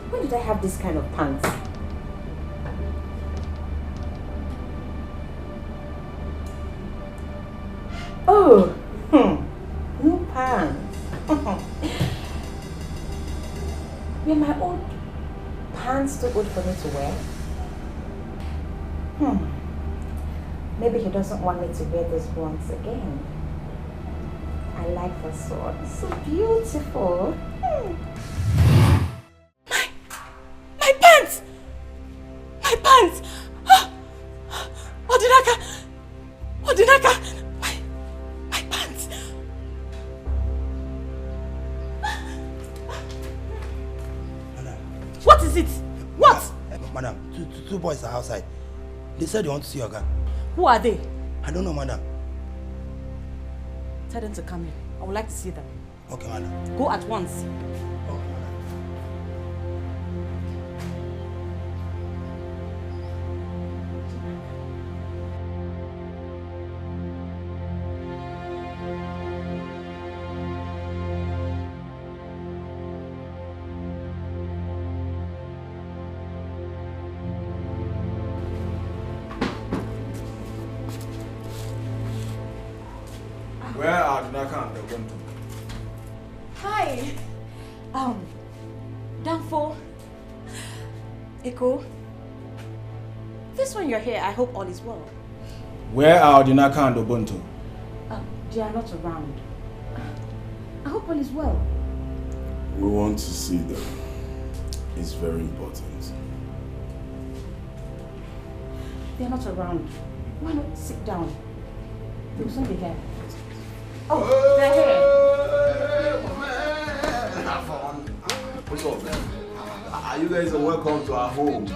when did I have this kind of pants? Oh, new pants. Were my old pants too old for me to wear? Maybe he doesn't want me to wear this once again. I like this one. It's so beautiful. My pants! My pants! Odinaka! Odinaka! My pants! What is it? What? Madam, two boys are outside. They said they want to see your guy. Who are they? I don't know, madam. Tell them to come in. I would like to see them. Okay, madam. Go at once. Where are Dunaka and Ubuntu? Hi. Danfo. Eko. This one you're here, I hope all is well. Where are Dunaka and Ubuntu? They are not around. I hope all is well. We want to see them. It's very important. They are not around. Why not sit down? They will soon be here. Oh, they're here. What's up, man? Are you guys welcome to our home?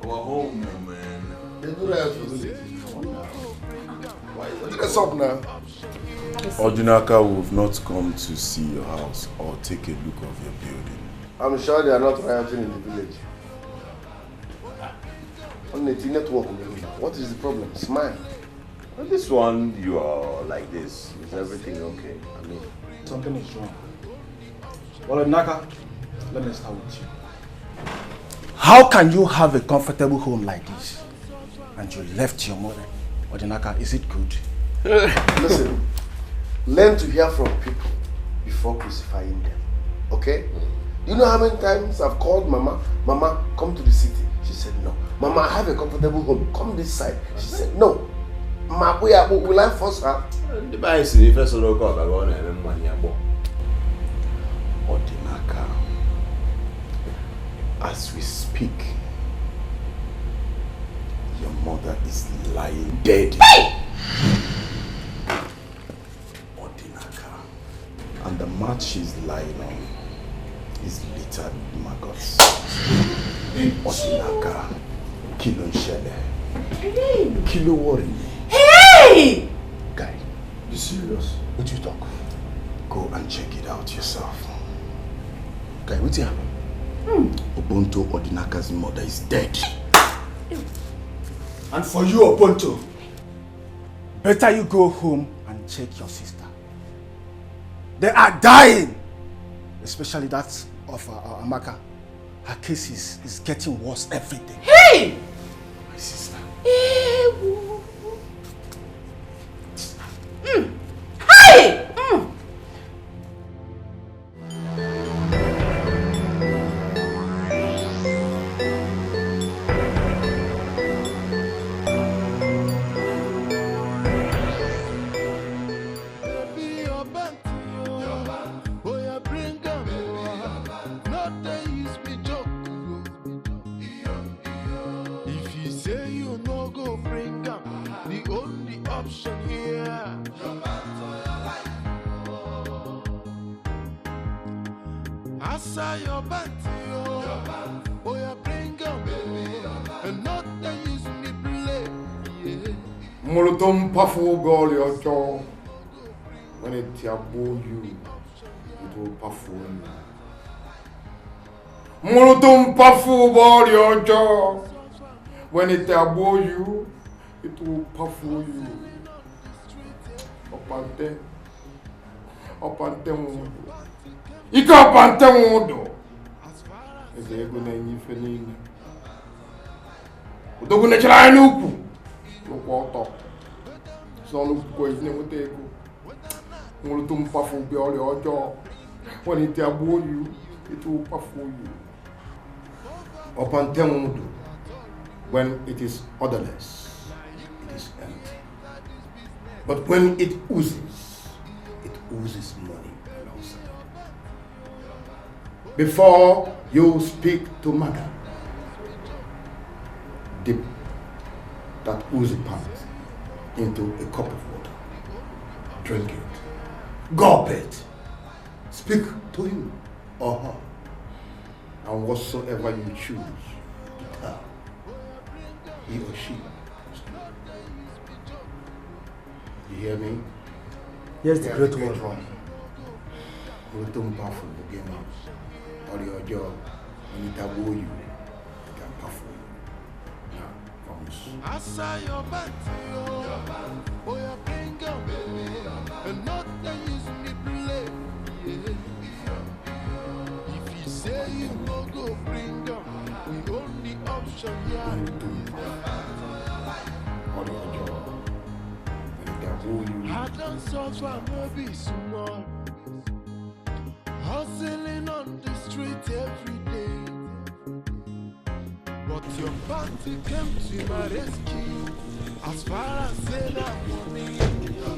Our home, man. They do that What's up now? Odinaka will not come to see your house or take a look of your building. I'm sure they are not rioting in the village. On the network, what is the problem? Smile. Well, this one, you are like this. Is everything okay? I mean, Something is wrong. Well, Odinaka, let me start with you. How can you have a comfortable home like this and you left your mother? Odinaka, is it good? Listen, learn to hear from people before crucifying them. Okay? Do you know how many times I've called Mama? Mama, come to the city. She said no. Mama, I have a comfortable home. Come this side. She said no. Mama, will I force her? The guy is the first of all, I'm going to money. Odinaka, as we speak, your mother is lying dead. Odinaka. And the mat she's lying on is littered with maggots. Odinaka, kilo nshele, kilo worry. Hey! Guy, you serious? What you talk? Go and check it out yourself. Guy, what's happening? Ubuntu Odinaka's mother is dead. And for you, Ubuntu, better you go home and check your sister. They are dying. Especially that of Amaka. Her case is getting worse every day. Hey! My sister. Hey! Molotom pafu gol your jaw. When it yabo you, it will pafu you. Molotom pafu gol your jaw. When it yabo you, it will pafu you. Opante. Opante mundo. Ika opante mundo. Eze ego na nyife nini. Udogu na chala nuku. Water. So look going to take you. To puff will be all your jaw. When it abo you, it will puff you. Upon Temudu, when it is odorless, it is empty. But when it oozes money alongside. Before you speak to Maga, dip that oozy pant into a cup of water. Drink it. Gulp it. Speak to him or her. And whatsoever you choose to tell, he or she must do. You hear me? Yes, the great one. We'll don't powerful again. Or your job, when it abo you, it can powerful. I saw your back, oh, you bring up, and not that use me play. If you say you no go bring up, the only option you I don't suffer, maybe small, hustling on the street every day. But your party came to my rescue. As far as say that money in your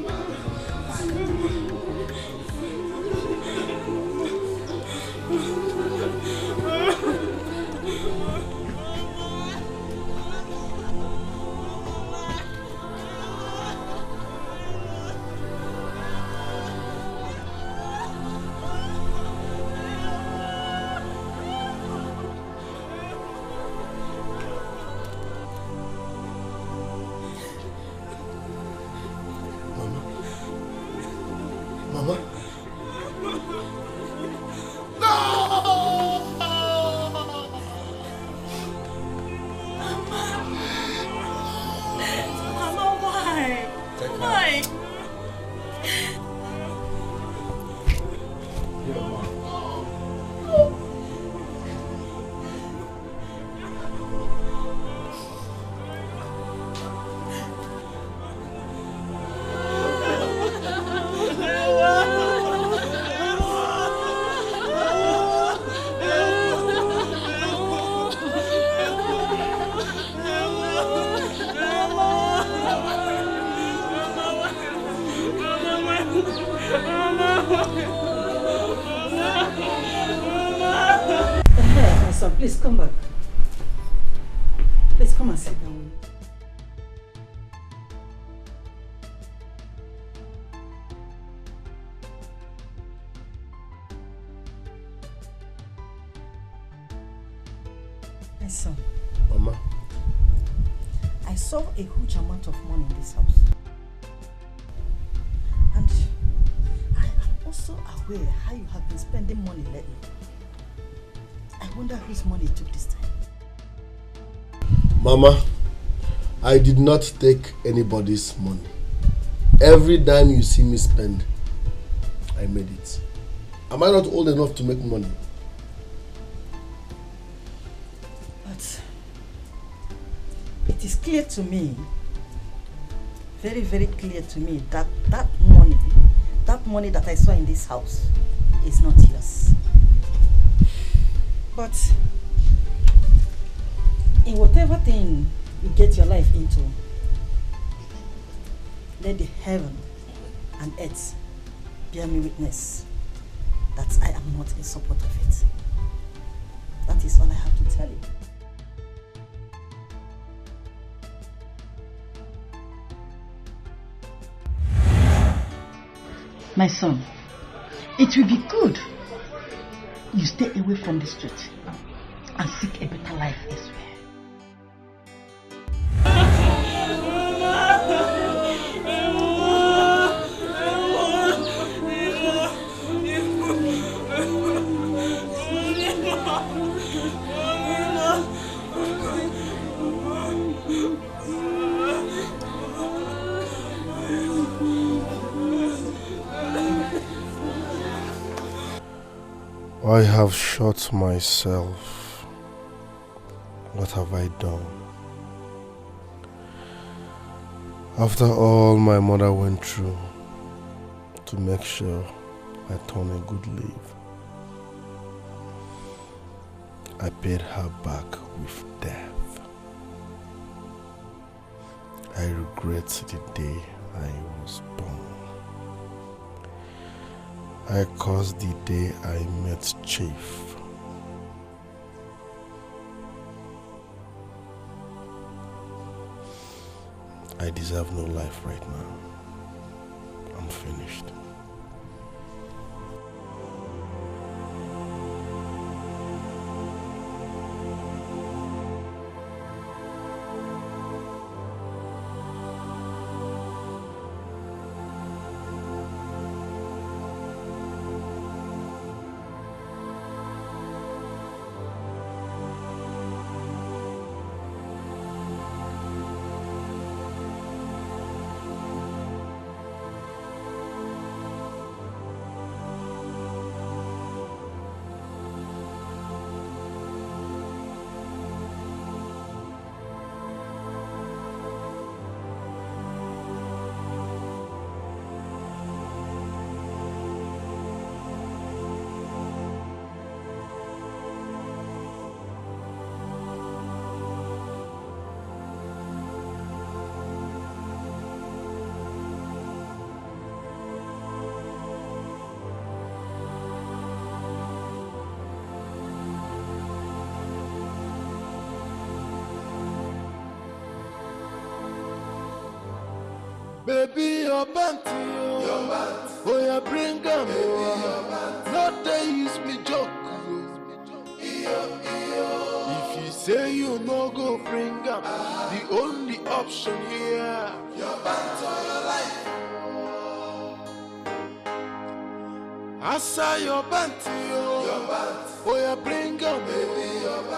come back. Please come and sit down. My son. Mama. I saw a huge amount of money in this house. And I am also aware how you have been spending money lately. I wonder whose money you took this time. Mama, I did not take anybody's money. Every dime you see me spend, I made it. Am I not old enough to make money? But it is clear to me, very, very clear to me that that money that I saw in this house is not yours. But in whatever thing you get your life into, let the heaven and earth bear me witness that I am not in support of it. That is all I have to tell you. My son, it will be good you stay away from the street and seek a better life elsewhere. I have shot myself. What have I done? After all my mother went through to make sure I turn a good leaf, I paid her back with death. I regret the day I was born. I caused the day I met Chief. I deserve no life right now. I'm finished. Baby, your panty, oh yeah, bring them, not they use me joke. If you say you no go bring them, the only option here, your panty or your life. I saw your panty, oh yeah, bring them,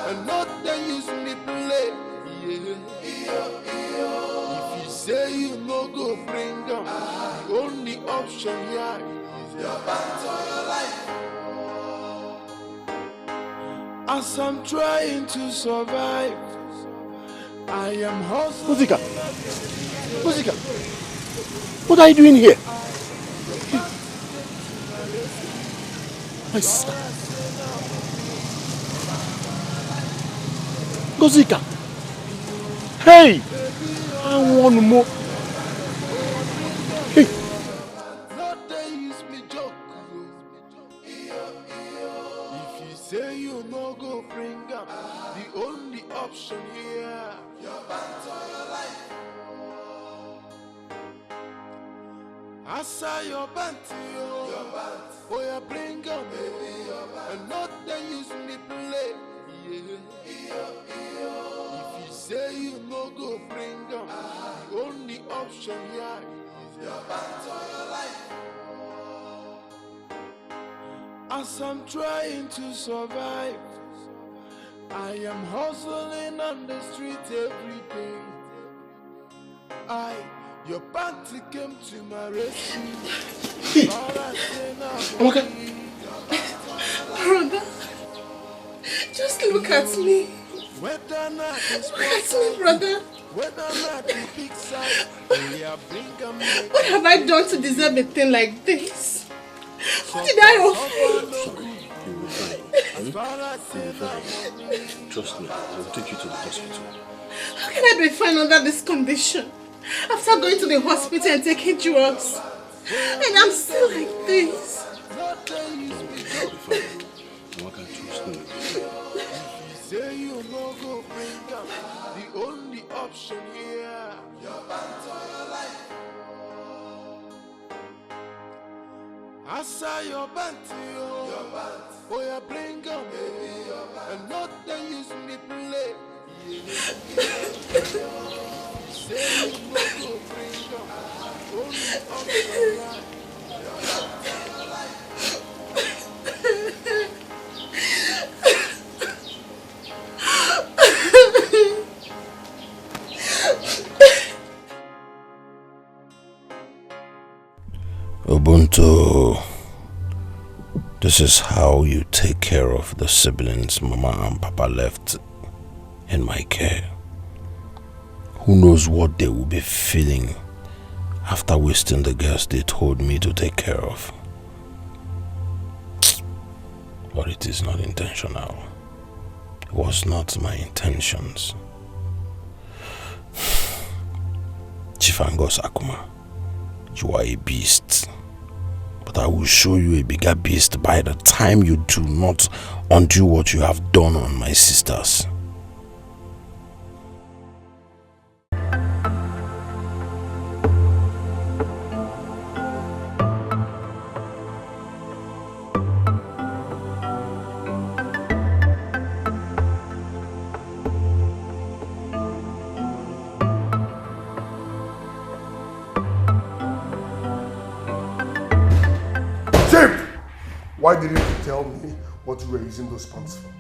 and not they use me play. If you say you no go bring them, the only option here is your back to your life. As I'm trying to survive, I am hustling. Musica, what are you doing here? My sister. Gozika. Hey! I want more. Hey! Not they use me joke. If you say you no go bring up, here. Your band to your life. I saw your band to you. Your band. Oh, yeah, bring up, baby. Your band. And not they use me play. Yeah. If you say you no go bring up, the only option here is your band to your life. As I'm trying to survive, I am hustling on the street every day. Your party came to my rescue. Brother, just look at me. Look at me, brother. What have I done to deserve a thing like this? What did I offend? Trust me, I'll take you to the hospital. How can I be fine under this condition? After going to the hospital and taking drugs, and I'm still like this. I'll be fine. Why can't trust me? Say you no go bring down the only option here. Your band to your life. I saw your band to you. Your band. Oh, yeah, bring up, baby. Your band. And not they use me play. Say you no go bring down the only option here. Your band to your life. Ubuntu, this is how you take care of the siblings Mama and Papa left in my care. Who knows what they will be feeling after wasting the girls they told me to take care of. But it is not intentional. It was not my intentions. Chief Angus Akuma, you are a beast. But I will show you a bigger beast by the time you do not undo what you have done on my sisters. Why didn't you tell me what you were using those pants for?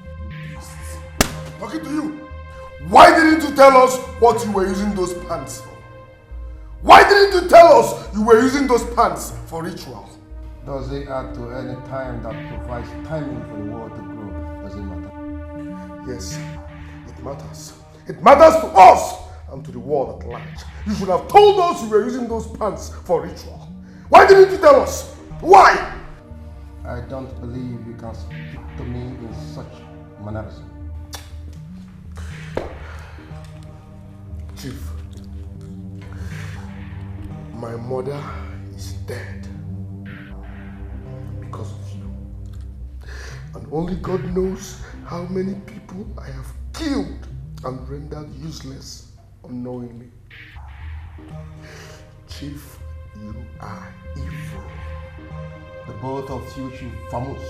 Talking to you. Why didn't you tell us what you were using those pants for? Why didn't you tell us you were using those pants for ritual? Does it add to any time that provides timing for the world to grow? Does it matter? Yes, it matters. It matters to us and to the world at large. You should have told us you were using those pants for ritual. Why didn't you tell us? Why? I don't believe you can speak to me in such mannerism. Chief, my mother is dead because of you. And only God knows how many people I have killed and rendered useless unknowingly. Chief, you are evil. The both of you should vanish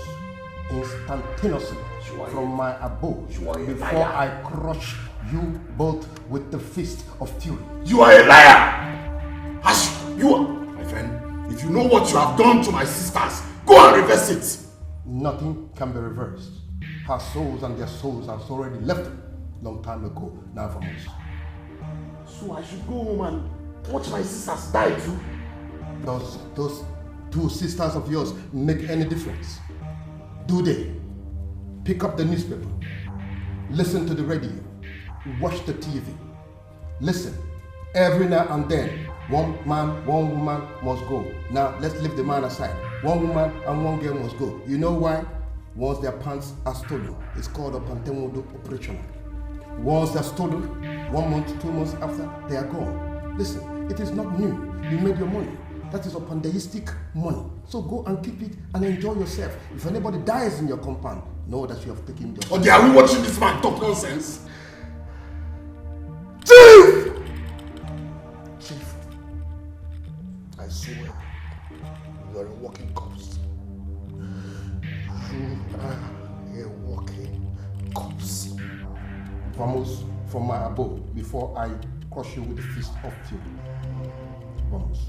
instantaneously from my abode before I crush you both with the fist of fury. You are a liar! As you are, my friend, if you know what you have done to my sisters, go and reverse it. Nothing can be reversed. Her souls and their souls have already left long time ago, now from us. So I should go home and watch my sisters die too? Those two sisters of yours make any difference? Do they? Pick up the newspaper, listen to the radio, watch the TV. Listen, every now and then, one man, one woman must go. Now let's leave the man aside. One woman and one girl must go. You know why? Once their pants are stolen, it's called a pantemodo operation. Once they're stolen, 1 month, 2 months after, they are gone. Listen, it is not new. You made your money. That is a pandeistic money. So go and keep it and enjoy yourself. If anybody dies in your compound, know that you have taken the... Or are we watching this man talk nonsense? well. You are a walking corpse. You are a walking corpse. Vamos from my abode before I crush you with the fist of fury. Vamos.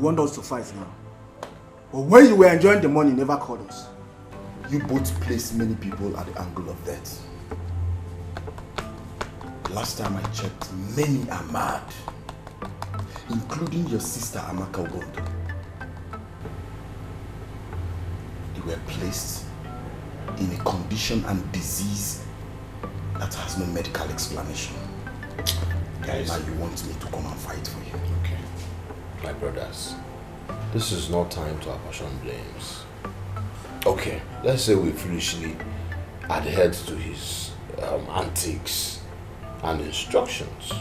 Want us to fight now? But when you were enjoying the money, you never called us. You both placed many people at the angle of death. Last time I checked, many are mad, including your sister Amaka Wondo. They were placed in a condition and disease that has no medical explanation. Guys, now you want me to come and fight for you? Okay. My brothers, this is not time to apportion blames. Okay, let's say we foolishly adhered to his antics and instructions.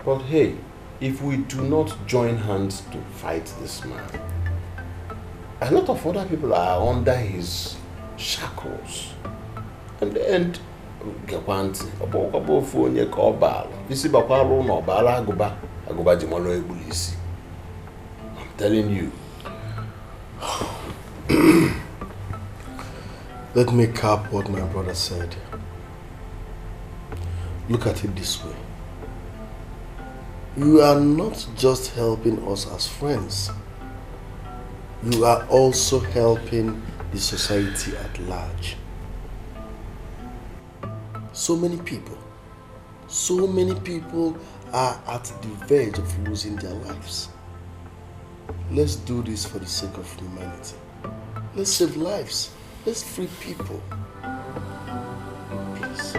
But hey, if we do not join hands to fight this man, a lot of other people are under his shackles. And the end, I'm telling you. Let me cap what my brother said. Look at it this way. You are not just helping us as friends. You are also helping the society at large. So many people are at the verge of losing their lives. Let's do this for the sake of humanity. Let's save lives. Let's free people. Please.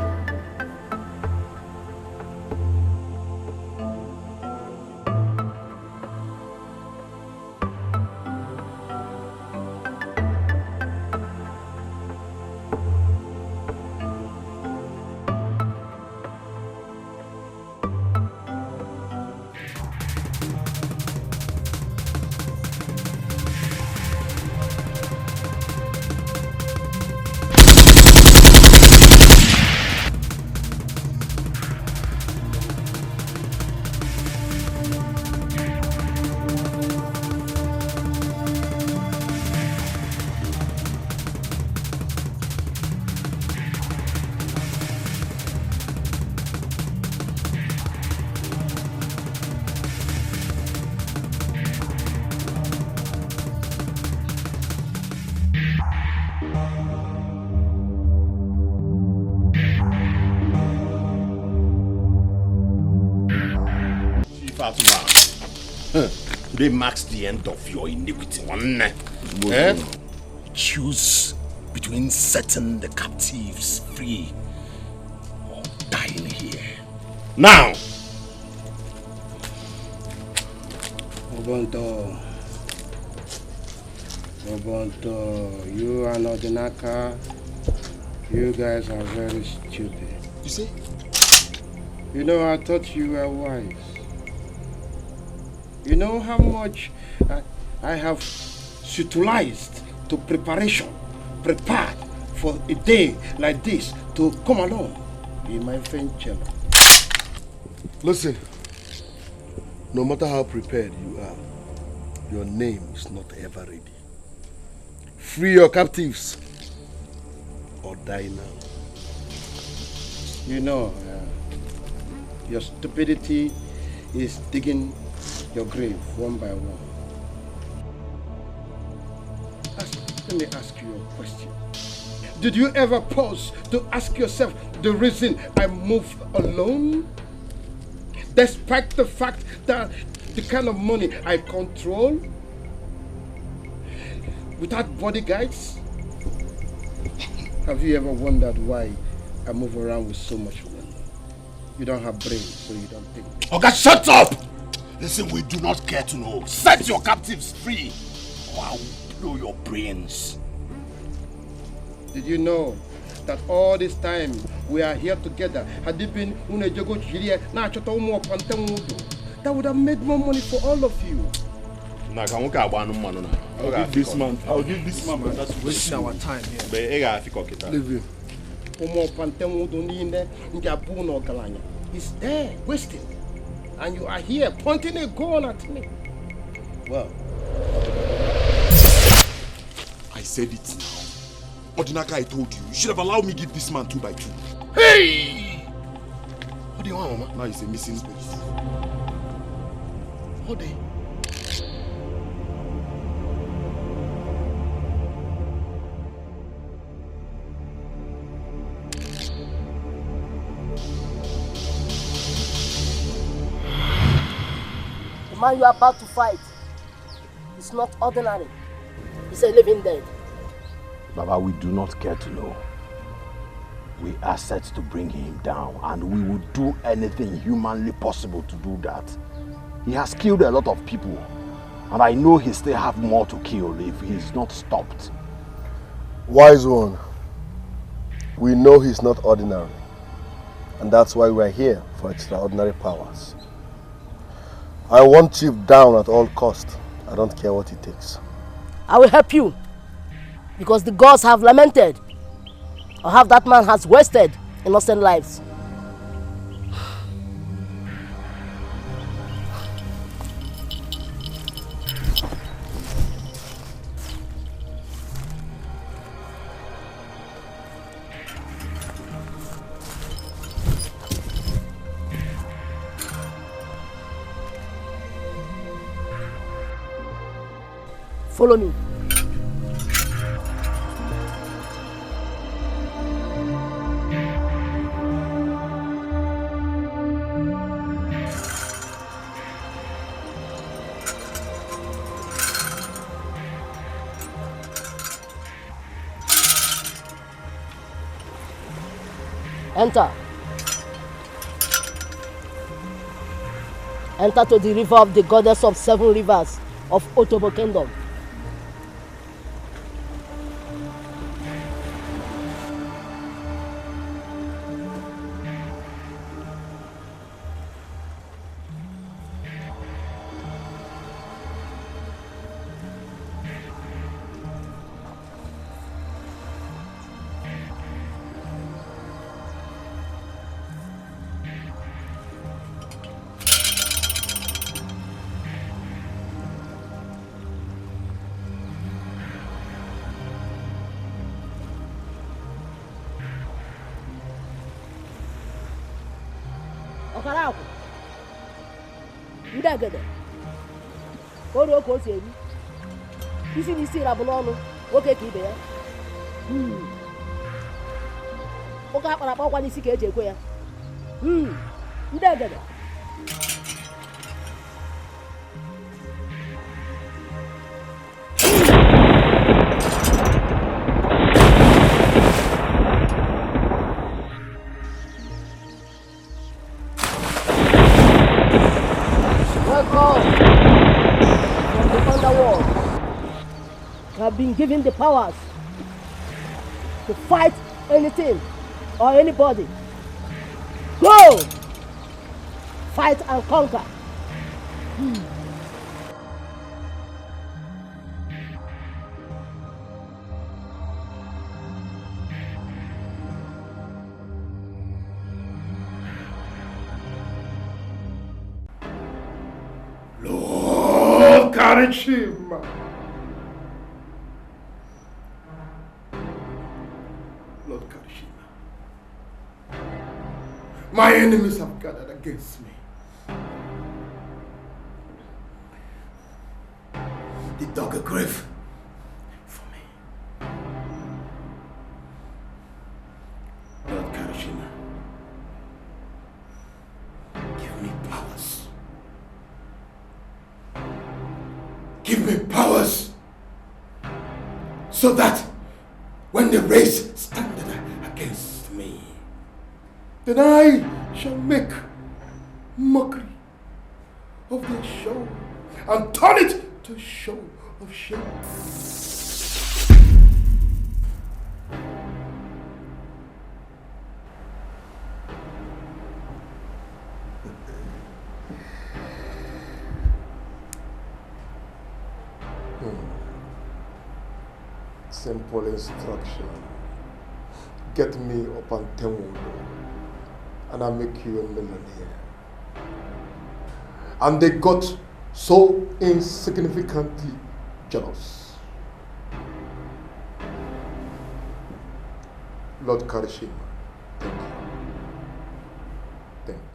that man. Today marks the end of your iniquity. Choose between setting the captives free or dying here. Now! Obonto, you and Odinaka, you guys are very stupid. You see? You know, I thought you were wise. You know how much I have utilized to prepared for a day like this to come along in my venture. Listen, no matter how prepared you are, your name is not ever ready. Free your captives or die now. You know, your stupidity is digging your grave one by one. Let me ask you a question. Did you ever pause to ask yourself the reason I moved alone? Despite the fact that the kind of money I control, without bodyguards? Have you ever wondered why I move around with so much money? You don't have brains, so you don't think. Okay, shut up! Listen, we do not care to know. Set your captives free, or I will blow your brains. Did you know that all this time we are here together, had it been that would have made more money for all of you? I'll give this man. That's wasting our time here. Leave you. It's there, wasting. And you are here pointing a gun at me. Well, I said it now. Odinaka, I told you. You should have allowed me give this man 2 by 2. Hey! What do you want, Mama? Now he's a missing space. What day? The man you are about to fight is not ordinary. He's a living dead. Baba, we do not care to know. We are set to bring him down, and we will do anything humanly possible to do that. He has killed a lot of people, and I know he still have more to kill if he's not stopped. Wise one, we know he's not ordinary, and that's why we're here for extraordinary powers. I want Chief down at all costs. I don't care what it takes. I will help you, because the gods have lamented, or how that man has wasted innocent lives. Follow me. Enter. Enter to the river of the goddess of 7 rivers of Otobo Kingdom. Ndagede. Oro ko se ri. Isi ni si rabu n'ọnụ, nwoke ka ibe ya. Oka akpara akpakwa n'isi ka eji ekwe ya. Ndagede. world. You have been given the powers to fight anything or anybody. Go! Fight and conquer. Lord, courage him. Lord Karishima, my enemies have gathered against me. They dug a grave for me. Lord Karishima, give me powers. Give me powers so that when the race standeth against me, then I shall make mockery of their show and turn it to a show of shame. Simple instruction. Get me up on Tenwodo and I'll make you a millionaire. And they got so insignificantly jealous. Lord Karishima, thank you. Thank you.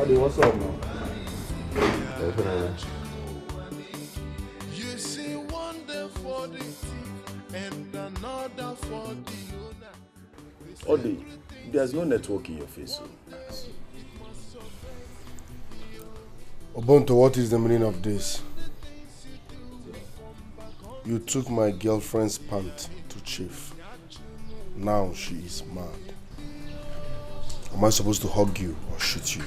What's up now? You see one day for the thief and another for the owner. Odi, there's no network in your face. Obonto, what is the meaning of this? You took my girlfriend's pant to Chief. Now she is mad. Am I supposed to hug you or shoot you?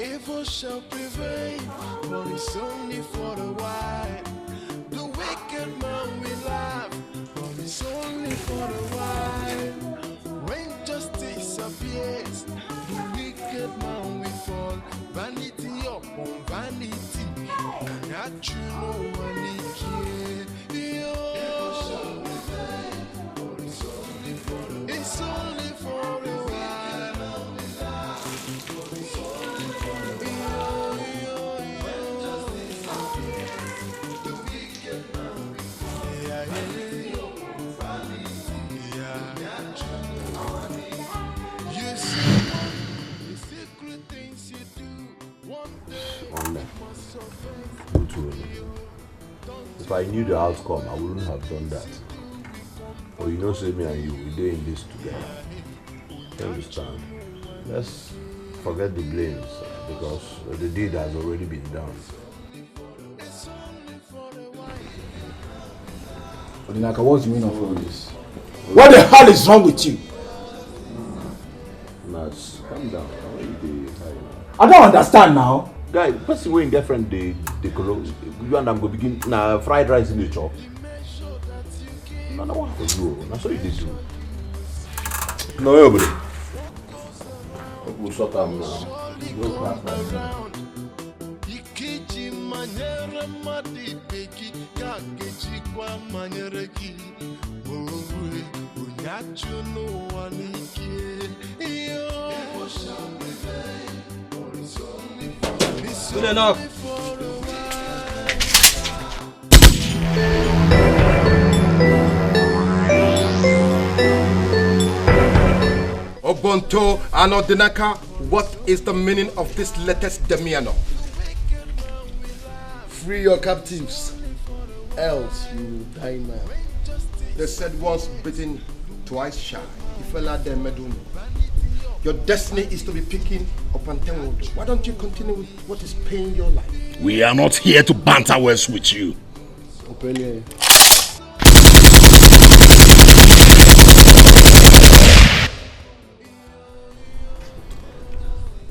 Evil shall prevail, but it's only for a while. The wicked man will laugh, but it's only for a while. When justice appears, the wicked man will fall. Vanity upon vanity, not you know vanity. Evil shall prevail, but it's only for a while. It's only for a while. If I knew the outcome, I wouldn't have done that. But you know, say me and you, we're doing this together. You understand? Let's forget the blames because the deed has already been done. Odinaka, what's the meaning of all this? What the hell is wrong with you? Nas, calm down. I don't understand now. Guy, person wey girlfriend they you and I'm go begin na fried rice in the chop. No, what for you? That's what you did do. No, everybody. We'll sort out now. No class now. Good enough. Obonto and Odinaka, what is the meaning of this latest demiano? Free your captives, else you will die now. They said once bitten, twice shy. Your destiny is to be picking up and telling. Why don't you continue with what is paying your life? We are not here to banter words with you.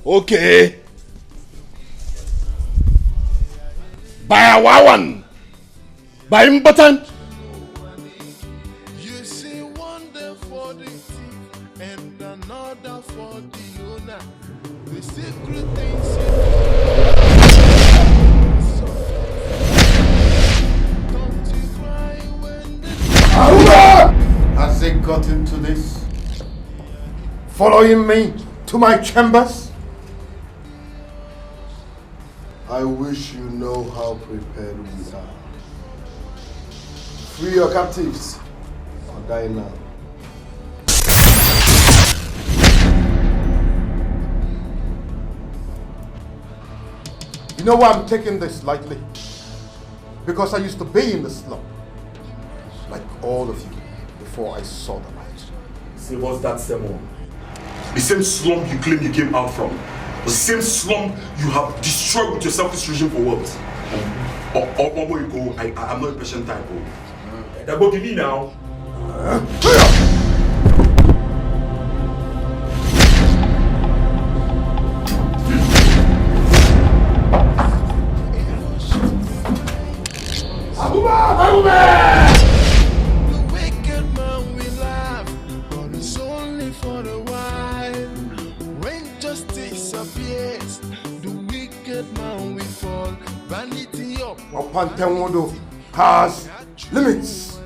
Okay. By a wawan. By important. You see one day for the thief and another for the owner. The secret things don't you cry when Has it got into this? Following me to my chambers? I wish you know how prepared we are. Free your captives or die now. You know why I'm taking this lightly? Because I used to be in the slum, like all of you, before I saw the light. Say, what's that sermon? The same slum you claim you came out from. The same slum you have destroyed with your selfish regime for what? Or you go, I'm not a patient type. That book you need now. the wicked man will laugh, but it's only for a while. When justice appears, the wicked man will fall. Vanity up. Opantemodo has limits.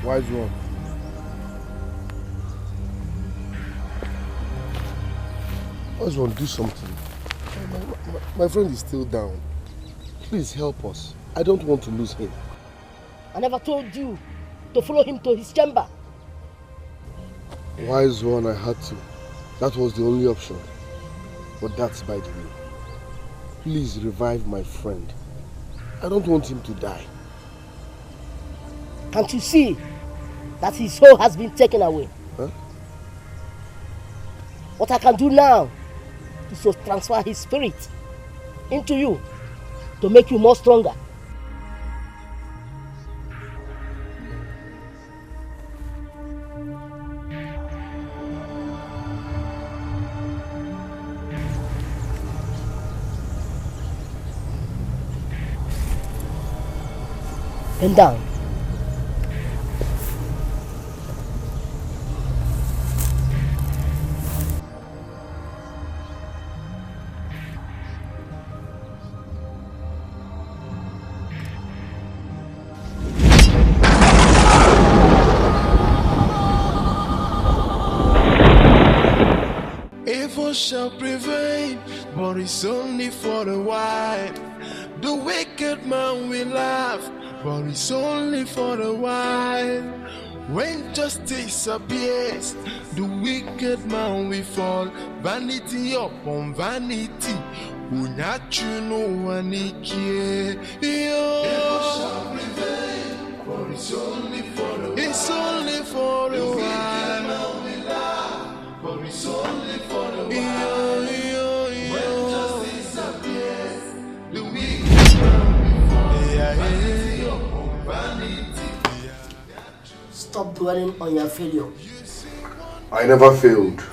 Wise one. Wise one, do something. My friend is still down. Please help us. I don't want to lose him. I never told you to follow him to his chamber. Wise one, I had to. That was the only option. But that's by the way. Please revive my friend. I don't want him to die. Can't you see that his soul has been taken away? Huh? What I can do now is to transfer his spirit into you to make you more stronger. Bend down. Evil shall prevail, but it's only for a while. The wicked man will laugh, but it's only for a while. When justice appears, the wicked man will fall. Vanity upon vanity, unyachu no waniki. Evil shall prevail, but it's only for a while. It's only for a while. But it's only for a while. When justice appears, the wicked man will fall. Vanity upon vanity. Stop dwelling on your failure. I never failed.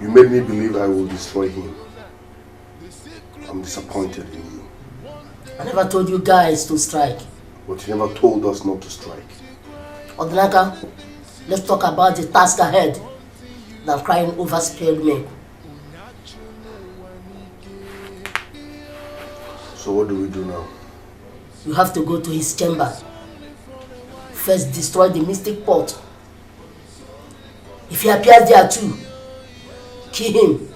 You made me believe I will destroy him. I'm disappointed in you. I never told you guys to strike. But you never told us not to strike. Odinaka, let's talk about the task ahead that crying over spilled milk. So what do we do now? You have to go to his chamber. First destroy the mystic pot. If he appears there too, kill him.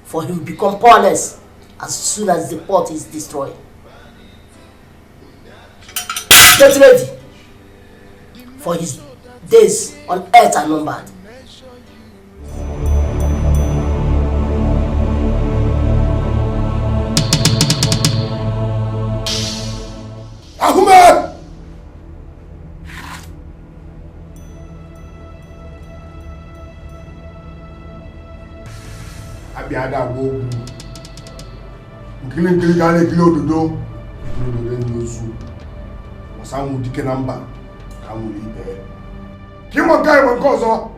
For he will become powerless as soon as the pot is destroyed. Get ready. For his days on earth are numbered. Ahuma! Abiada wo nkili gale kilo dodo ni osu wasamu dike namba kamu ibe kimo guy mo gozo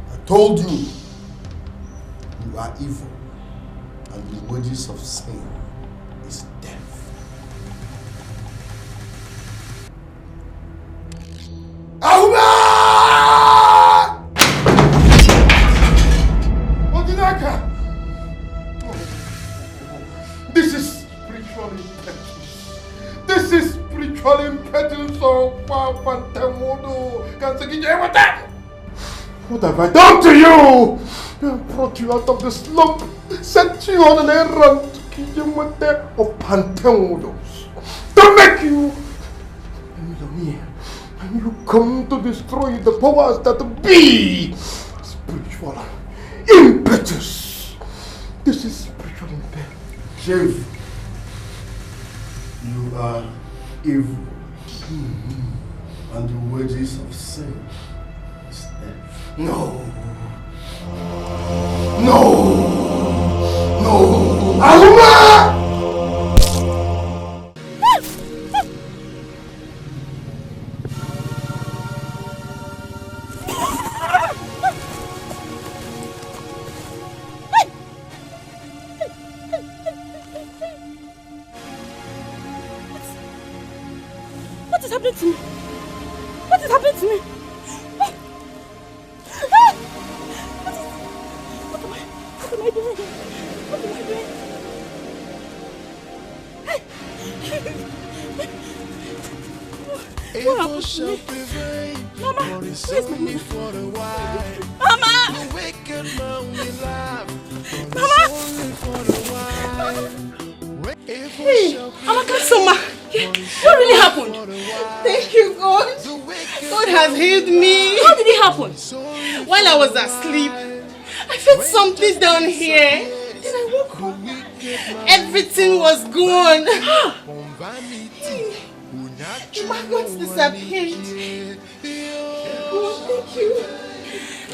I told you, you are evil, and the wages of sin is death. Ahuma! Odinaka! This is spiritual impetus. This is spiritual impetus of Papa Temodo. What have I done to you? I brought you out of the slump, sent you on an errand to Kijimate of Pantemodos, to make you a millionaire. And you come to destroy the powers that be. Spiritual impetus. This is spiritual impetus. Chief, you are evil, and the wages of sin is death. No. No. No. Ahuma! What is happening to me? What is happening to me? What am I doing? What am I doing? What happened to me? Mama, where's my mama? Mama! The wicked man will laugh. Mama! Hey, Amaka Soma, what really happened? Thank you, God. God has healed me. How did it happen? While I was asleep, I felt something down here. Then I woke up. Everything was gone. The maggots disappeared. God, thank you.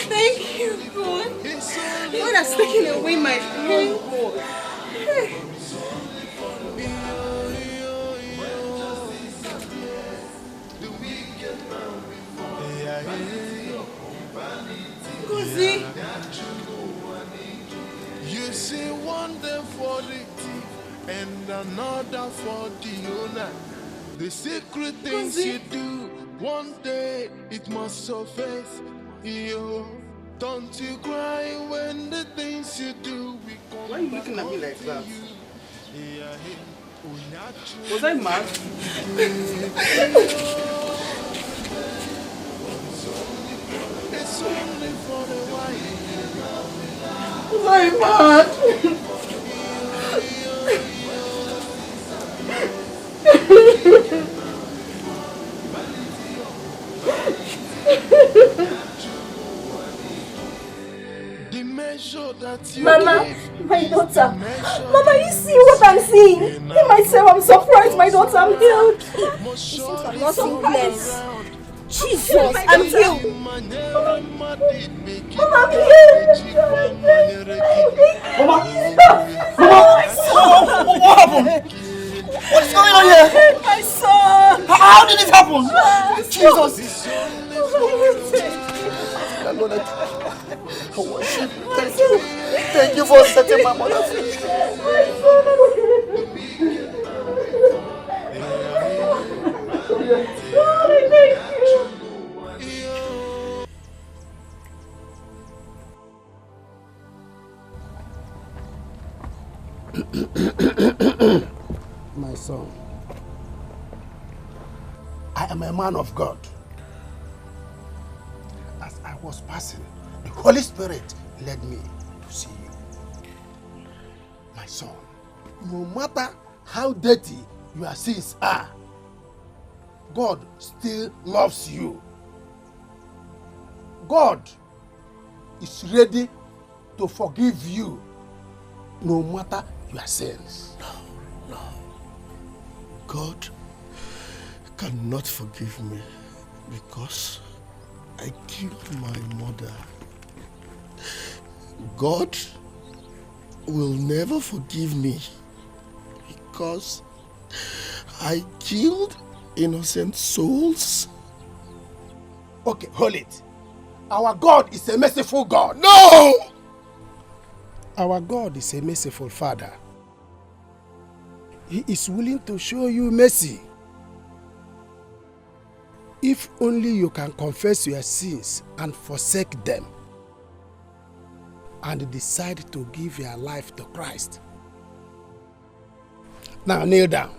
Thank you, God. God has taken away my pain. Gozi. You see one day for the thief and another for the owner. The secret things you do, one day it must surface. Yo, don't you cry when the things you do we come. Why are you looking at me like that? Was I mad? It's only for the white. Was I mad? The measure that you Mama, give, my daughter. Mama, you see what I'm seeing? In myself, I'm surprised my daughter, I'm healed. You seem to have not seen place. Jesus, I'm healed. Mama, I'm healed. Mama! What happened? What is going on here? My son! How did it happen? Jesus! Lord, I worship you. Thank you. Thank you for setting my mother free. My son, I am a man of God. As I was passing, the Holy Spirit led me to see you. My son, no matter how dirty your sins are, God still loves you. God is ready to forgive you no matter your sins. No. God cannot forgive me because I killed my mother. God will never forgive me because I killed innocent souls. Okay, hold it. Our God is a merciful God. No! Our God is a merciful Father. He is willing to show you mercy. If only you can confess your sins and forsake them and decide to give your life to Christ. Now kneel down.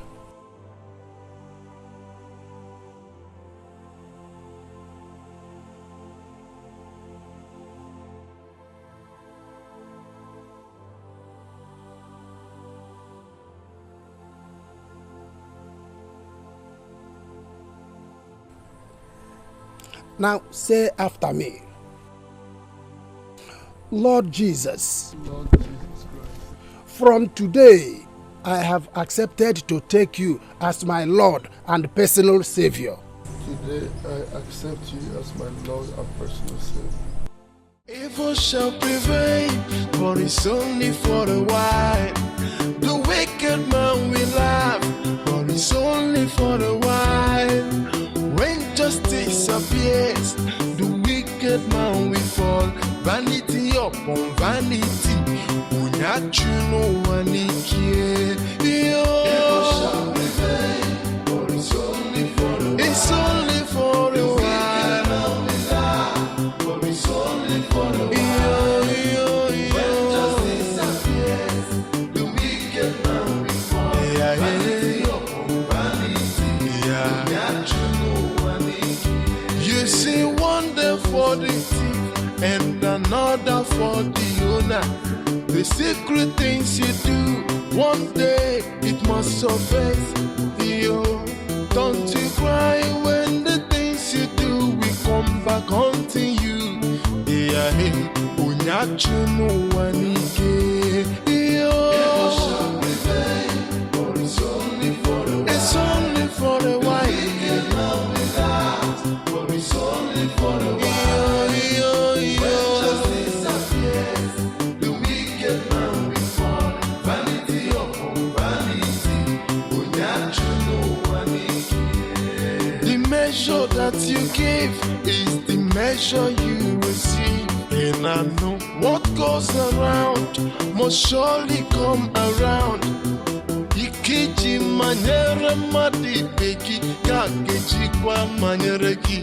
Now say after me. Lord Jesus, from today I have accepted to take you as my Lord and personal Savior. Today I accept you as my Lord and personal Savior. Evil shall prevail, but it's only for a while. The wicked man will laugh, but it's only for a while. When justice appears, the wicked man will fall. Vanity upon vanity, unyachu no wanike. Evil shall prevail, but it's only for a while. It's only for a while. But it's only for a while. When justice appears, the wicked man will fall. Vanity upon vanity, unyachu no wanike. for the thief and another for the owner. The secret things you do, one day it must surface. Yo, don't you cry when the things you do will come back haunting you. Yeah, hey, unyachu no one yo. It's only for a while. But it's only for a while. When justice appears, the wicked man will fall. Vanity upon vanity. The measure that you give is the measure you receive. And I know what goes around must surely come around. Ikiji manyere madi beki kakeji kwa manyere ki.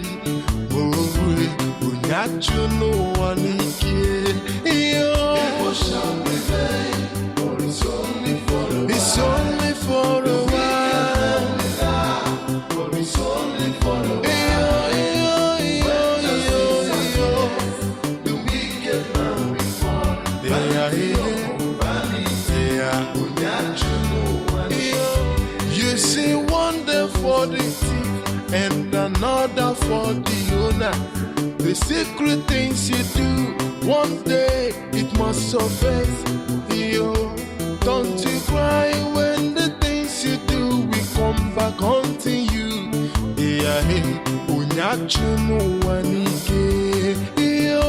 Owe unyachu no waniki. Yo, it's only for a while. But it's only for a while. The wicked man will fall. You see one day for the thief and another for the owner. The secret things you do, one day it must surface. Yo, don't you cry when the things you do will come back haunting you. Yeah, hey, unyachu no wanike. Yo,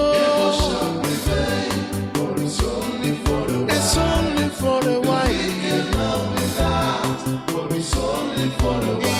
it's only for a while. But it's only for a while.